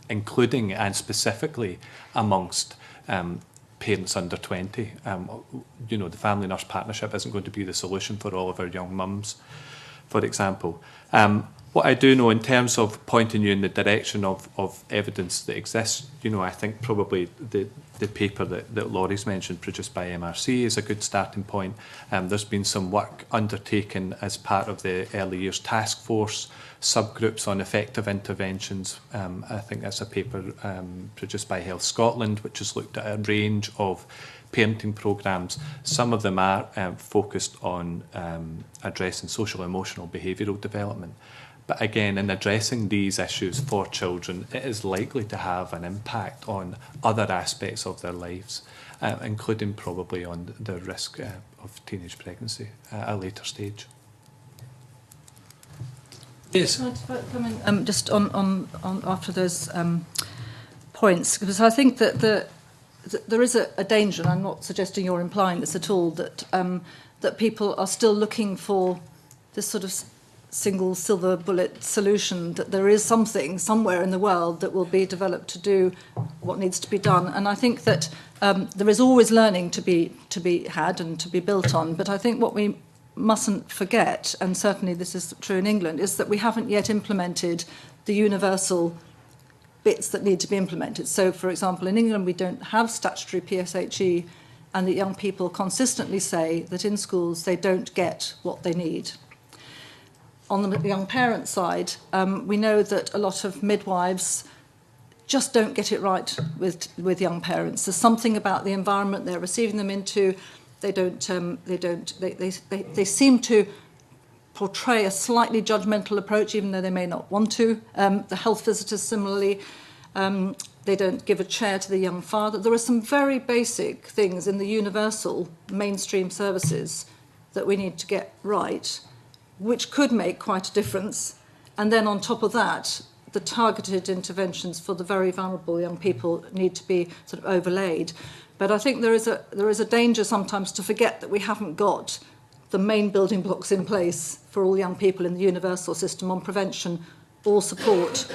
including and specifically amongst parents under 20. You know, the family nurse partnership isn't going to be the solution for all of our young mums, for example. What I do know in terms of pointing you in the direction of evidence that exists, you know, I think probably the paper that Laurie's mentioned, produced by MRC, is a good starting point. There's been some work undertaken as part of the Early Years Task Force subgroups on effective interventions. I think that's a paper produced by Health Scotland, which has looked at a range of parenting programmes. Some of them are focused on addressing social, emotional, behavioural development. But again, in addressing these issues for children, it is likely to have an impact on other aspects of their lives, including probably on the risk of teenage pregnancy at a later stage. Yes. Can I come in, just on after those points, because I think that there is a danger, and I'm not suggesting you're implying this at all, that that people are still looking for this sort of single silver bullet solution, that there is something somewhere in the world that will be developed to do what needs to be done. And I think that there is always learning to be had and to be built on. But I think what we mustn't forget, and certainly this is true in England, is that we haven't yet implemented the universal bits that need to be implemented. So, for example, in England we don't have statutory PSHE, and that young people consistently say that in schools they don't get what they need. On the young parent side, we know that a lot of midwives just don't get it right with young parents. There's something about the environment they're receiving them into. They seem to portray a slightly judgmental approach, even though they may not want to. The health visitors similarly, they don't give a chair to the young father. There are some very basic things in the universal mainstream services that we need to get right, which could make quite a difference. And then on top of that, the targeted interventions for the very vulnerable young people need to be sort of overlaid. But I think there is a danger sometimes to forget that we haven't got the main building blocks in place for all young people in the universal system on prevention or support.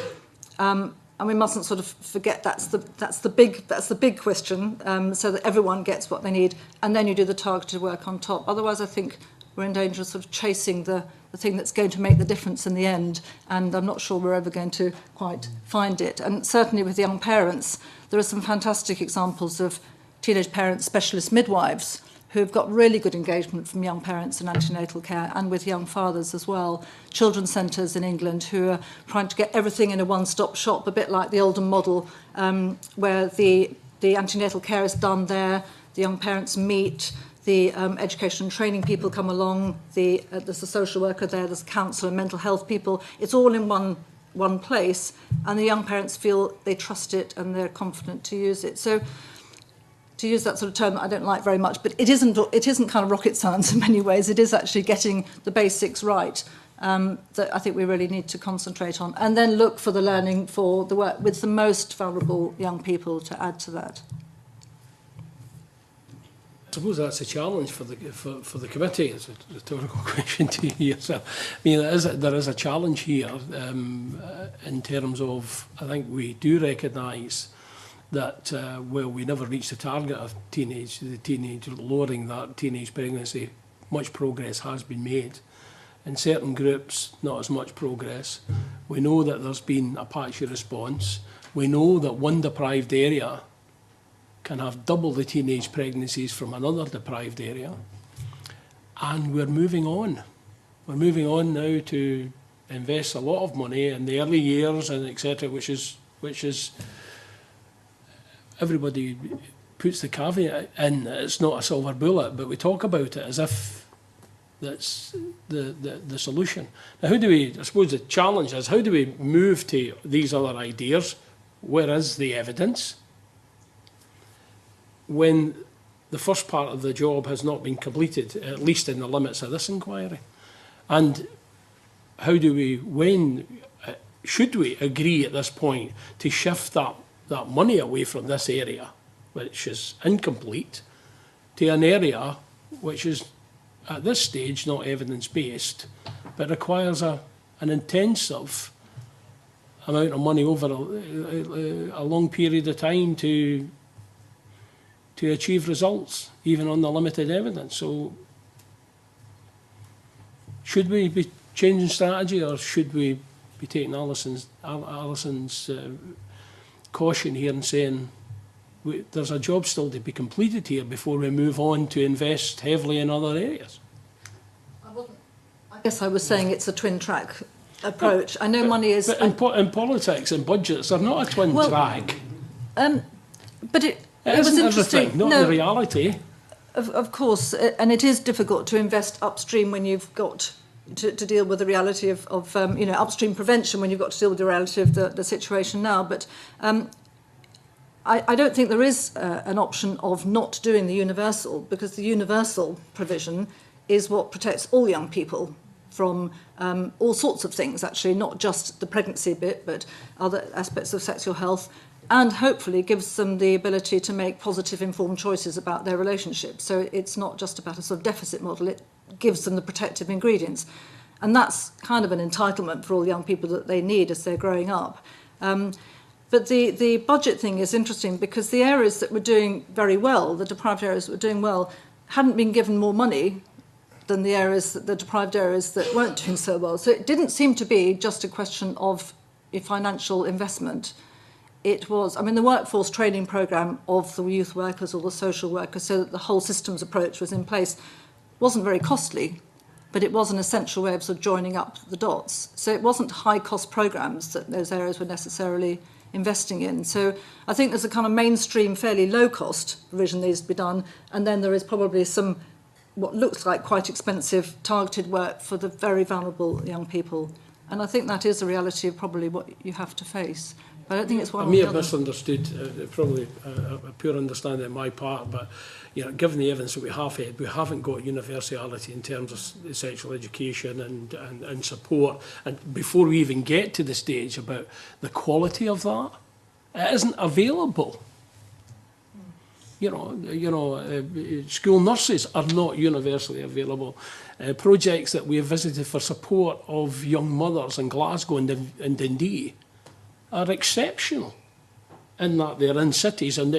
And we mustn't sort of forget that's the big question, so that everyone gets what they need, and then you do the targeted work on top. Otherwise, I think we're in danger of sort of chasing the thing that's going to make the difference in the end, and I'm not sure we're ever going to quite find it. And certainly with young parents, there are some fantastic examples of teenage parent specialist midwives who've got really good engagement from young parents in antenatal care, and with young fathers as well. Children's centres in England who are trying to get everything in a one-stop shop, a bit like the Oldham model, where the antenatal care is done there, the young parents meet, the education and training people come along, there's a social worker there, there's a counsellor and mental health people. It's all in one place, and the young parents feel they trust it and they're confident to use it. So, to use that sort of term that I don't like very much, but it isn't kind of rocket science in many ways. It is actually getting the basics right that I think we really need to concentrate on, and then look for the learning for the work with the most vulnerable young people to add to that. I suppose that's a challenge for the committee. It's a rhetorical question to you. So, I mean, there is a challenge here in terms of, I think we do recognise that we never reached the target of lowering that teenage pregnancy. Much progress has been made. In certain groups, not as much progress. We know that there's been a patchy response. We know that one deprived area can have double the teenage pregnancies from another deprived area. And we're moving on. We're moving on now to invest a lot of money in the early years and etc., which is everybody puts the caveat in that it's not a silver bullet, but we talk about it as if that's the solution. Now, how do we, I suppose the challenge is, how do we move to these other ideas? Where is the evidence? When the first part of the job has not been completed, at least in the limits of this inquiry. And how do we, should we agree at this point to shift that money away from this area, which is incomplete, to an area which is, at this stage, not evidence-based, but requires an intensive amount of money over a long period of time to achieve results, even on the limited evidence. So should we be changing strategy, or should we be taking Alison's caution here and saying there's a job still to be completed here before we move on to invest heavily in other areas? I guess I was saying it's a twin-track approach. I know money is... But in politics and budgets, they're not a twin track. But it was interesting. Not the reality. Of course, and it is difficult to invest upstream when you've got to deal with the reality of upstream prevention when you've got to deal with the reality of the situation now. But I don't think there is an option of not doing the universal, because the universal provision is what protects all young people from all sorts of things, actually, not just the pregnancy bit, but other aspects of sexual health, and hopefully gives them the ability to make positive, informed choices about their relationship. So it's not just about a sort of deficit model, it gives them the protective ingredients. And that's kind of an entitlement for all young people that they need as they're growing up. But the budget thing is interesting, because the areas that were doing very well, the deprived areas that were doing well, hadn't been given more money than the deprived areas that weren't doing so well. So it didn't seem to be just a question of a financial investment. It was, I mean, the workforce training programme of the youth workers or the social workers, so that the whole systems approach was in place, wasn't very costly, but it was an essential way of sort of joining up the dots. So it wasn't high-cost programmes that those areas were necessarily investing in. So I think there's a kind of mainstream, fairly low-cost provision that needs to be done, and then there is probably some what looks like quite expensive targeted work for the very vulnerable young people. And I think that is a reality of probably what you have to face. But I don't think it's one I may have misunderstood, probably a poor understanding on my part, but given the evidence that we have had, we haven't got universality in terms of sexual education and support. And before we even get to the stage about the quality of that, it isn't available. School nurses are not universally available. Projects that we have visited for support of young mothers in Glasgow and Dundee are exceptional in that they're in cities, and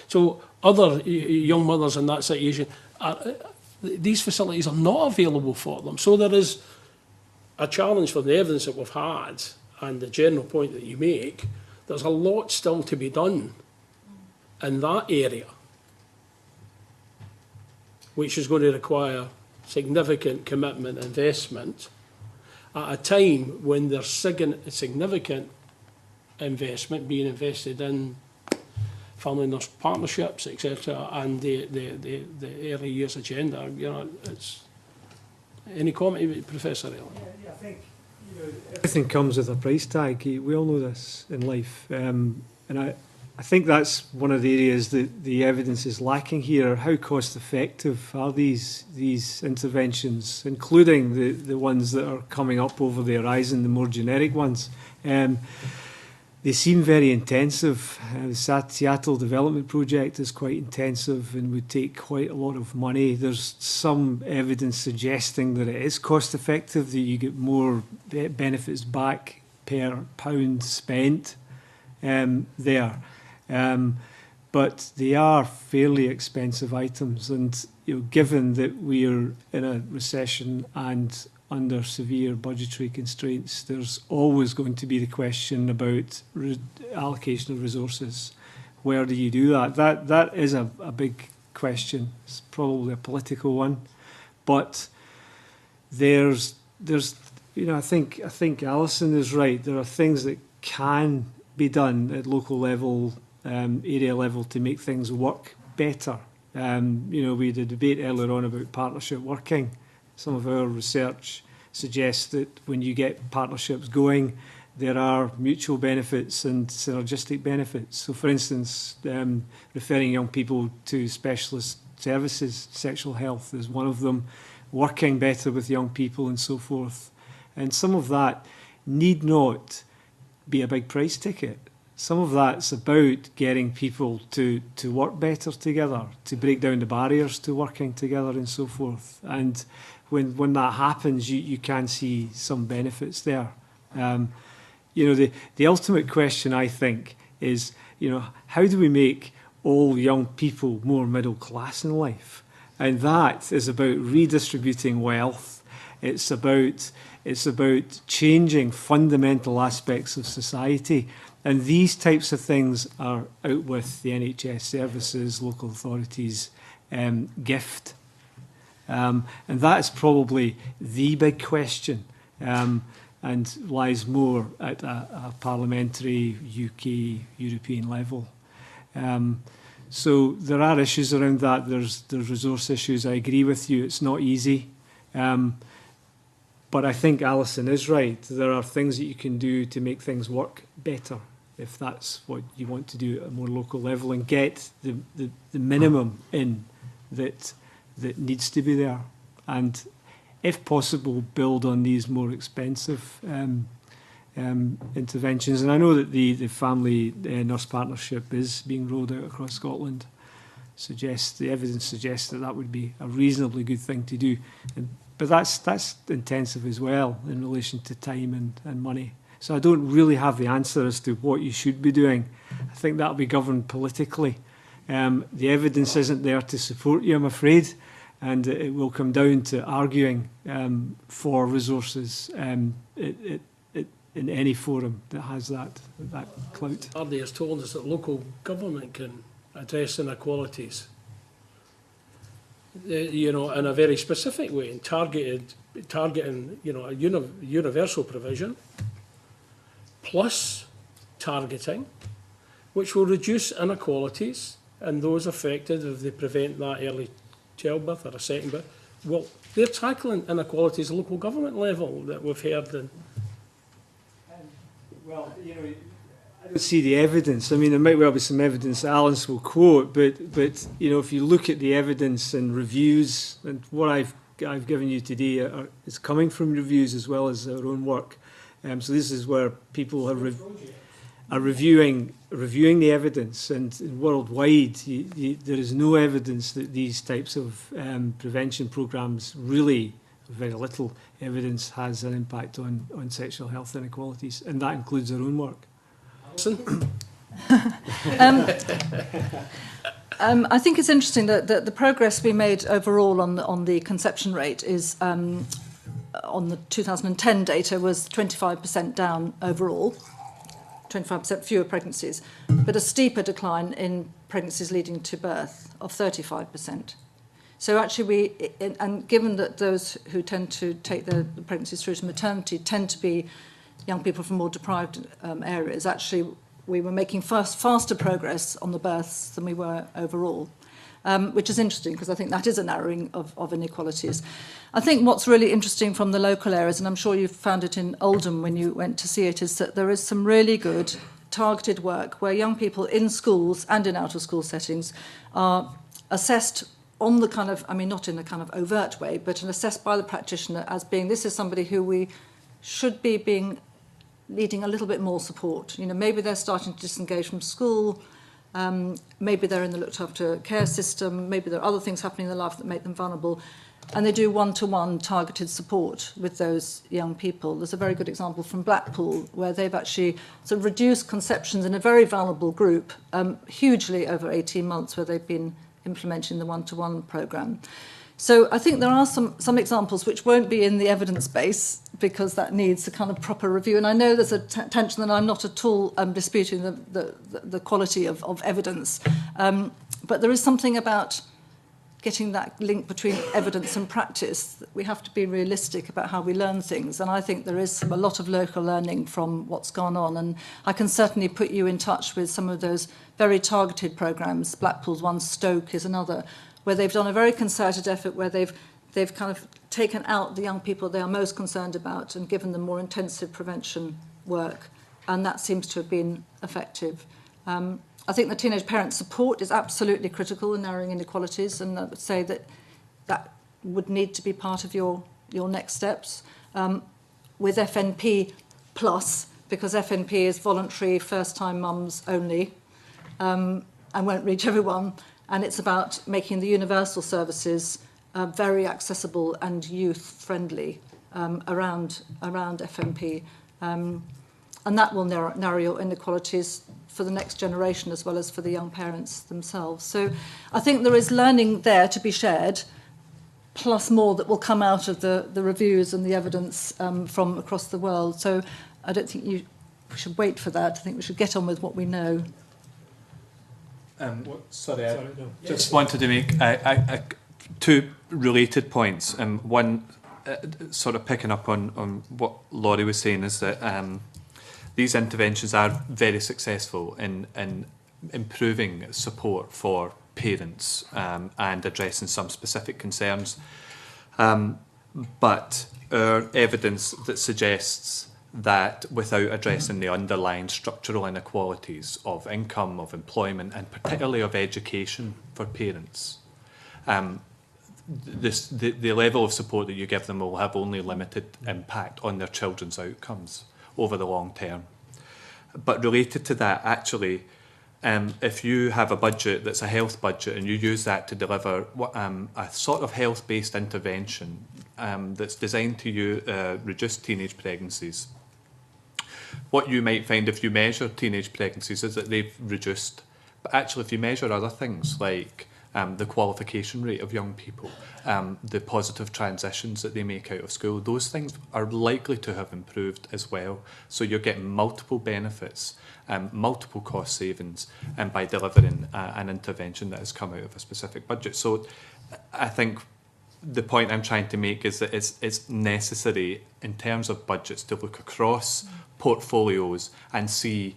so other young mothers in that situation, these facilities are not available for them. So there is a challenge for the evidence that we've had and the general point that you make. There's a lot still to be done in that area, which is going to require significant commitment and investment at a time when there's significant investment being invested in family nurse partnerships, etc., and the early years agenda. Any comment, Professor Elliott? Yeah, I think everything comes with a price tag. We all know this in life, and I think that's one of the areas that the evidence is lacking here. How cost effective are these interventions, including the ones that are coming up over the horizon, the more generic ones? They seem very intensive. The Seattle Development Project is quite intensive and would take quite a lot of money. There's some evidence suggesting that it is cost effective, that you get more benefits back per pound spent there. But they are fairly expensive items, and given that we are in a recession and under severe budgetary constraints, there's always going to be the question about allocation of resources. Where do you do that? That is a big question. It's probably a political one, but there's I think Alison is right. There are things that can be done at local level, area level, to make things work better. We had a debate earlier on about partnership working. Some of our research suggests that when you get partnerships going, there are mutual benefits and synergistic benefits. So, for instance, referring young people to specialist services, sexual health is one of them, working better with young people and so forth. And some of that need not be a big price ticket. Some of that's about getting people to work better together, to break down the barriers to working together and so forth. And when that happens, you can see some benefits there. The ultimate question, I think, is, how do we make all young people more middle class in life? And that is about redistributing wealth. It's about changing fundamental aspects of society. And these types of things are out with the NHS services, local authorities' gift. And that is probably the big question, and lies more at a parliamentary UK, European level. So there are issues around that. There's resource issues. I agree with you. It's not easy. But I think Alison is right. There are things that you can do to make things work better, if that's what you want to do at a more local level, and get the minimum in that needs to be there. And if possible, build on these more expensive interventions. And I know that the family nurse partnership is being rolled out across Scotland. The evidence suggests that would be a reasonably good thing to do. But that's intensive as well in relation to time and money. So I don't really have the answer as to what you should be doing. I think that'll be governed politically. The evidence isn't there to support you, I'm afraid, and it will come down to arguing for resources in any forum that has that clout. Ardy has told us that local government can address inequalities, in a very specific way, and targeting, a universal provision, plus targeting, which will reduce inequalities, and those affected, if they prevent that early childbirth or a second birth, well, they're tackling inequalities at local government level that we've heard. Well, I don't see the evidence. I mean, there might well be some evidence that Alice will quote, but if you look at the evidence and reviews, and what I've given you today is coming from reviews as well as our own work. So this is where people are reviewing the evidence, and worldwide there is no evidence that these types of prevention programmes, really very little evidence, has an impact on sexual health inequalities, and that includes our own work. I think it's interesting that the progress we made overall on the conception rate is on the 2010 data was 25% down overall, 25% fewer pregnancies, but a steeper decline in pregnancies leading to birth of 35%. So actually and given that those who tend to take the pregnancies through to maternity tend to be young people from more deprived areas, actually we were making faster progress on the births than we were overall. Which is interesting because I think that is a narrowing of inequalities. I think what's really interesting from the local areas, and I'm sure you found it in Oldham when you went to see it, is that there is some really good targeted work where young people in schools and in out-of-school settings are assessed on the kind of, not in a kind of overt way, but assessed by the practitioner as being, this is somebody who we should be being needing a little bit more support. You know, maybe they're starting to disengage from school, maybe they're in the looked after care system, maybe there are other things happening in their life that make them vulnerable, and they do one-to-one targeted support with those young people. There's a very good example from Blackpool where they've actually sort of reduced conceptions in a very vulnerable group hugely over 18 months, where they've been implementing the one-to-one programme. So I think there are some examples which won't be in the evidence base because that needs a kind of proper review. And I know there's a tension, and I'm not at all disputing the quality of evidence. But there is something about getting that link between evidence and practice. We have to be realistic about how we learn things. And I think there is a lot of local learning from what's gone on. And I can certainly put you in touch with some of those very targeted programmes. Blackpool's one, Stoke is another, where they've done a very concerted effort, where they've kind of taken out the young people they are most concerned about and given them more intensive prevention work. And that seems to have been effective. I think the teenage parent support is absolutely critical in narrowing inequalities, and I would say that would need to be part of your next steps. With FNP Plus, because FNP is voluntary first-time mums only, and won't reach everyone, and it's about making the universal services very accessible and youth-friendly around FNP. And that will narrow your inequalities for the next generation as well as for the young parents themselves. So I think there is learning there to be shared, plus more that will come out of the reviews and the evidence from across the world. So I don't think we should wait for that. I think we should get on with what we know. Sorry, I just wanted to make two related points. One, sort of picking up on what Laurie was saying, is that these interventions are very successful in improving support for parents and addressing some specific concerns. But our evidence that suggests that without addressing the underlying structural inequalities of income, of employment, and particularly of education for parents, the level of support that you give them will have only limited impact on their children's outcomes over the long term. But related to that, actually, if you have a budget that's a health budget and you use that to deliver a sort of health-based intervention that's designed to reduce teenage pregnancies, what you might find if you measure teenage pregnancies is that they've reduced. But actually, if you measure other things like the qualification rate of young people, the positive transitions that they make out of school, those things are likely to have improved as well. So you're getting multiple benefits, multiple cost savings, and by delivering an intervention that has come out of a specific budget. So I think the point I'm trying to make is that it's necessary in terms of budgets to look across portfolios and see,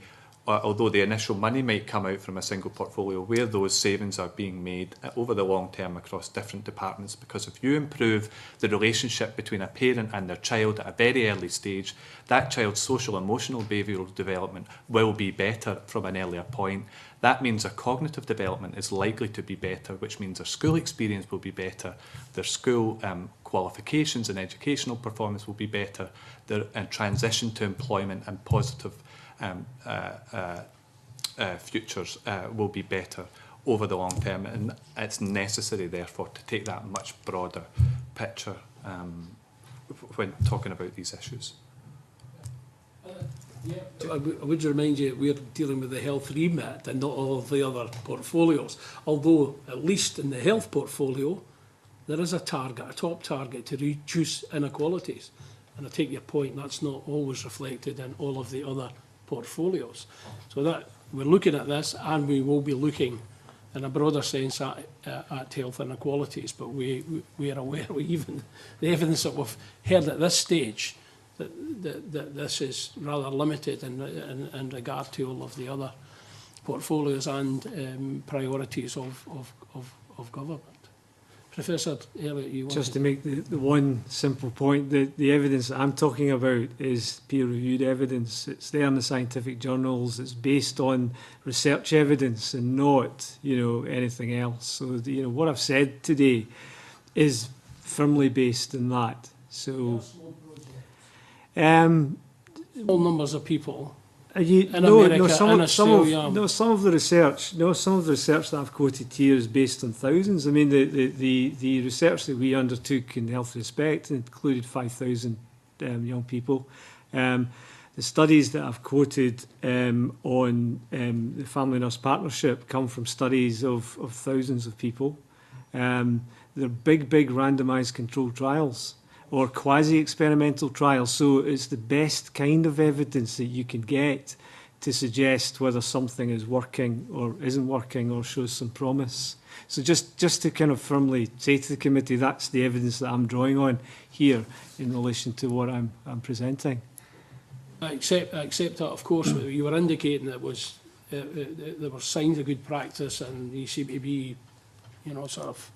although the initial money might come out from a single portfolio, where those savings are being made over the long term across different departments. Because if you improve the relationship between a parent and their child at a very early stage, that child's social, emotional, behavioural development will be better from an earlier point. That means their cognitive development is likely to be better, which means their school experience will be better, their school qualifications and educational performance will be better, their transition to employment and positive futures will be better over the long term, and it's necessary therefore to take that much broader picture when talking about these issues. I would remind you we're dealing with the health remit and not all of the other portfolios, although at least in the health portfolio there is a target, a top target to reduce inequalities, and I take your point, that's not always reflected in all of the other portfolios. So that we're looking at this, and we will be looking in a broader sense at health inequalities, but we are aware of even the evidence that we've heard at this stage that this is rather limited in regard to all of the other portfolios and priorities of government. Professor Elliott, you want just to make the one simple point, the evidence that I'm talking about is peer-reviewed evidence. It's there in the scientific journals. It's based on research evidence and not, anything else. So, what I've said today is firmly based in that. So, Small numbers of people. In America, in some Australia. of the research, that I've quoted here is based on thousands. I mean, the research that we undertook in Health Respect included 5,000 young people. The studies that I've quoted on the Family Nurse Partnership come from studies of thousands of people. They're big randomised controlled trials or quasi-experimental trials. So it's the best kind of evidence that you can get to suggest whether something is working or isn't working or shows some promise. So just to kind of firmly say to the committee, that's the evidence that I'm drawing on here in relation to what I'm presenting. I accept that, of course. You were indicating it was there were signs of good practice, and you seem to be, sort of.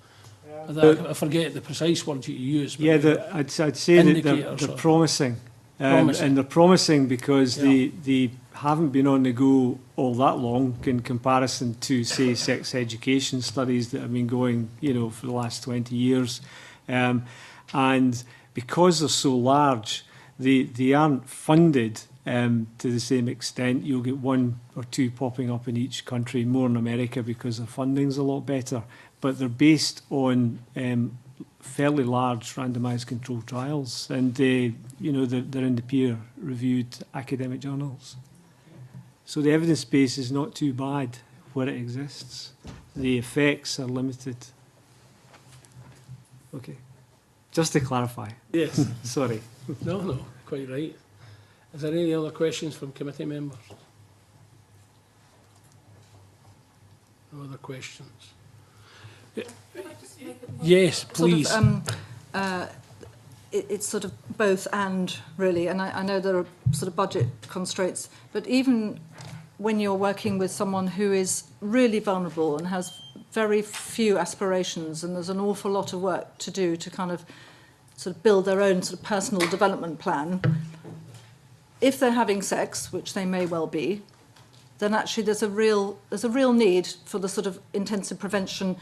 I forget the precise words you use. But yeah, I'd say that they're promising. And they're promising because they haven't been on the go all that long in comparison to, say, sex education studies that have been going, for the last 20 years. And because they're so large, they aren't funded to the same extent. You'll get 1 or 2 popping up in each country, more in America because their funding's a lot better. But they're based on fairly large randomised controlled trials, and they're in the peer-reviewed academic journals. So the evidence base is not too bad where it exists. The effects are limited. Okay, just to clarify. Yes. Sorry. No, quite right. Is there any other questions from committee members? No other questions? Yes, please. It's sort of both and, really, and I know there are sort of budget constraints, but even when you're working with someone who is really vulnerable and has very few aspirations, and there's an awful lot of work to do to kind of sort of build their own sort of personal development plan, if they're having sex, which they may well be, then actually there's a real need for the sort of intensive prevention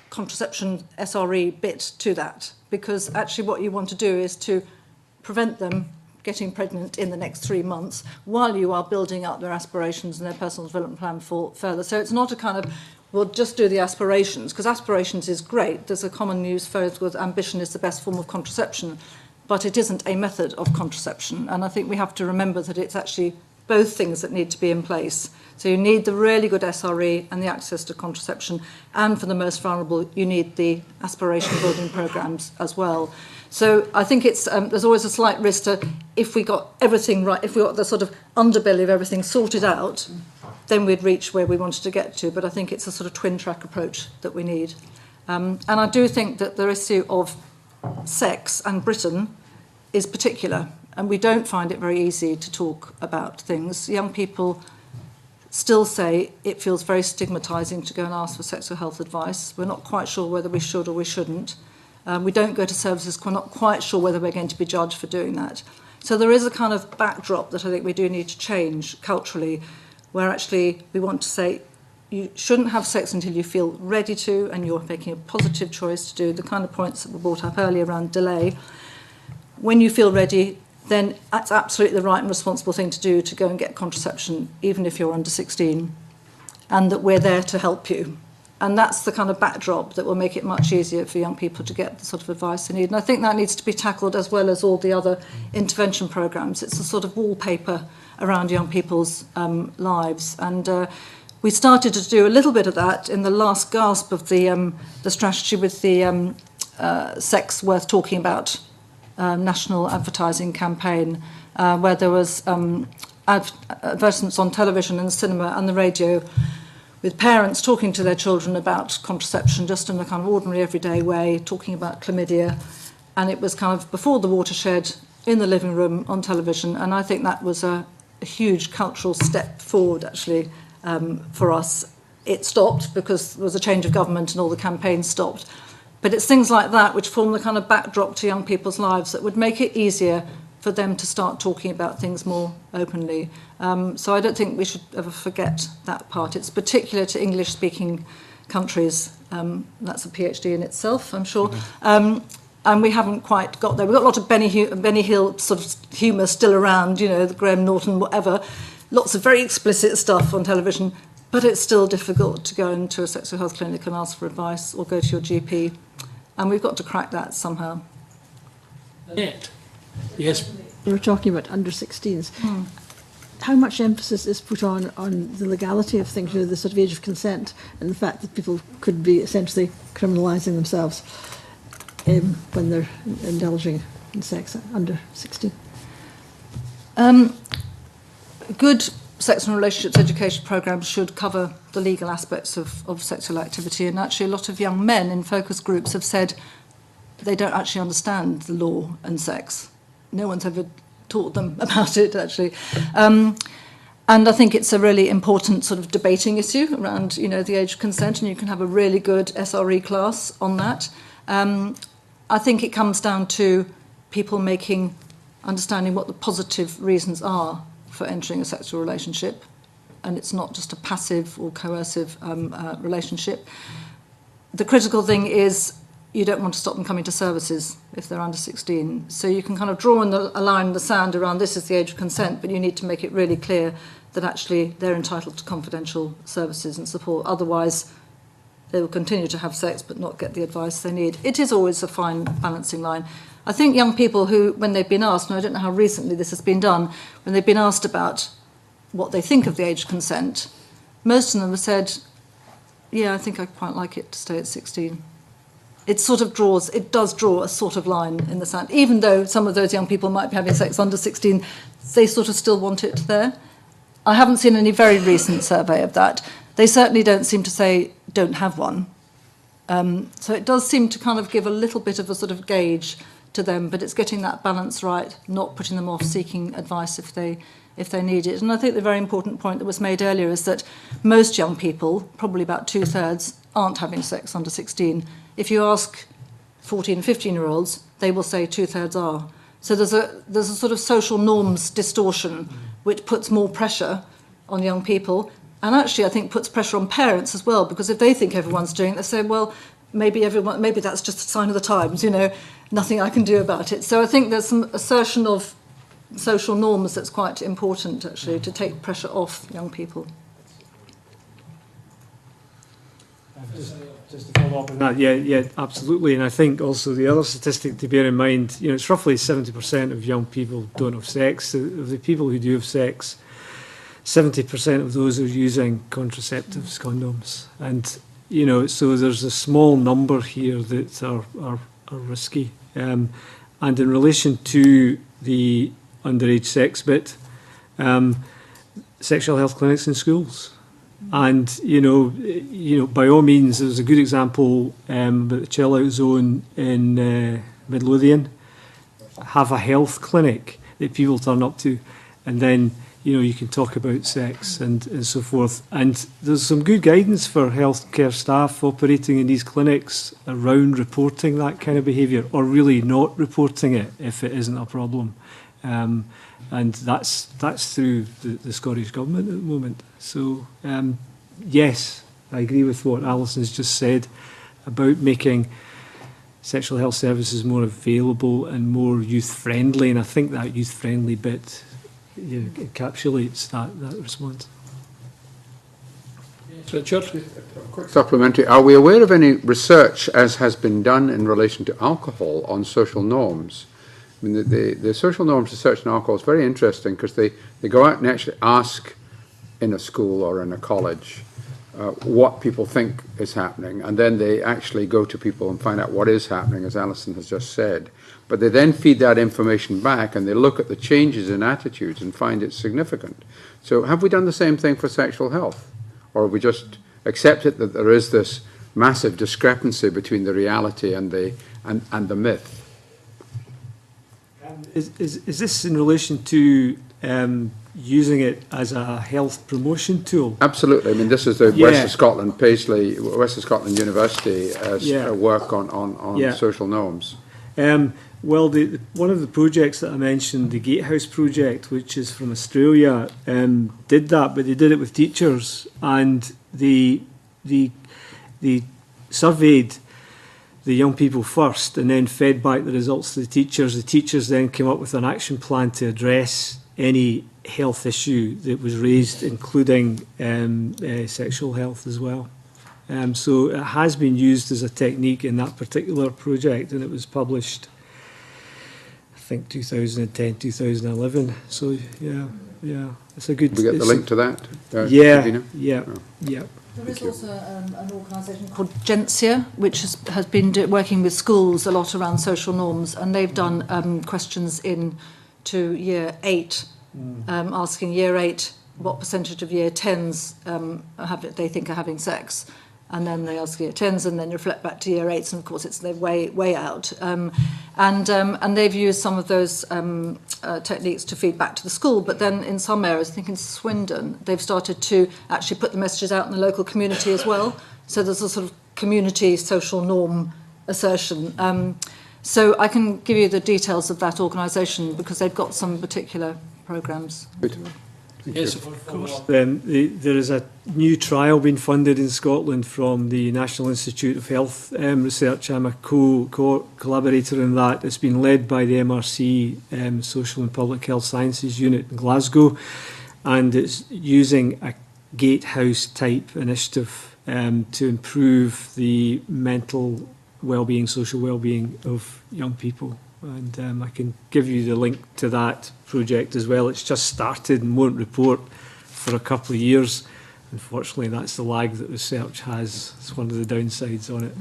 contraception SRE bit to that, because actually what you want to do is to prevent them getting pregnant in the next 3 months while you are building up their aspirations and their personal development plan for further. So it's not a kind of, we'll just do the aspirations, because aspirations is great. There's a common use phrase with ambition is the best form of contraception, but it isn't a method of contraception. And I think we have to remember that it's actually both things that need to be in place. So you need the really good SRE and the access to contraception, and for the most vulnerable, you need the aspiration building programs as well. So I think it's there's always a slight risk to, if we got everything right, if we got the sort of underbelly of everything sorted out, then we'd reach where we wanted to get to. But I think it's a sort of twin track approach that we need. And I do think that the issue of sex and Britain is particular, and we don't find it very easy to talk about things. Young people still say it feels very stigmatising to go and ask for sexual health advice. We're not quite sure whether we should or we shouldn't. We don't go to services, we're not quite sure whether we're going to be judged for doing that. So there is a kind of backdrop that I think we do need to change culturally, where actually we want to say you shouldn't have sex until you feel ready to, and you're making a positive choice to do the kind of points that were brought up earlier around delay. When you feel ready, then that's absolutely the right and responsible thing to do, to go and get contraception, even if you're under 16, and that we're there to help you. And that's the kind of backdrop that will make it much easier for young people to get the sort of advice they need. And I think that needs to be tackled as well as all the other intervention programmes. It's a sort of wallpaper around young people's lives. And we started to do a little bit of that in the last gasp of the strategy with the Sex Worth Talking About national advertising campaign, where there was advertisements on television and cinema and the radio, with parents talking to their children about contraception just in a kind of ordinary everyday way, talking about chlamydia. And it was kind of before the watershed, in the living room, on television. And I think that was a huge cultural step forward, actually, for us. It stopped because there was a change of government and all the campaigns stopped. But it's things like that which form the kind of backdrop to young people's lives that would make it easier for them to start talking about things more openly. So I don't think we should ever forget that part. It's particular to English-speaking countries. That's a PhD in itself, I'm sure. And and we haven't quite got there. We've got a lot of Benny Hill sort of humour still around, you know, the Graham Norton, whatever. Lots of very explicit stuff on television, but it's still difficult to go into a sexual health clinic and ask for advice or go to your GP. And we've got to crack that somehow. Yes. You were talking about under 16s. How much emphasis is put on the legality of things, you know, the sort of age of consent, and the fact that people could be essentially criminalising themselves when they're indulging in sex under 16? Good sex and relationships education programmes should cover the legal aspects of sexual activity, and actually a lot of young men in focus groups have said they don't actually understand the law and sex. No one's ever taught them about it, actually. And I think it's a really important sort of debating issue around, you know, the age of consent, and you can have a really good SRE class on that. I think it comes down to people understanding what the positive reasons are for entering a sexual relationship, and it's not just a passive or coercive relationship. The critical thing is you don't want to stop them coming to services if they're under 16. So you can kind of draw a line in the sand around this is the age of consent, but you need to make it really clear that actually they're entitled to confidential services and support. Otherwise, they will continue to have sex but not get the advice they need. It is always a fine balancing line. I think young people who, when they've been asked, and I don't know how recently this has been done, when they've been asked about what they think of the age of consent, most of them have said, yeah, I think I'd quite like it to stay at 16. It does draw a sort of line in the sand. Even though some of those young people might be having sex under 16, they sort of still want it there. I haven't seen any very recent survey of that. They certainly don't seem to say, don't have one. So it does seem to kind of give a little bit of a sort of gauge to them, but it's getting that balance right, not putting them off seeking advice if they need it. And I think the very important point that was made earlier is that most young people, probably about 2/3, aren't having sex under 16. If you ask 14 and 15-year-olds, they will say 2/3 are. So there's a sort of social norms distortion which puts more pressure on young people, and actually I think puts pressure on parents as well, because if they think everyone's doing it, they say, well, maybe that's just a sign of the times, you know, nothing I can do about it. So I think there's some assertion of social norms that's quite important, actually, to take pressure off young people. Just to follow up on that, yeah, absolutely. And I think also the other statistic to bear in mind, you know, it's roughly 70% of young people don't have sex. Of the people who do have sex, 70% of those are using contraceptives, condoms. And, you know, so there's a small number here that are risky. And in relation to the underage sex bit, sexual health clinics in schools. And you know, by all means, there's a good example about the chill out zone in Midlothian. Have a health clinic that people turn up to, and then you can talk about sex and so forth. And there's some good guidance for healthcare staff operating in these clinics around reporting that kind of behaviour, or really not reporting it if it isn't a problem. And that's through the Scottish Government at the moment. So, yes, I agree with what Alison's just said about making sexual health services more available and more youth-friendly, and I think that youth-friendly bit encapsulates that response. Richard? Quick supplementary. Are we aware of any research, as has been done in relation to alcohol, on social norms? I mean, the social norms research on alcohol is very interesting because they go out and actually ask in a school or in a college what people think is happening, and then they actually go to people and find out what is happening, as Alison has just said. But they then feed that information back and they look at the changes in attitudes and find it significant. So have we done the same thing for sexual health? Or have we just accepted that there is this massive discrepancy between the reality and the myth? Is this in relation to using it as a health promotion tool? Absolutely. I mean, this is the West of Scotland, Paisley, West of Scotland University work on social norms. Well, one of the projects that I mentioned, the Gatehouse project, which is from Australia, did that, but they did it with teachers, and they surveyed the young people first and then fed back the results to the teachers. The teachers then came up with an action plan to address any health issue that was raised, including sexual health as well. So it has been used as a technique in that particular project, and it was published, I think, 2010, 2011. So yeah, it's a good. We get the link to that? Yeah. There is also an organisation called Gensia, which has been working with schools a lot around social norms, and they've done questions to year 8, asking year 8 what percentage of year 10s they think are having sex. And then they ask year 10s and then reflect back to year 8s, and of course it's their way out. And they've used some of those techniques to feed back to the school, but then in some areas, I think in Swindon, they've started to actually put the messages out in the local community as well. So there's a sort of community social norm assertion. So I can give you the details of that organisation because they've got some particular programmes. Yes, of course. There is a new trial being funded in Scotland from the National Institute of Health Research. I'm a collaborator in that. It's been led by the MRC Social and Public Health Sciences Unit in Glasgow, and it's using a gatehouse type initiative to improve the mental well-being, social well-being of young people. And I can give you the link to that project as well. It's just started and won't report for a couple of years. Unfortunately, that's the lag that research has. It's one of the downsides on it.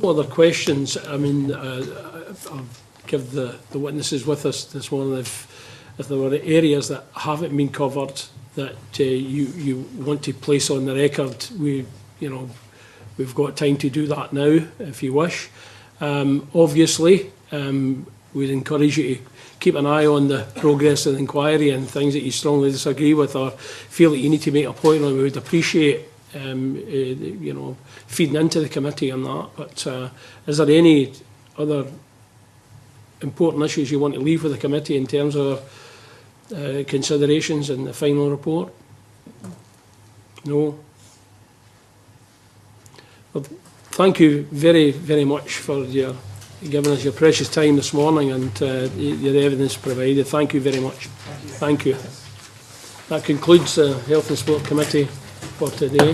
No other questions? I mean, I'll give the witnesses with us this morning if there were areas that haven't been covered that you want to place on the record. We've got time to do that now, if you wish. Obviously, we'd encourage you to keep an eye on the progress of the inquiry and things that you strongly disagree with or feel that you need to make a point on. We would appreciate, feeding into the committee on that. But is there any other important issues you want to leave with the committee in terms of considerations in the final report? No? Well, thank you very, very much for giving us your precious time this morning and your evidence provided. Thank you very much. Thank you. That concludes the Health and Sport Committee for today.